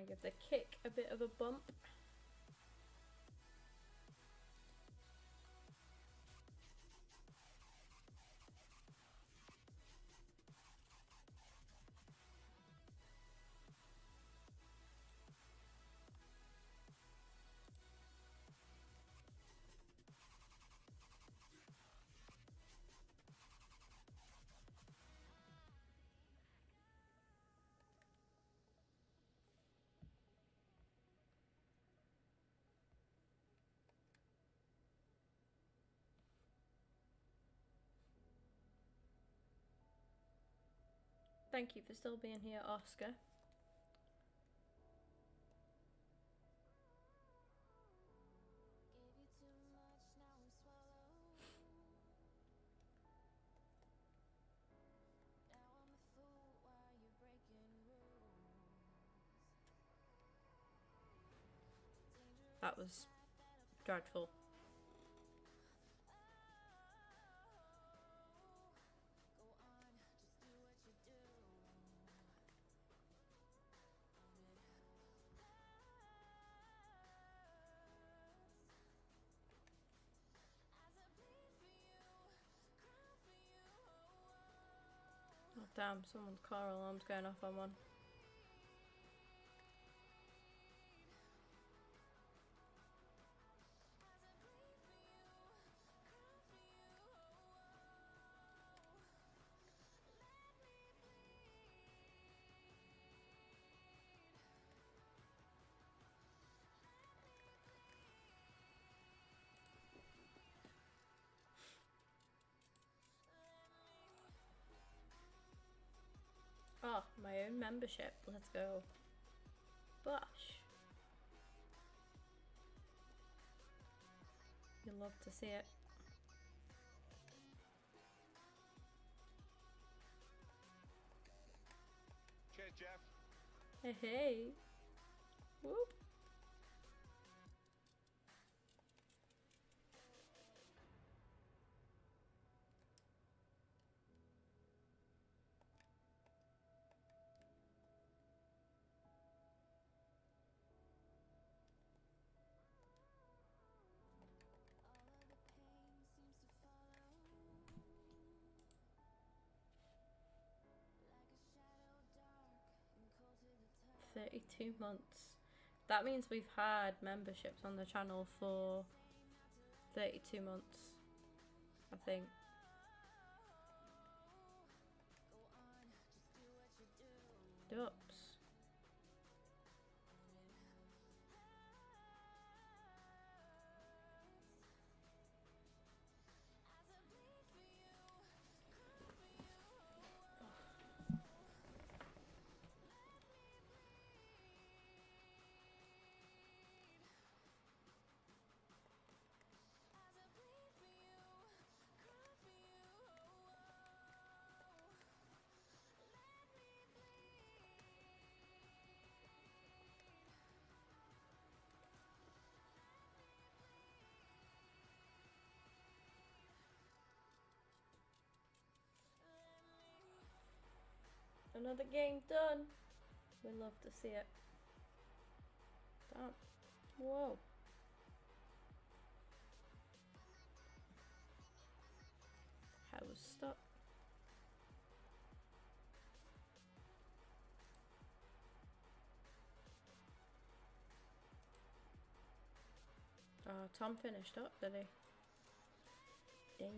and give the kick a bit of a bump. Thank you for still being here, Oscar. That was dreadful. Oh damn, someone's car alarm's going off on one. Oh, my own membership. Let's go. Bosh. You'll love to see it. Cheers, Jeff. Hey, hey. Whoop. $32 months. That means we've had memberships on the channel for 32 months, I think. Oops. Another game done. We love to see it. Damn. Whoa. I was stuck. Oh, Tom finished up, did he? Damn.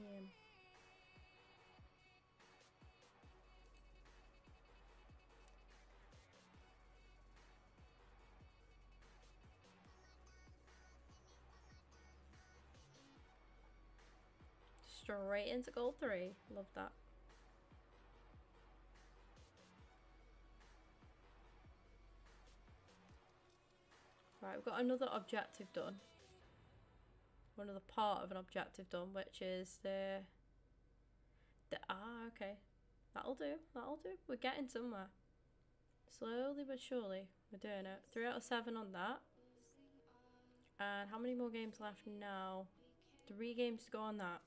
Straight into goal 3. Love that. Right, we've got another objective done. Another part of an objective done, which is the okay. That'll do. That'll do. We're getting somewhere. Slowly but surely, we're doing it. 3 out of 7 on that. And how many more games left now? 3 games to go on that.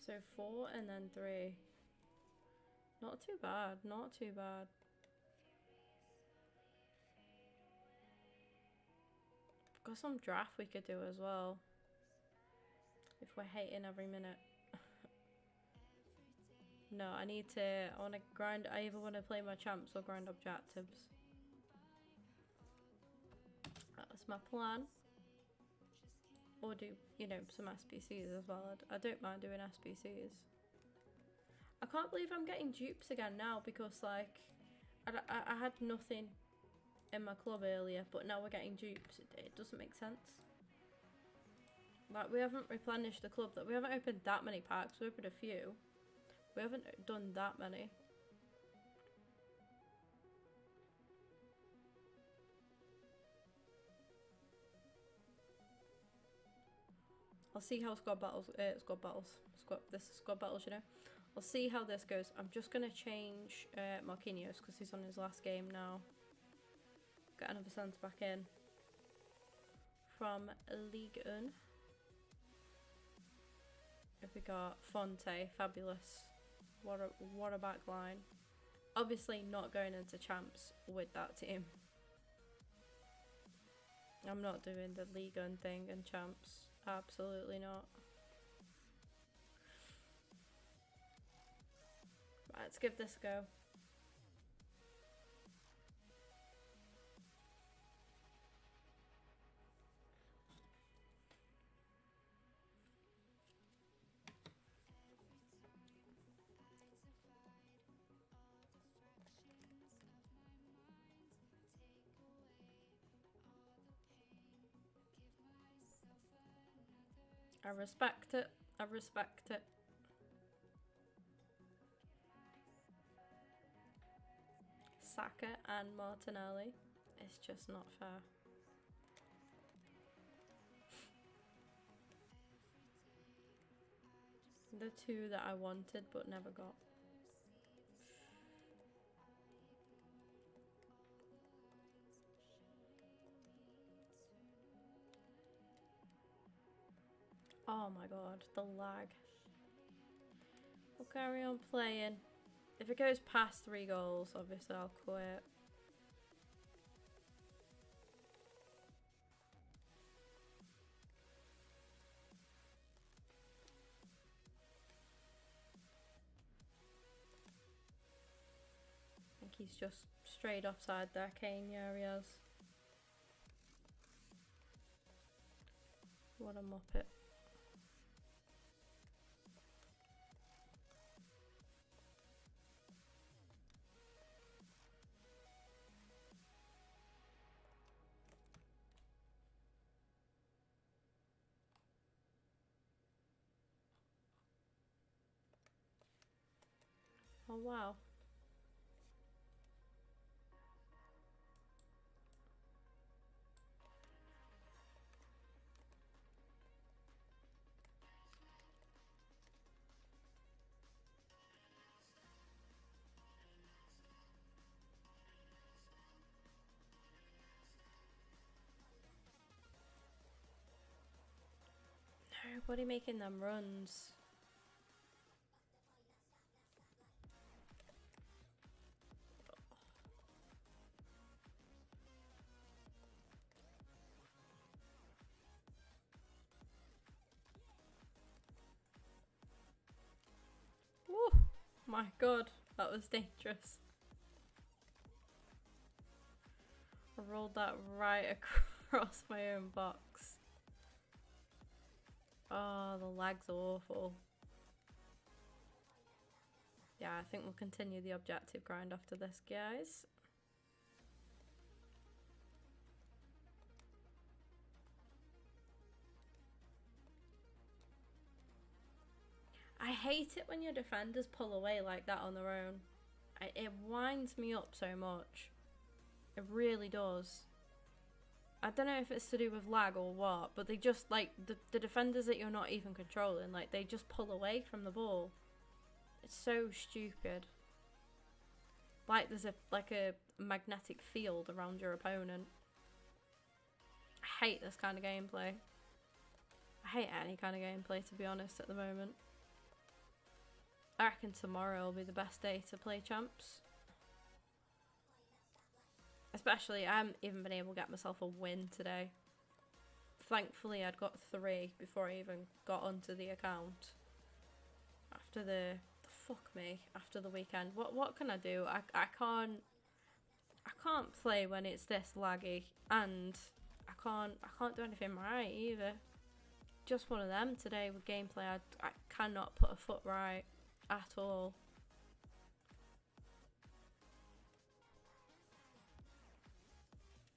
So 4 and then 3. Not too bad. Not too bad. Got some draft we could do as well. If we're hating every minute. No, I want to grind. I either want to play my champs or grind objectives. That's my plan. Or do, you know, some SBCs as well. I don't mind doing SBCs. I can't believe I'm getting dupes again now because, like, I had nothing in my club earlier, but now we're getting dupes. It doesn't make sense. Like, we haven't replenished the club. That we haven't opened that many packs. We opened a few. We haven't done that many. I'll see how squad battles, this is squad battles, you know. I'll see how this goes. I'm just going to change Marquinhos because he's on his last game now. Get another centre back in. From Ligue 1. If we got Fonte, fabulous. What a back line. Obviously not going into champs with that team. I'm not doing the Ligue 1 thing in champs. Absolutely not. Right, let's give this a go. I respect it. I respect it. Saka and Martinelli. It's just not fair. The two that I wanted but never got. Oh my god, the lag. We'll carry on playing. If it goes past 3 goals, obviously I'll quit. I think he's just straight offside there, Kane. Yeah, he is. What a muppet. Oh wow. Nobody making them runs. Woo! My god, that was dangerous. I rolled that right across my own box. Oh, the lag's awful. Yeah, I think we'll continue the objective grind after this, guys. I hate it when your defenders pull away like that on their own. It winds me up so much. It really does. I don't know if it's to do with lag or what, but they just, like, the defenders that you're not even controlling, like, they just pull away from the ball. It's so stupid. Like there's a magnetic field around your opponent. I hate this kind of gameplay. I hate any kind of gameplay, to be honest, at the moment. I reckon tomorrow will be the best day to play champs. Especially, I haven't even been able to get myself a win today. thankfully I'd got 3 before I even got onto the account. After the after the weekend. What can I do? I can't play when it's this laggy, and I can't do anything right either. Just one of them today with gameplay. I cannot put a foot right at all.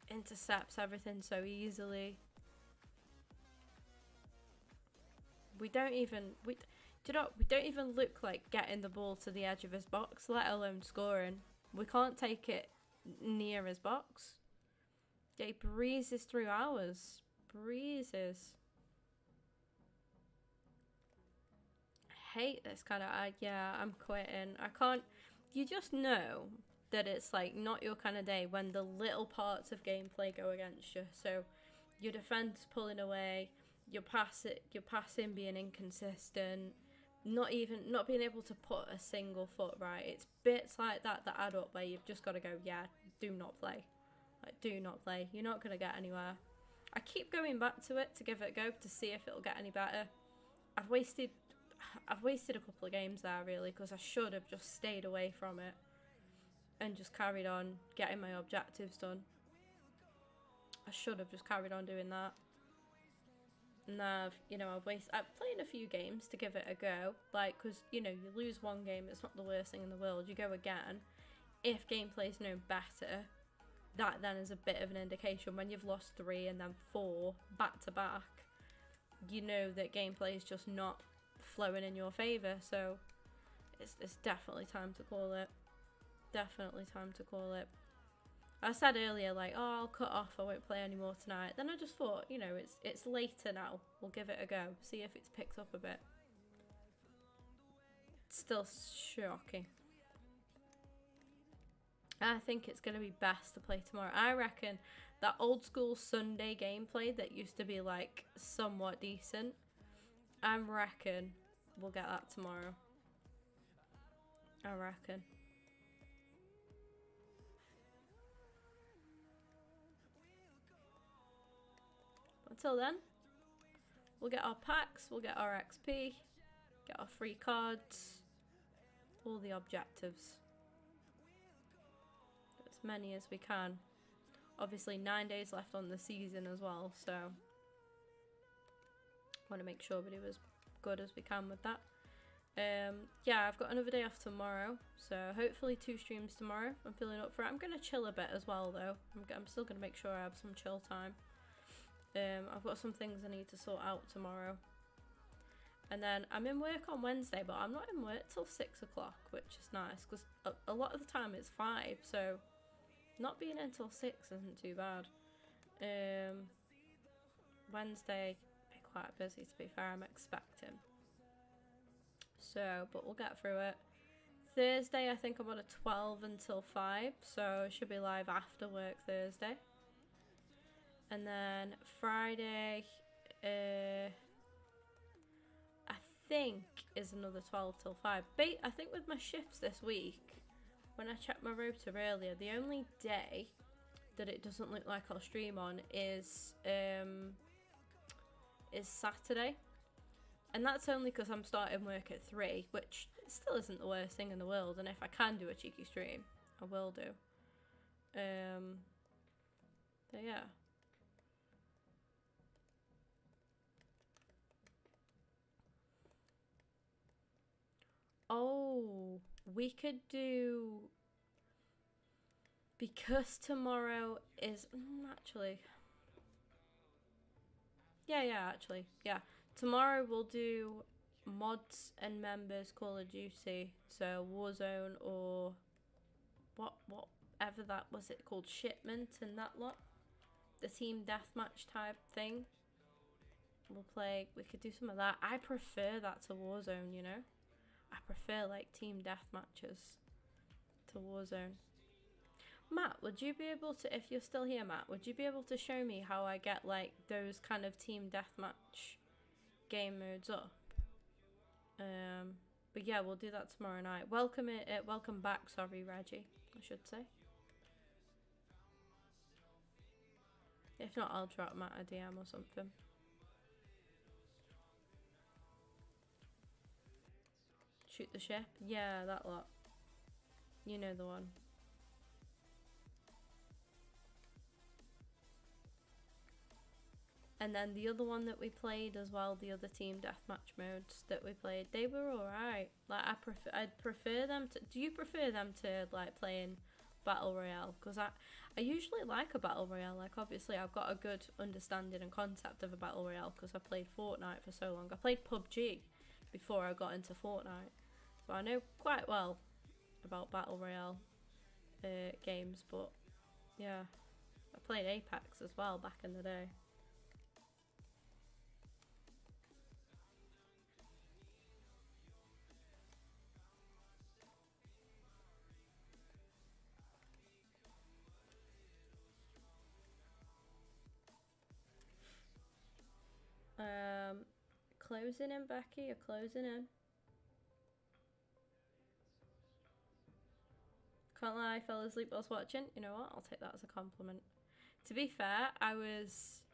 Intercepts everything so easily. We don't even look like getting the ball to the edge of his box, let alone scoring. We can't take it near his box. Yeah, he breezes through ours. Breezes. I hate this kind of... yeah, I'm quitting. I can't... You just know that it's like not your kind of day when the little parts of gameplay go against you. So your defense pulling away, your passing being inconsistent, not being able to put a single foot right. It's bits like that add up where you've just got to go, yeah, do not play. Like, do not play. You're not going to get anywhere. I keep going back to it to give it a go to see if it'll get any better. I've wasted a couple of games there, really, because I should have just stayed away from it and just carried on getting my objectives done. I should have just carried on doing that. And I've played a few games to give it a go, like, because, you lose one game, it's not the worst thing in the world, you go again. If gameplay's no better, that then is a bit of an indication. When you've lost 3 and then 4 back to back, you know that gameplay is just not flowing in your favour. So it's definitely time to call it. Definitely time to call it. I said earlier, like, oh, I'll cut off, I won't play anymore tonight. Then I just thought, it's later now. We'll give it a go, see if it's picked up a bit. It's still shocking. I think it's going to be best to play tomorrow. I reckon that old school Sunday gameplay that used to be, like, somewhat decent, I reckon we'll get that tomorrow. I reckon. Until then, we'll get our packs, we'll get our XP, get our free cards, all the objectives. As many as we can. Obviously 9 days left on the season as well, so want to make sure we do as good as we can with that. Yeah, I've got another day off tomorrow, so hopefully 2 streams tomorrow. I'm feeling up for it. I'm going to chill a bit as well, though. I'm still going to make sure I have some chill time. I've got some things I need to sort out tomorrow. And then I'm in work on Wednesday, but I'm not in work till 6 o'clock, which is nice, because a lot of the time it's 5, so not being in till 6 isn't too bad. Wednesday, be quite busy, to be fair, I'm expecting. So, but we'll get through it. Thursday, I think I'm on a 12 until 5, so I should be live after work Thursday. And then Friday, I think is another 12 till 5. I think with my shifts this week, when I checked my rota earlier, the only day that it doesn't look like I'll stream on is Saturday. And that's only because I'm starting work at 3, which still isn't the worst thing in the world. And if I can do a cheeky stream, I will do. So yeah. Oh, we could do, because tomorrow is actually, yeah, tomorrow we'll do mods and members Call of Duty, so Warzone or whatever that was, it called, Shipment and that lot, the team deathmatch type thing. We could do some of that. I prefer that to Warzone, I prefer like team deathmatches to Warzone. Matt, would you be able to, if you're still here, Matt, would you be able to show me how I get like those kind of team deathmatch game modes up? But yeah, we'll do that tomorrow night. Welcome back, sorry, Reggie, I should say. If not, I'll drop Matt a DM or something. Shoot the ship? Yeah, that lot. You know the one. And then the other one that we played as well, the other team deathmatch modes that we played, they were alright. Like, I'd prefer them to... Do you prefer them to, like, playing Battle Royale? Because I usually like a Battle Royale. Like, obviously, I've got a good understanding and concept of a Battle Royale because I played Fortnite for so long. I played PUBG before I got into Fortnite. So I know quite well about Battle Royale games, but yeah. I played Apex as well back in the day. Closing in, Becky, you're closing in. Can't lie, I fell asleep whilst watching. You know what? I'll take that as a compliment. To be fair, I was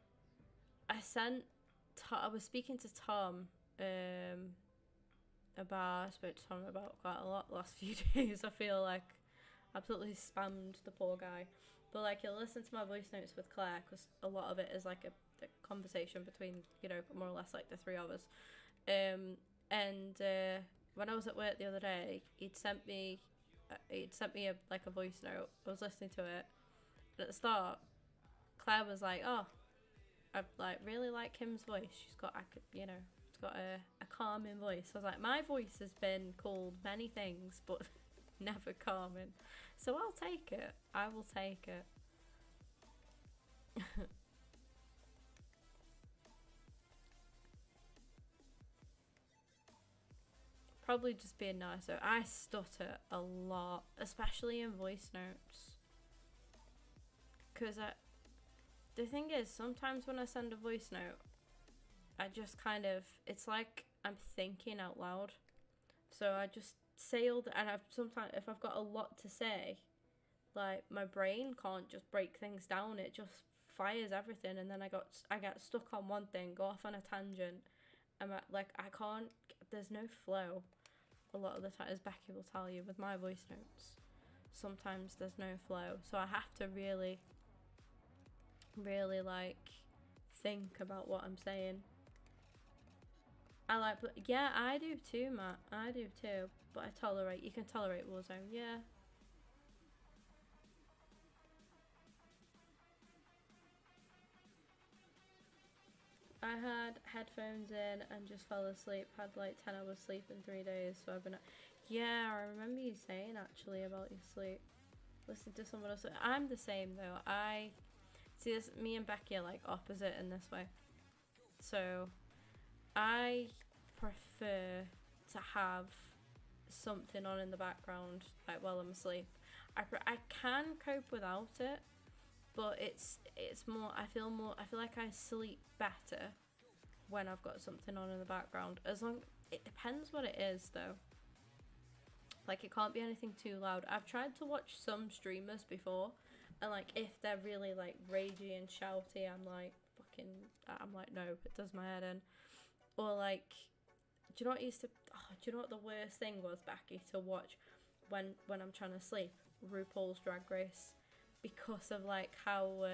speaking to Tom I spoke to Tom about quite a lot the last few days. I feel like absolutely spammed the poor guy. But like, he'll listen to my voice notes with Claire because a lot of it is like a conversation between, you know, more or less like the three of us. When I was at work the other day, he'd sent me a voice note. I was listening to it, and at the start, Claire was like, "Oh, I like really like Kim's voice. She's got, it's got a calming voice." I was like, "My voice has been called many things, but never calming, so I'll take it. I will take it." Probably just being nicer. I stutter a lot, especially in voice notes. Because the thing is, sometimes when I send a voice note, I just kind of, it's like I'm thinking out loud. So I just say all the, and sometimes if I've got a lot to say, like my brain can't just break things down. It just fires everything, and then I get stuck on one thing, go off on a tangent. I can't. There's no flow. A lot of the time, as Becky will tell you, with my voice notes, sometimes there's no flow. So I have to really, really like think about what I'm saying. I do too, Matt. I do too. But you can tolerate Warzone, yeah. I had headphones in and just fell asleep. Had like 10 hours sleep in 3 days. So I've been... Yeah, I remember you saying actually about your sleep. Listen to someone else. I'm the same though. I see this. Me and Becky are like opposite in this way. So I prefer to have something on in the background like while I'm asleep. I can cope without it, but it's more, I feel like I sleep better when I've got something on in the background. It depends what it is though. Like, it can't be anything too loud. I've tried to watch some streamers before, and like if they're really like ragey and shouty, I'm like no, it does my head in. Or like, do you know what the worst thing was, Becky, to watch when I'm trying to sleep? RuPaul's Drag Race. Because of like how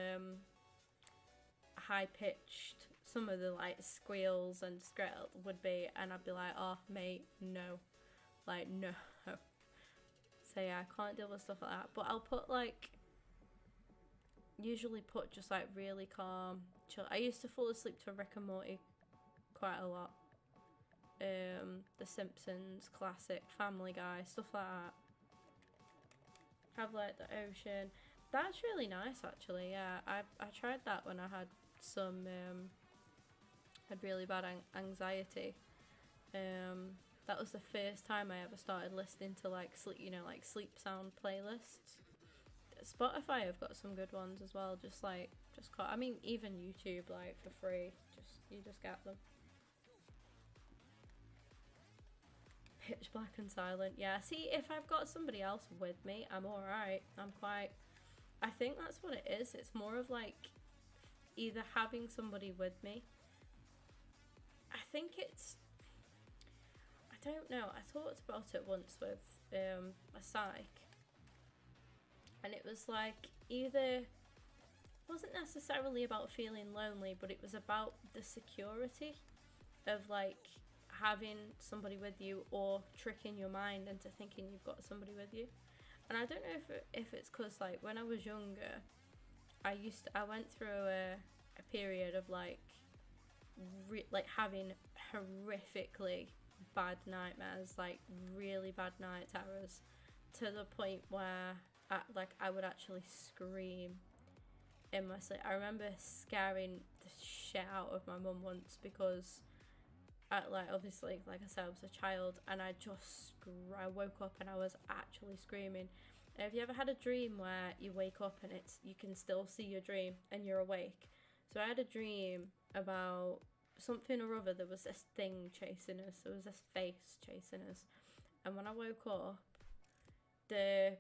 high pitched some of the like squeals and skirl would be, and I'd be like, "Oh mate, no, like no." So yeah, I can't deal with stuff like that. But I'll usually put just like really calm, chill. I used to fall asleep to Rick and Morty quite a lot. The Simpsons, classic, Family Guy, stuff like that. Have like the ocean. That's really nice actually, yeah. I tried that when I had had really bad anxiety. That was the first time I ever started listening to like sleep sound playlists. Spotify have got some good ones as well, even YouTube, like for free, you just get them. Pitch black and silent, yeah. See, if I've got somebody else with me, I'm alright. I think that's what it is. It's more of like either having somebody with me. I think it's, I don't know, I thought about it once with a psych, and it was like, either, it wasn't necessarily about feeling lonely, but it was about the security of like having somebody with you, or tricking your mind into thinking you've got somebody with you. And I don't know if it's because like when I was younger, I went through a period of like having horrifically bad nightmares, like really bad night terrors, to the point where I would actually scream in my sleep. I remember scaring the shit out of my mum once because obviously, like I said, I was a child, and I woke up and I was actually screaming. Have you ever had a dream where you wake up and you can still see your dream and you're awake? So I had a dream about something or other. There was this thing chasing us. There was this face chasing us. And when I woke up, the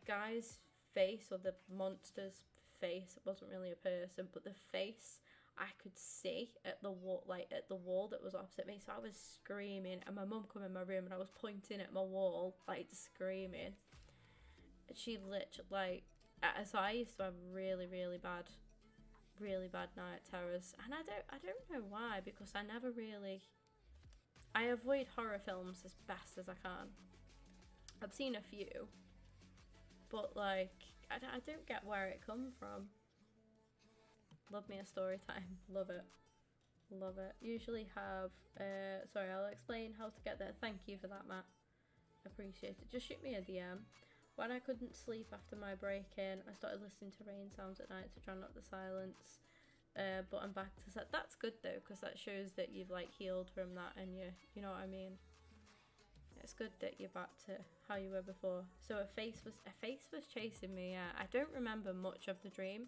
guy's face, or the monster's face, it wasn't really a person, but the face I could see at the wall, that was opposite me. So I was screaming, and my mum come in my room, and I was pointing at my wall, like screaming. She literally, so I used to have really, really bad night terrors, and I don't know why, because I avoid horror films as best as I can. I've seen a few, but like I don't get where it comes from. Love me a story time. Love it. Usually have sorry, I'll explain how to get there. Thank you for that, Matt. Appreciate it. Just shoot me a DM. When I couldn't sleep after my break-in, I started listening to rain sounds at night to drown out the silence. But I'm back to set. That's good though, because that shows that you've like healed from that, and you know what I mean. It's good that you're back to how you were before. So a face was chasing me. Yeah, I don't remember much of the dream,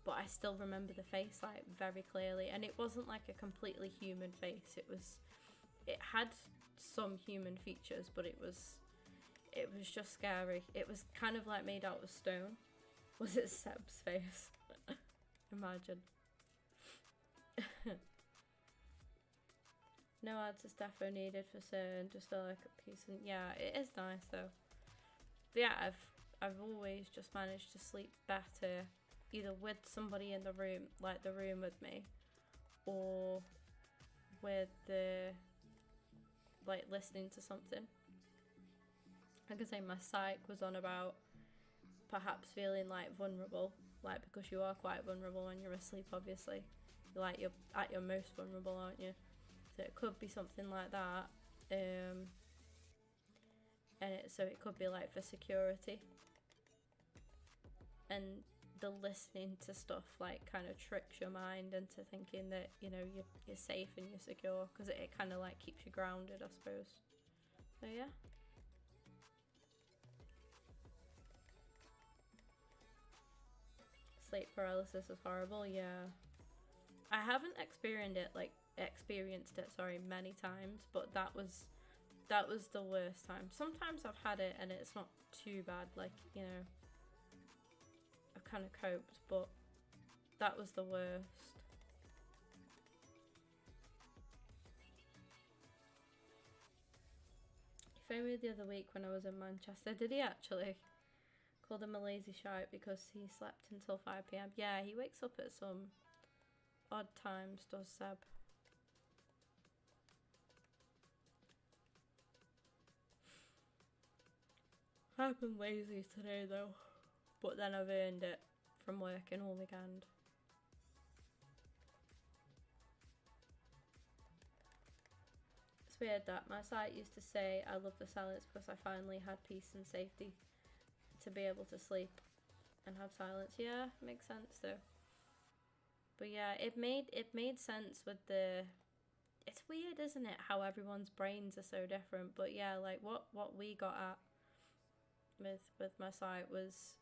but I still remember the face like very clearly, and it wasn't like a completely human face. It had some human features, but it was just scary. It was kind of like made out of stone. Was it Seb's face? Imagine. No ads is defo needed for certain, just feel like a piece. And yeah, it is nice though. But yeah, I've always just managed to sleep better either with somebody in the room, like the room with me, or with listening to something. Like I say, my psych was on about perhaps feeling like vulnerable, like because you are quite vulnerable when you're asleep, obviously. You're at your most vulnerable, aren't you? So it could be something like that. So it could be like for security. And the listening to stuff like kind of tricks your mind into thinking that, you know, you're safe and you're secure, because it kind of like keeps you grounded, I suppose. So yeah. Sleep paralysis is horrible. Yeah, I haven't experienced it many times, but that was the worst time. Sometimes I've had it and it's not too bad, like, you know, I've kind of coped, but that was the worst. He phoned me the other week when I was in Manchester. Did he actually? Called him a lazy shite because he slept until 5 p.m. Yeah, he wakes up at some odd times, does Seb. I've been lazy today though, but then I've earned it from working all weekend. It's weird that my site used to say I love the silence because I finally had peace and safety to be able to sleep and have silence. Yeah, makes sense though. But yeah, it made sense with the. It's weird, isn't it, how everyone's brains are so different? But yeah, like what we got at with my site was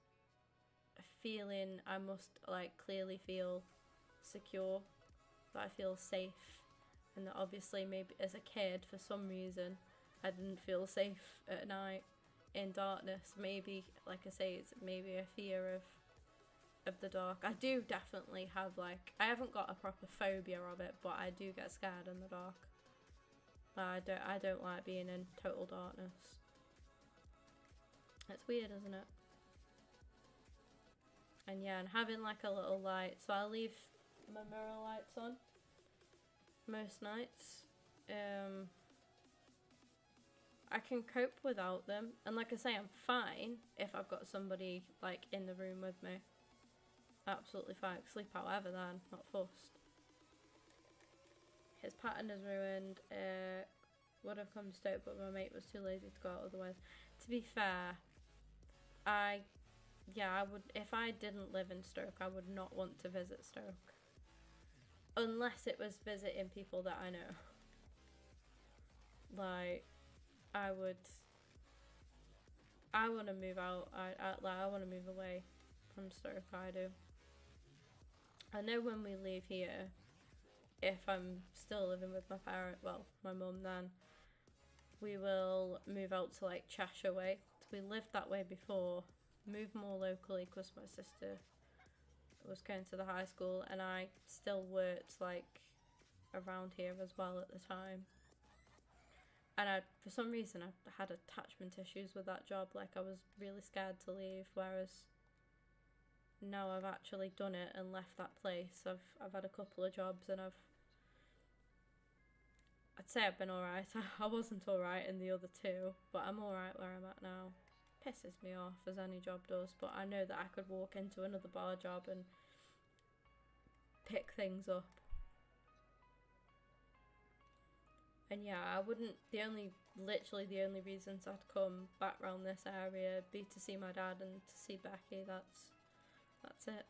a feeling I must like clearly feel secure, that I feel safe, and that obviously maybe as a kid for some reason I didn't feel safe at night in darkness. Maybe, like I say, it's maybe a fear of the dark. I do definitely have like, I haven't got a proper phobia of it, but I do get scared in the dark. I don't like being in total darkness. It's weird, isn't it? And yeah, and having like a little light, so I'll leave my mirror lights on most nights. I can cope without them, and like I say, I'm fine if I've got somebody like in the room with me. Absolutely fine. Sleep however then, not fussed. His pattern is ruined. Would have come to Stoke, but my mate was too lazy to go out otherwise. To be fair, I would, if I didn't live in Stoke, I would not want to visit Stoke. Unless it was visiting people that I know. Like, I want to move out. I want to move away from Stoke. I do. I know when we leave here, if I'm still living with my parent, well, my mum, then we will move out to like Cheshire way. We lived that way before, moved more locally because my sister was going to the high school, and I still worked like around here as well at the time. And for some reason, I had attachment issues with that job. Like, I was really scared to leave, whereas now I've actually done it and left that place. I've had a couple of jobs, and I'd say I've been alright. I wasn't alright in the other two, but I'm alright where I'm at now. Pisses me off, as any job does, but I know that I could walk into another bar job and pick things up. And yeah, I wouldn't, literally the only reasons I'd come back round this area be to see my dad and to see Becky. That's it.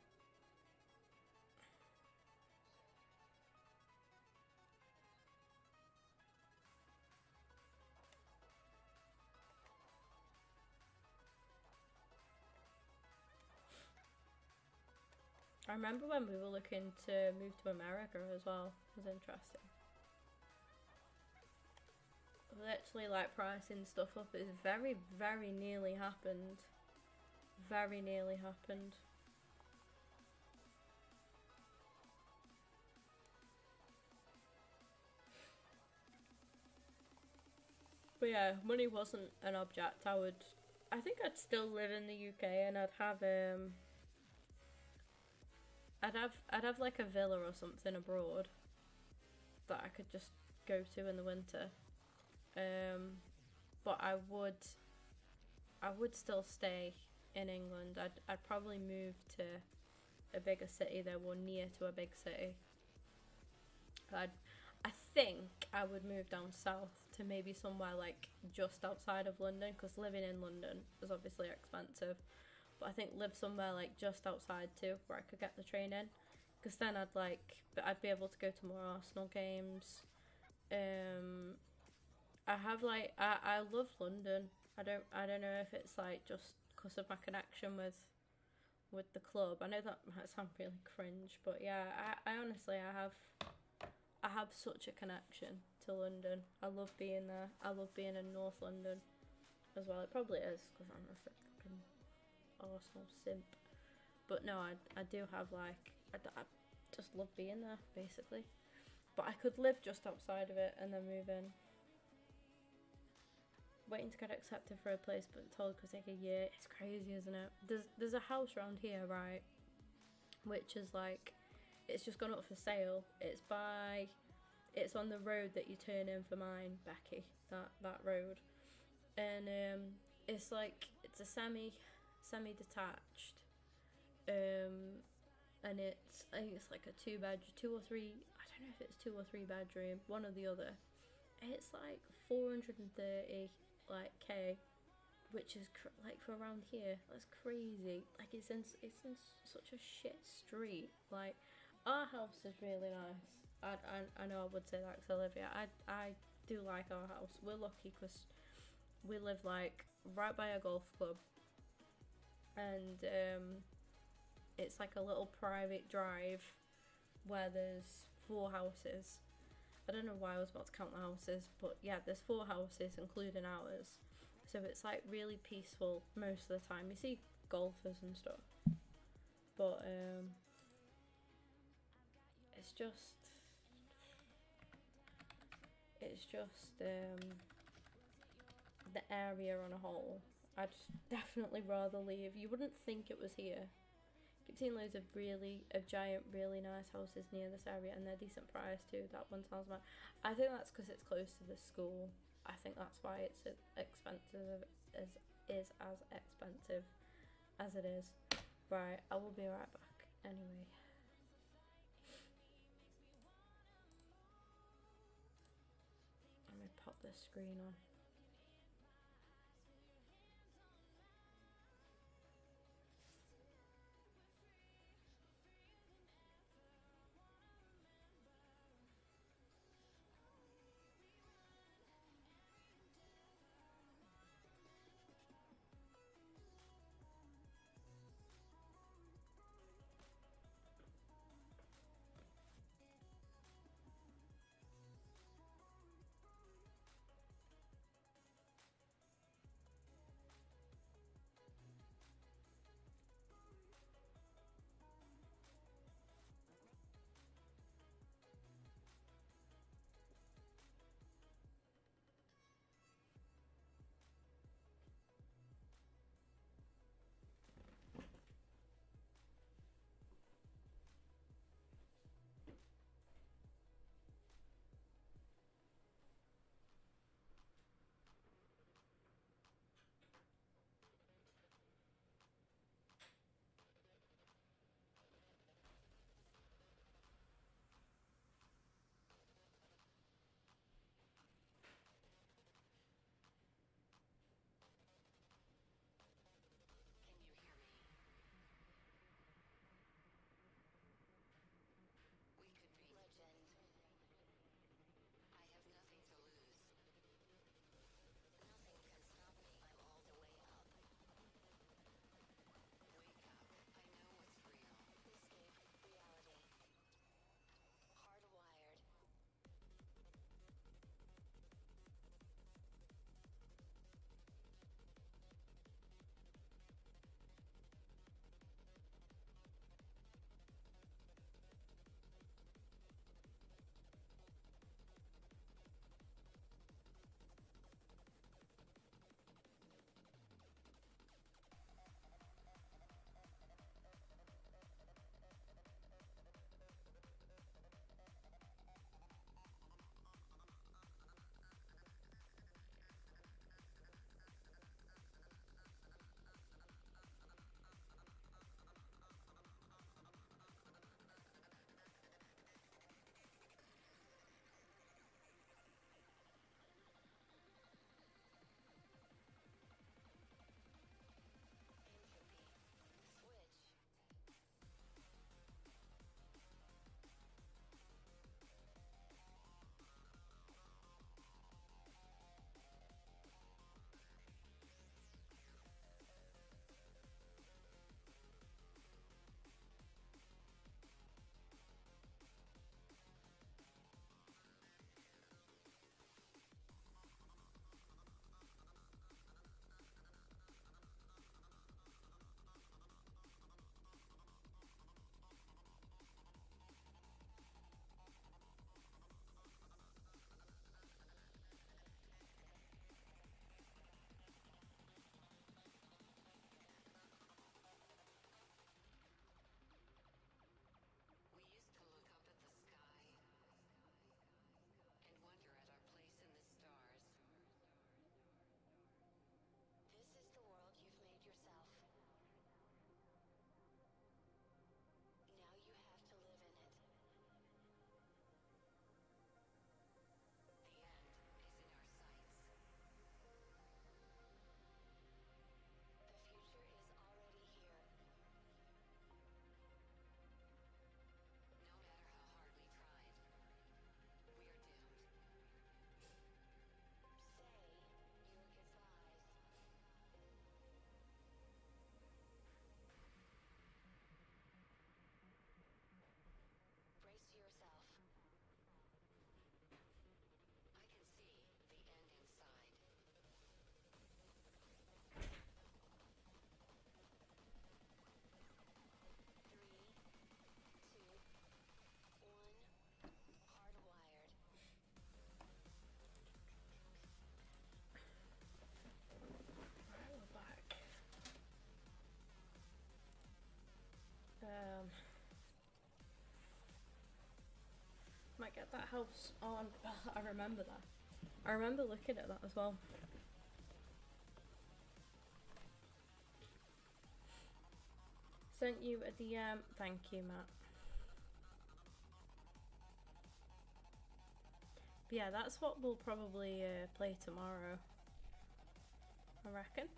I remember when we were looking to move to America as well. It was interesting. Literally, like, pricing stuff up is very, very nearly happened. Very nearly happened. But yeah, money wasn't an object. I think I'd still live in the UK, and I'd have like a villa or something abroad that I could just go to in the winter. But I would still stay in England. I'd probably move to a bigger city though, or near to a big city. I think I would move down south to maybe somewhere like just outside of London, because living in London is obviously expensive. But I think live somewhere like just outside too, where I could get the train in, because then I'd be able to go to more Arsenal games. I love London. I don't know if it's like just because of my connection with the club. I know that might sound really cringe, but yeah, I honestly I have such a connection to London. I love being there. I love being in North London as well. It probably is because I'm a freaking Arsenal simp. But no, I do have like, I just love being there basically. But I could live just outside of it and then move in. Waiting to get accepted for a place, but told it could take a year. It's crazy, isn't it? There's a house around here, right, which is like, it's just gone up for sale. It's on the road that you turn in for mine, Becky. That road, and it's like, it's a semi-detached, and I think it's like a 2 or 3. I don't know if it's 2 or 3 bedroom, one or the other. It's like 430 like K, which is like for around here. That's crazy. Like it's in such a shit street. Like, our house is really nice. I know I would say that because I live here. I do like our house. We're lucky because we live like right by a golf club, and it's like a little private drive where there's 4 houses. I don't know why I was about to count the houses, but yeah, there's 4 houses including ours. So it's like really peaceful most of the time. You see golfers and stuff, but it's just the area on a whole. I'd definitely rather leave. You wouldn't think it was here. Keep seeing loads of giant, really nice houses near this area, and they're decent price too. That one sounds about. I think that's because it's close to the school. I think that's why it's as expensive as expensive as it is. Right, I will be right back. Anyway. Let me pop this screen on. might get that house on. I remember that. I remember looking at that as well. Sent you a DM. Thank you, Matt. But yeah, that's what we'll probably play tomorrow, I reckon.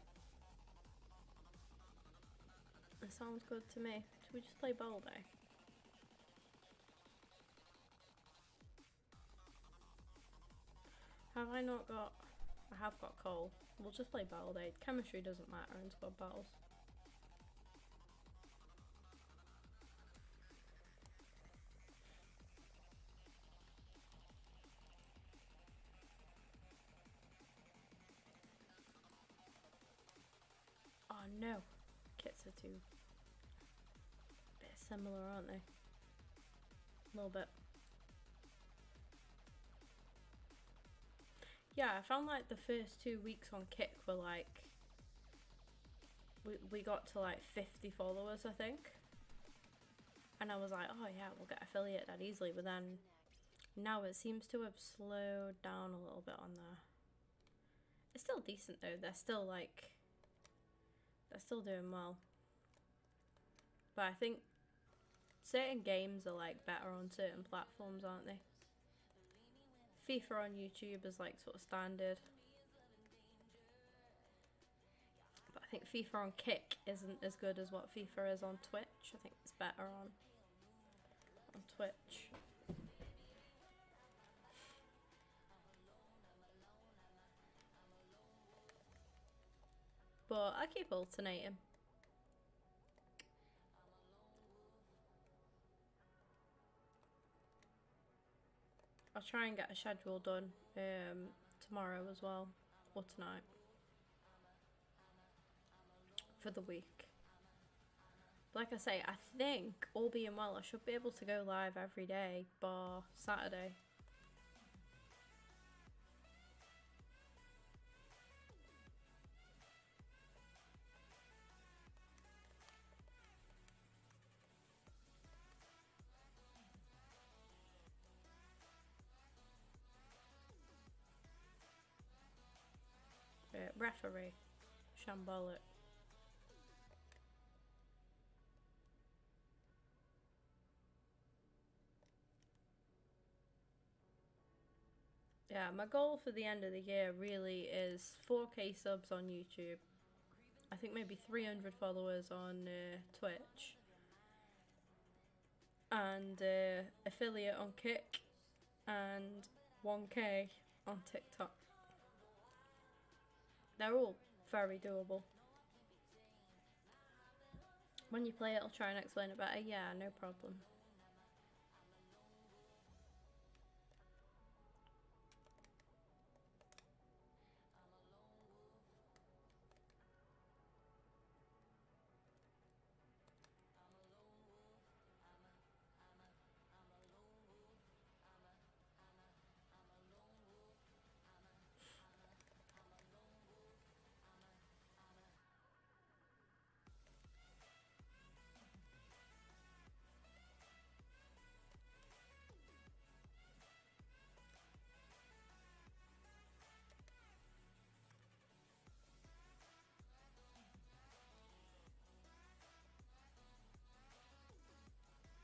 That sounds good to me. Should we just play Balde? Have I not got... I have got coal. We'll just play Balde. Chemistry doesn't matter in squad battles. Oh no. Kits are too... bit similar, aren't they? A little bit. Yeah, I found like the first 2 weeks on Kick were like... We got to like 50 followers, I think. And I was like, oh yeah, we'll get affiliate that easily. But then now it seems to have slowed down a little bit on there. It's still decent though. They're still like... They're still doing well. But I think certain games are like better on certain platforms, aren't they? FIFA on YouTube is like sort of standard. But I think FIFA on Kick isn't as good as what FIFA is on Twitch. I think it's better on Twitch. But I keep alternating. I'll try and get a schedule done tomorrow as well, or tonight, for the week. But like I say, I think, all being well, I should be able to go live every day, bar Saturday. Referee, shambolic. Yeah, my goal for the end of the year really is 4K subs on YouTube. I think maybe 300 followers on Twitch. And affiliate on Kick. And 1K on TikTok. They're all very doable. When you play it, I'll try and explain it better. Yeah, no problem.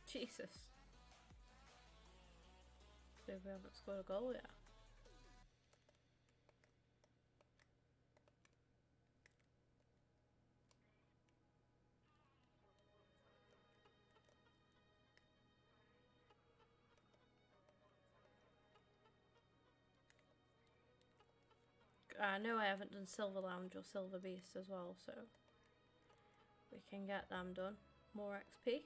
Jesus. So we haven't scored a goal yet. I know I haven't done Silver Lounge or Silver Beast as well, so we can get them done. More XP.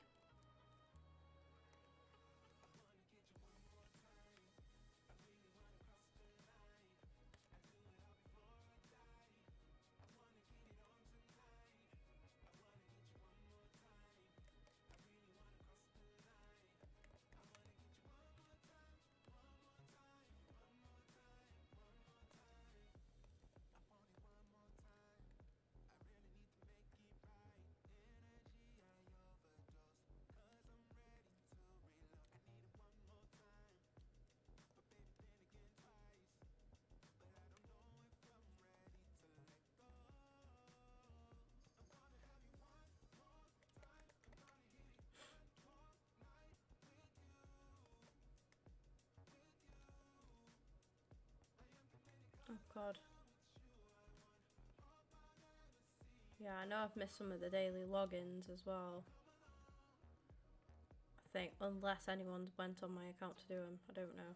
God. Yeah, I know I've missed some of the daily logins as well. I think, unless anyone went on my account to do them, I don't know.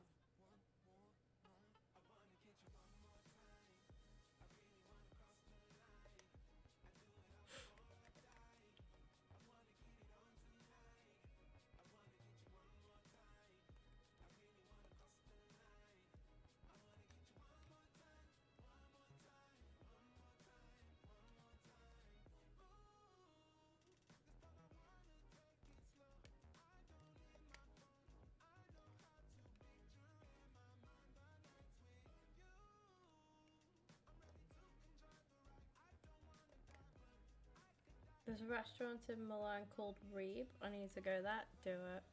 There's a restaurant in Milan called Reeb. I need to go there. Do it.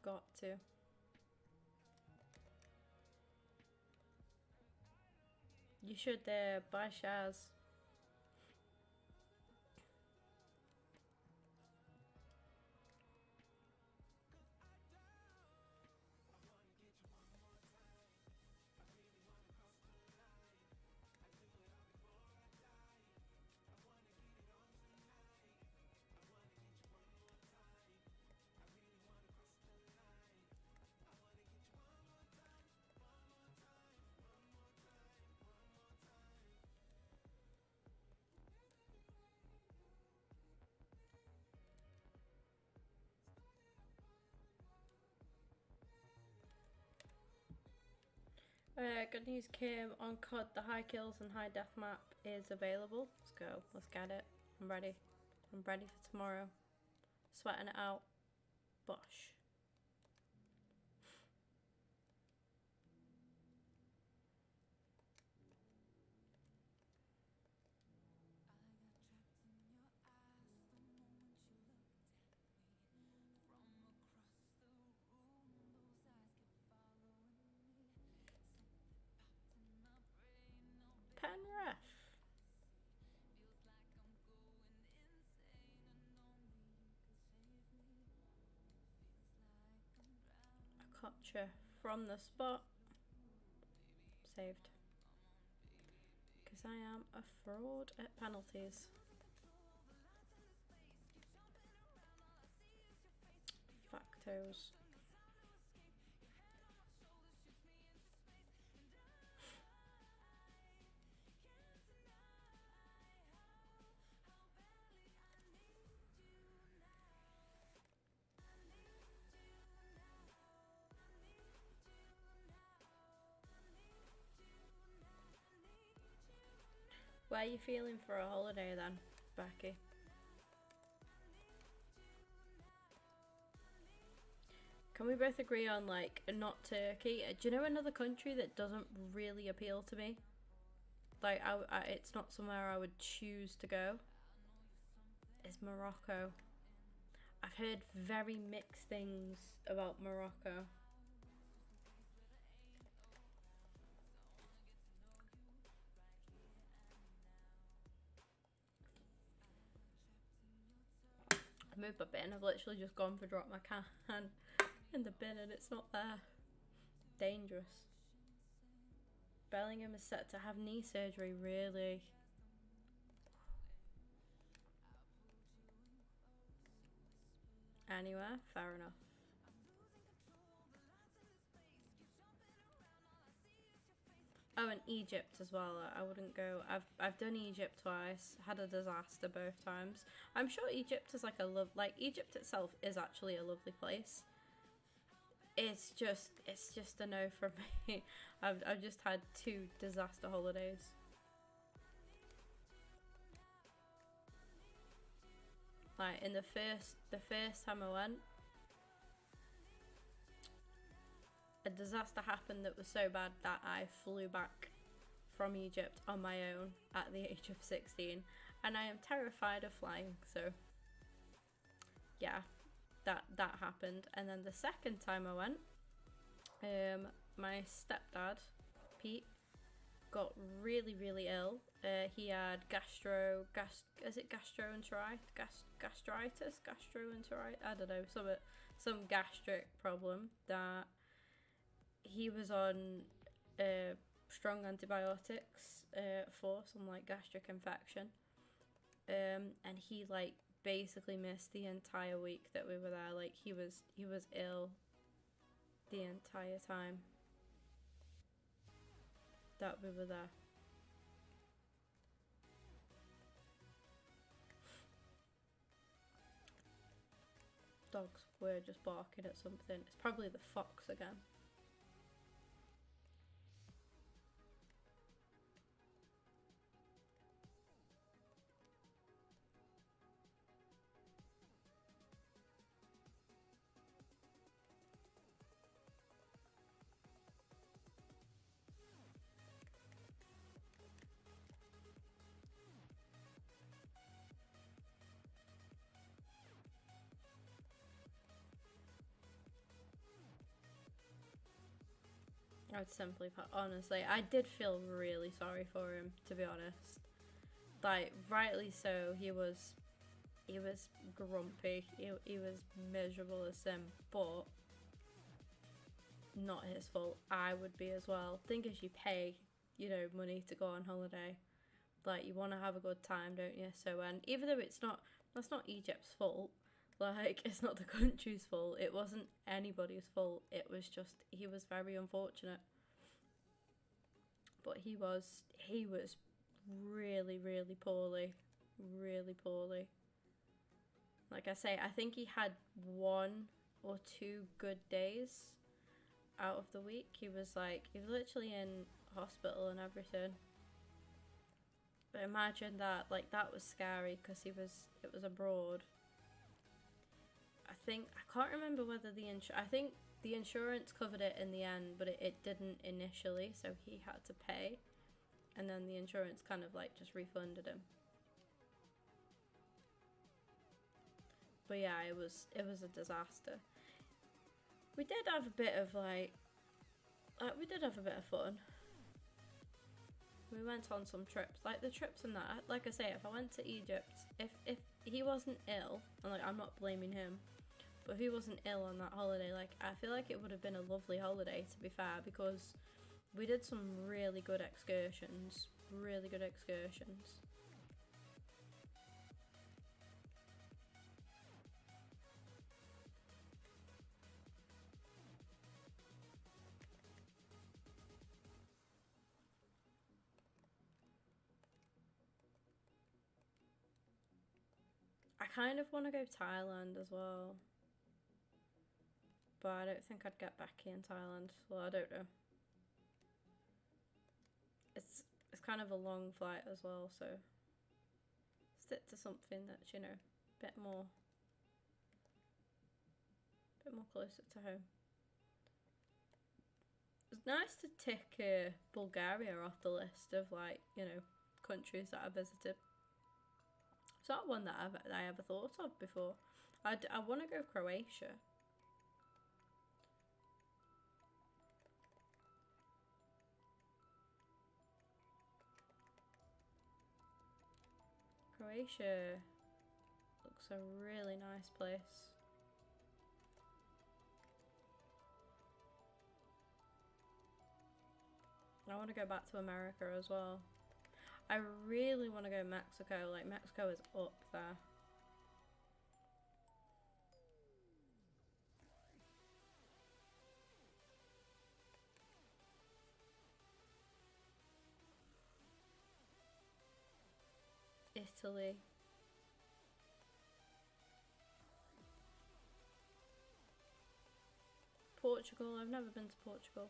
Got to. You should buy shares. Good news came on COD. The high kills and high death map is available. Let's go. Let's get it. I'm ready. I'm ready for tomorrow. Sweating it out. Bosh. Penref. A gotcha from the spot. Saved. Because I am a fraud at penalties. Factos. Where are you feeling for a holiday then, Becky? Can we both agree on, like, not Turkey? Do you know another country that doesn't really appeal to me? Like, it's not somewhere I would choose to go. It's Morocco. I've heard very mixed things about Morocco. I moved my bin. I've literally just gone for drop my can in the bin and it's not there. Dangerous. Bellingham is set to have knee surgery, really? Anywhere? Fair enough. Oh, and Egypt as well. I wouldn't go. I've done Egypt twice. Had a disaster both times. I'm sure Egypt is like Egypt itself is actually a lovely place. It's just a no from me. I've just had 2 disaster holidays. Like in the first time I went, a disaster happened that was so bad that I flew back from Egypt on my own at the age of 16, and I am terrified of flying, so yeah, that happened. And then the second time I went, my stepdad, Pete, got really, really ill. He had gastritis, I don't know, some gastric problem that he was on strong antibiotics for some like gastric infection, and he like basically missed the entire week that we were there. Like he was ill the entire time that we were there. Dogs were just barking at something. It's probably the fox again. I'd simply put, honestly, I did feel really sorry for him, to be honest. Like, rightly so, he was grumpy, he was miserable as sin, but not his fault. I would be as well. Thing is, you pay, you know, money to go on holiday. Like, you want to have a good time, don't you? So, and even though that's not Egypt's fault, like, it's not the country's fault, it wasn't anybody's fault, it was just, he was very unfortunate. But he was really, really poorly. Really poorly. Like I say, I think he had 1 or 2 good days out of the week. He was literally in hospital and everything. But imagine that, like, that was scary because it was abroad. I can't remember whether I think the insurance covered it in the end, but it didn't initially, so he had to pay, and then the insurance kind of like just refunded him. But yeah, it was a disaster. We did have a bit of fun. We went on some trips, like the trips and that. Like I say, if I went to Egypt, if he wasn't ill, and like I'm not blaming him, but if he wasn't ill on that holiday, like I feel like it would have been a lovely holiday, to be fair, because we did some really good excursions. Really good excursions. I kind of want to go Thailand as well, but I don't think I'd get back in Thailand. Well, I don't know. It's kind of a long flight as well, so stick to something that's, you know, a bit more closer to home. It's nice to tick Bulgaria off the list of, like, you know, countries that I visited. It's not one that I ever thought of before. I want to go Croatia. Croatia looks a really nice place. I want to go back to America as well. I really want to go Mexico. Like, Mexico is up there. Italy. Portugal. I've never been to Portugal.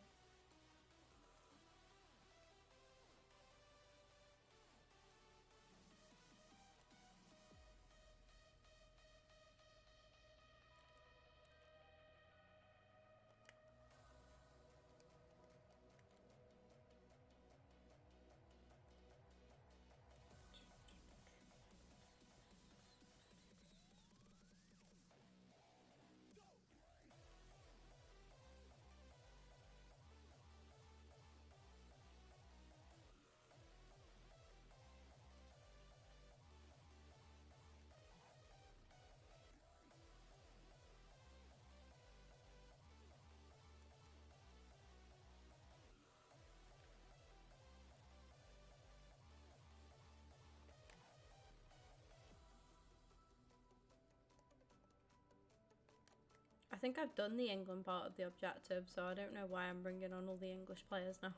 think I've done the England part of the objective, so I don't know why I'm bringing on all the English players now.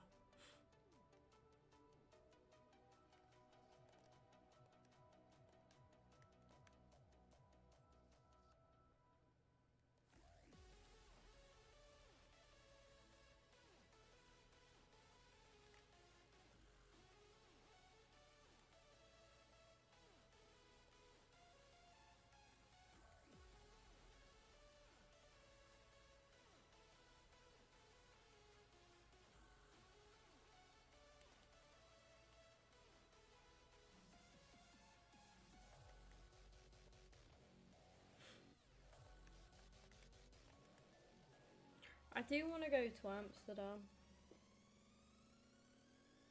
I do want to go to Amsterdam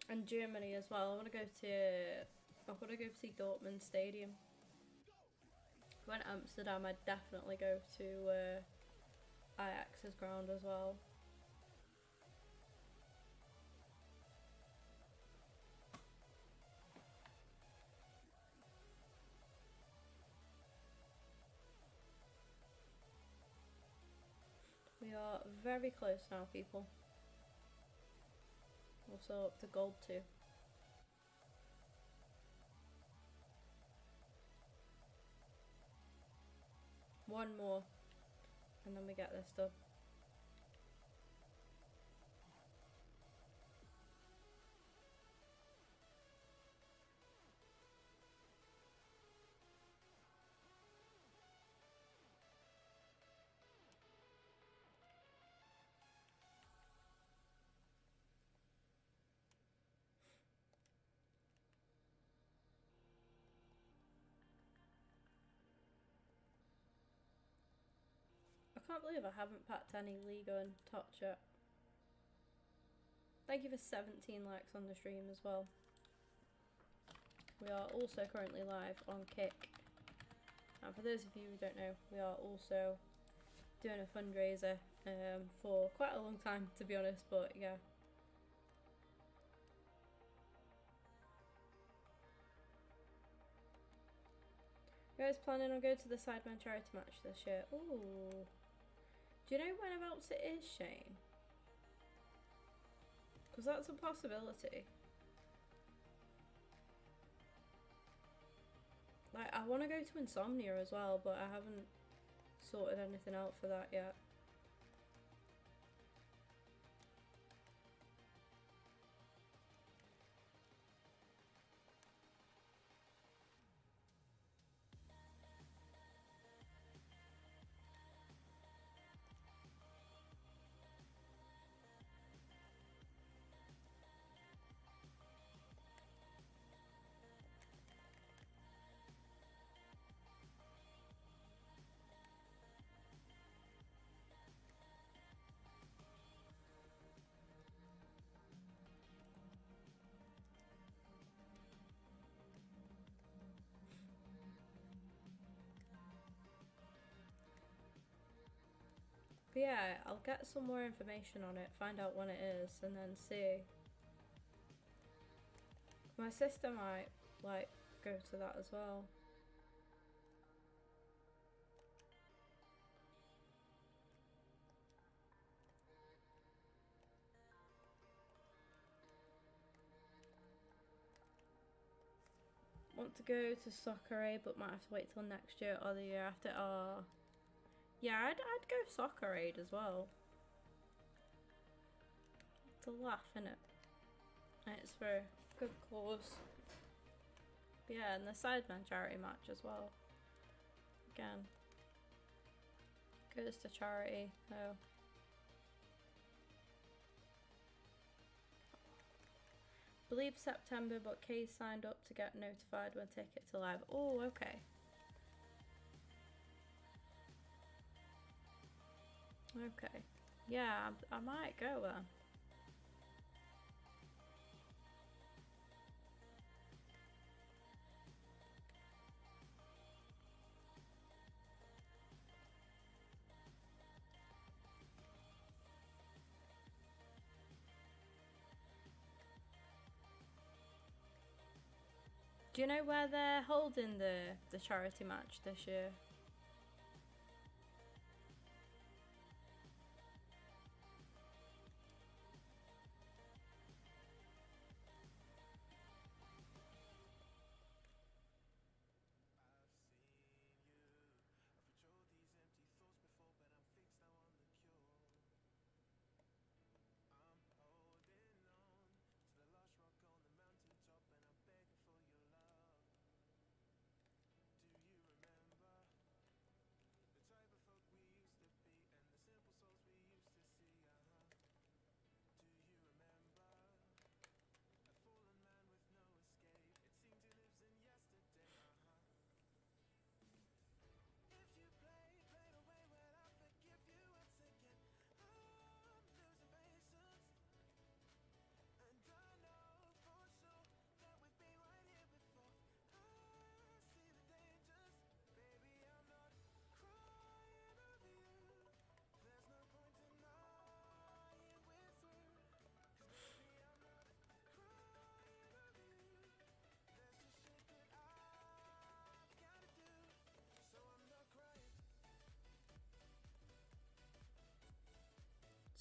and Germany as well. I want to go see Dortmund Stadium. If I went to Amsterdam, I'd definitely go to Ajax's ground as well. We are very close now, people. Also up to gold 2. One more, and then we get this done. I can't believe I haven't packed any Ligue and TOTS yet. Thank you for 17 likes on the stream as well. We are also currently live on Kick. And for those of you who don't know, we are also doing a fundraiser for quite a long time, to be honest, but yeah. You guys planning on going to the Sidemen charity match this year? Ooh. Do you know whenabouts it is, Shane? Because that's a possibility. Like, I want to go to Insomnia as well, but I haven't sorted anything out for that yet. But yeah, I'll get some more information on it, find out when it is, and then see. My sister might, like, go to that as well. Want to go to Soccer Aid, but might have to wait till next year or the year after. Oh. Yeah, I'd go Soccer Aid as well. It's a laugh, innit? And it's for a good cause. But yeah, and the Sidemen charity match as well. Again. Goes to charity, though. Believe September, but Kay signed up to get notified when tickets are live. Oh, okay. Okay. Yeah, I might go then. Do you know where they're holding the charity match this year?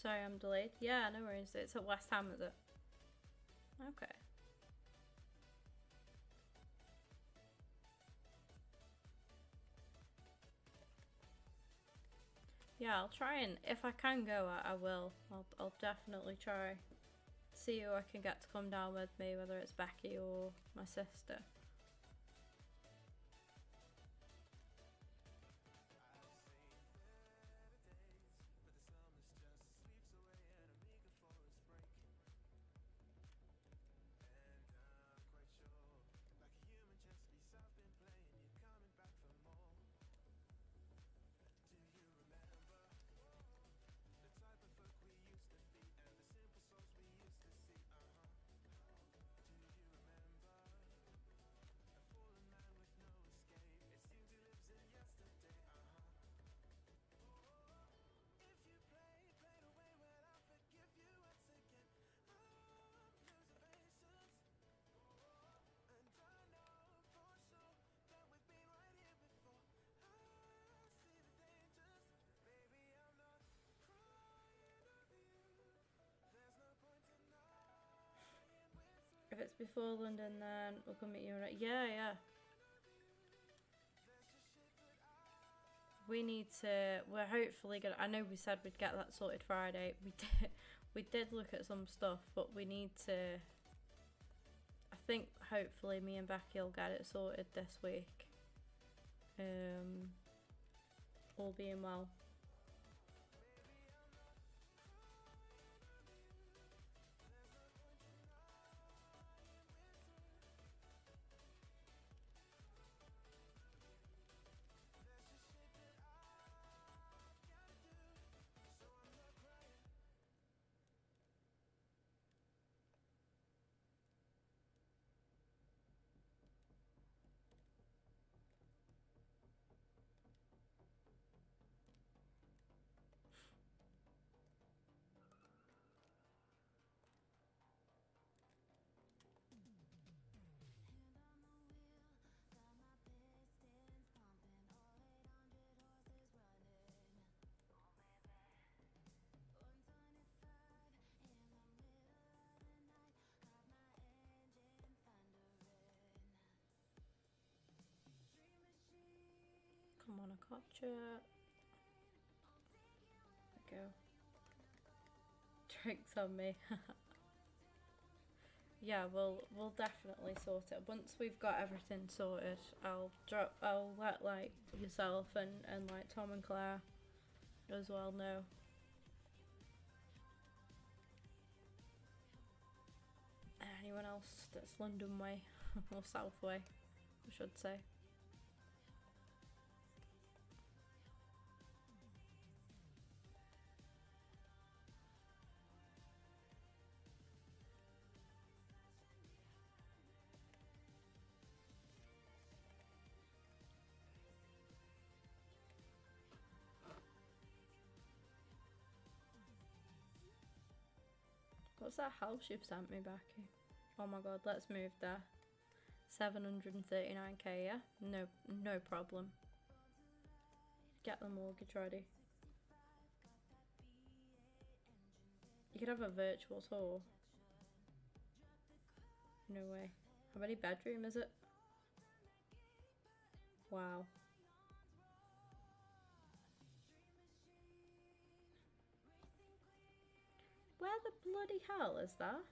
Sorry, I'm delayed. Yeah, no worries. It's at West Ham, is it? Okay. Yeah, I'll try, and if I can go, I will. I'll definitely try. See who I can get to come down with me, whether it's Becky or my sister. If it's before London, then we'll come meet you. Yeah, yeah. We need to. We're hopefully gonna. I know we said we'd get that sorted Friday. We did. We did look at some stuff, but we need to. I think hopefully me and Becky will get it sorted this week. All being well. Come on, a gotcha. There we go. Drinks on me. Yeah, we'll definitely sort it. Once we've got everything sorted, I'll let like yourself and like Tom and Claire as well know. Anyone else that's London way or South way, I should say. What's that house you've sent me, Becky? Oh my god, let's move there. 739k, yeah? No problem. Get the mortgage ready. You could have a virtual tour. No way. How many bedroom is it? Wow. Where the bloody hell is that?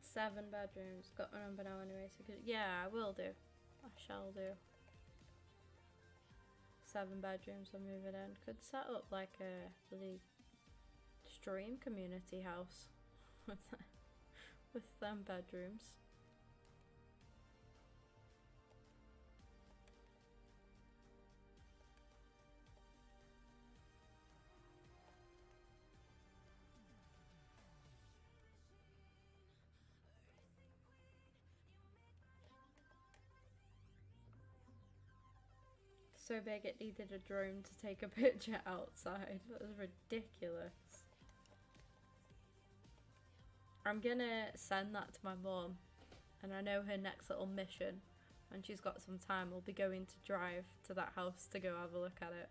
Seven bedrooms. Got my number now anyway, so yeah, I will do. I shall do. 7 bedrooms, I'll move it in. Could set up like a really stream community house with them bedrooms. so big it needed a drone to take a picture outside. That was ridiculous. I'm gonna send that to my mum, and I know her next little mission, when she's got some time, will be going to drive to that house to go have a look at it.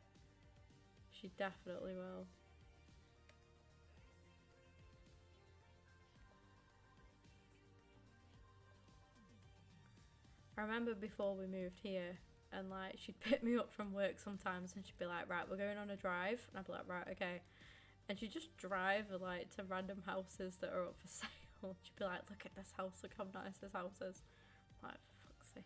She definitely will. I remember before we moved here, and like she'd pick me up from work sometimes and she'd be like, right, we're going on a drive, and I'd be like, right, okay, and she'd just drive like to random houses that are up for sale. She'd be like, look at this house, look how nice this house is. I'm like, for fuck's sake.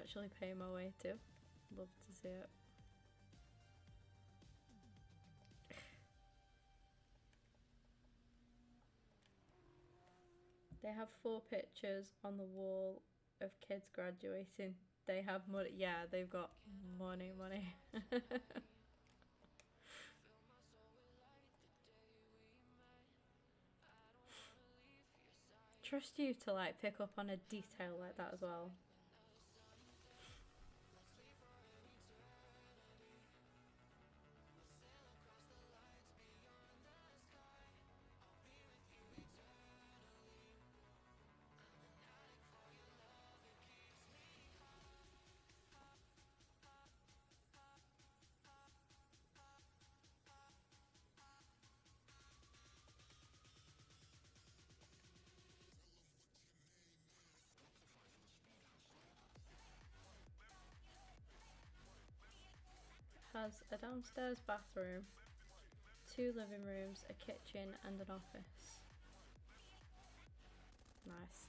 Actually pay my way too. Love to see it. They have 4 pictures on the wall of kids graduating. They have money. Yeah, they've got money. Trust you to like pick up on a detail like that as well. Has a downstairs bathroom, 2 living rooms, a kitchen and an office. Nice.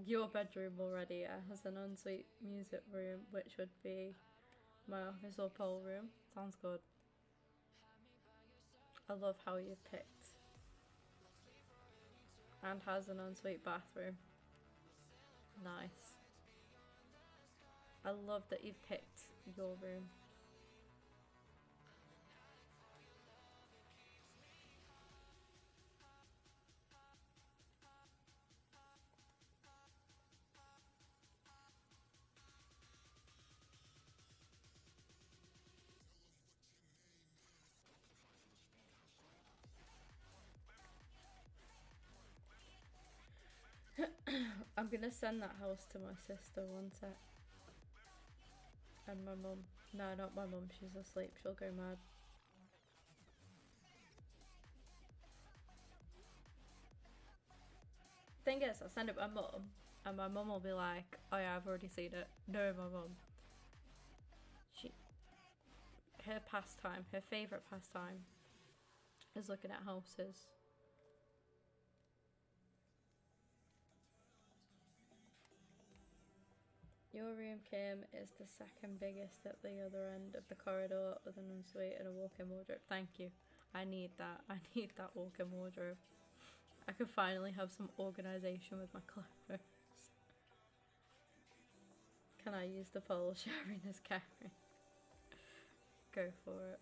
Your bedroom already has an ensuite music room, which would be my office or pole room. Sounds good. I love how you've picked. And has an ensuite bathroom. Nice. I love that you've picked your room. I'm gonna send that house to my sister one sec. And my mum. No, not my mum, she's asleep, she'll go mad. Thing is, I'll send it to my mum, and my mum will be like, oh yeah, I've already seen it. No, my mum. Her pastime, her favourite pastime, is looking at houses. Your room, Kim, is the second biggest at the other end of the corridor with an ensuite and a walk-in wardrobe. Thank you. I need that. I need that walk-in wardrobe. I can finally have some organisation with my clothes. Can I use the poll sharing as carry? Go for it.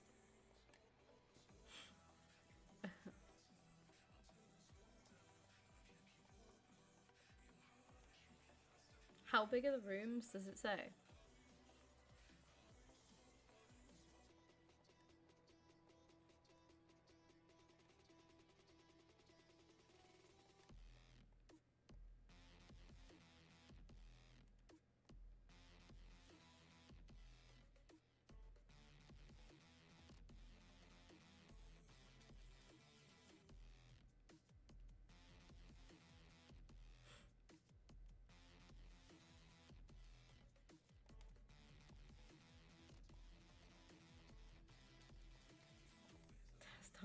How big are the rooms, does it say?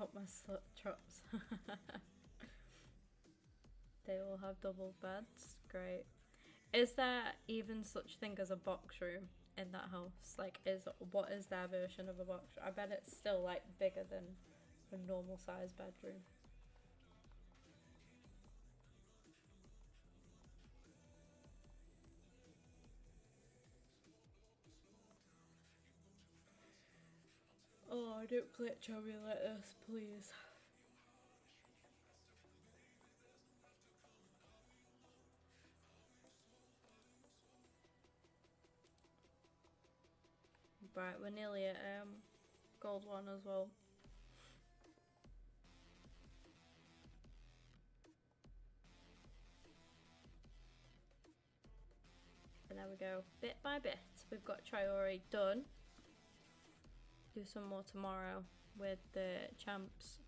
Count my slut traps. They all have double beds. Great. Is there even such thing as a box room in that house? Like, what is their version of a box room? I bet it's still like bigger than a normal size bedroom. Oh, don't glitch on me like this, please. Right, we're nearly at gold 1 as well. And there we go. Bit by bit, we've got Traore done. Do some more tomorrow with the champs.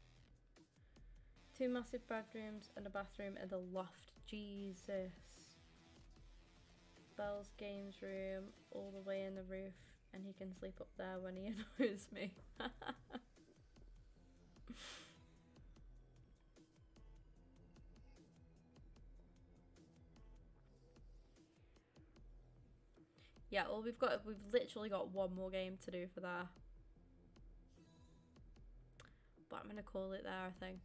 2 massive bedrooms and a bathroom in the loft. Jesus. Bell's games room all the way in the roof, and he can sleep up there when he annoys me. Yeah, well, we've literally got one more game to do for that. But I'm gonna call it there, I think.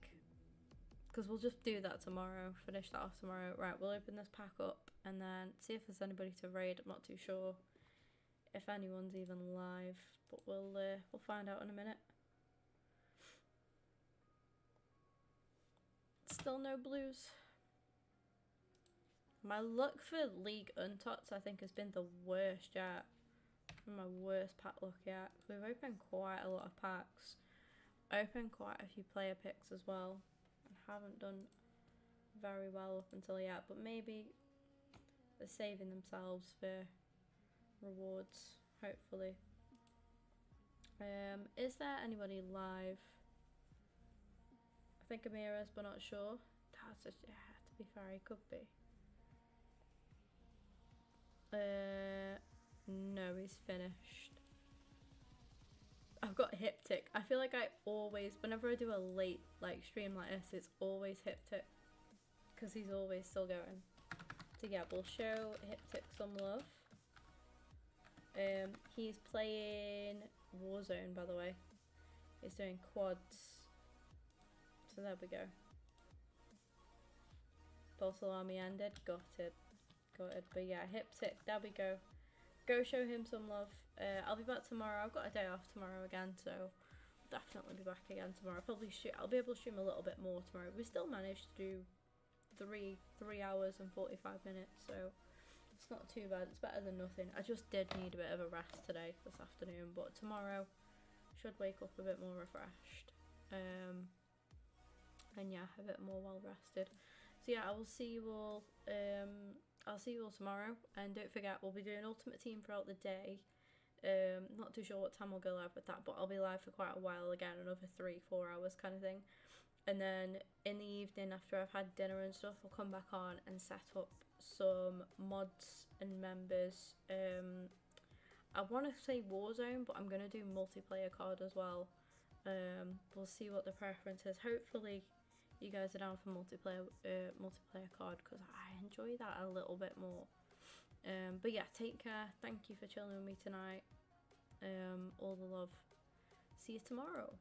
Because we'll just do that tomorrow, finish that off tomorrow. Right, we'll open this pack up and then see if there's anybody to raid. I'm not too sure if anyone's even live, but we'll find out in a minute. Still no blues. My luck for League and TOTS, I think, has been the worst yet. My worst pack luck yet. We've opened quite a lot of packs. Opened quite a few player picks as well. And haven't done very well up until yet. But maybe they're saving themselves for rewards, hopefully. Is there anybody live? I think Amir is, but not sure. To be fair, he could be. No, he's finished. I've got hip tick. I feel like I always, whenever I do a late like stream like this, it's always hip tick because he's always still going. So yeah, we'll show hip tick some love. He's playing Warzone, by the way. He's doing quads. So there we go. Postal army ended. Got it. But yeah, hip tick, there we go. Go show him some love. I'll be back tomorrow. I've got a day off tomorrow again, so I'll definitely be back again tomorrow. I'll be able to stream a little bit more tomorrow. We still managed to do 3 hours and 45 minutes, so it's not too bad. It's better than nothing. I just did need a bit of a rest today, this afternoon, but tomorrow should wake up a bit more refreshed. And yeah, a bit more well rested. So yeah, I will see you all. I'll see you all tomorrow, and don't forget we'll be doing Ultimate Team throughout the day. Not too sure what time we'll go live with that, but I'll be live for quite a while again, another 3-4 hours kind of thing. And then in the evening, after I've had dinner and stuff, I'll come back on and set up some mods and members. I want to say Warzone, but I'm going to do multiplayer card as well. We'll see what the preference is. Hopefully you guys are down for multiplayer card, because I enjoy that a little bit more. But yeah, take care. Thank you for chilling with me tonight. All the love. See you tomorrow.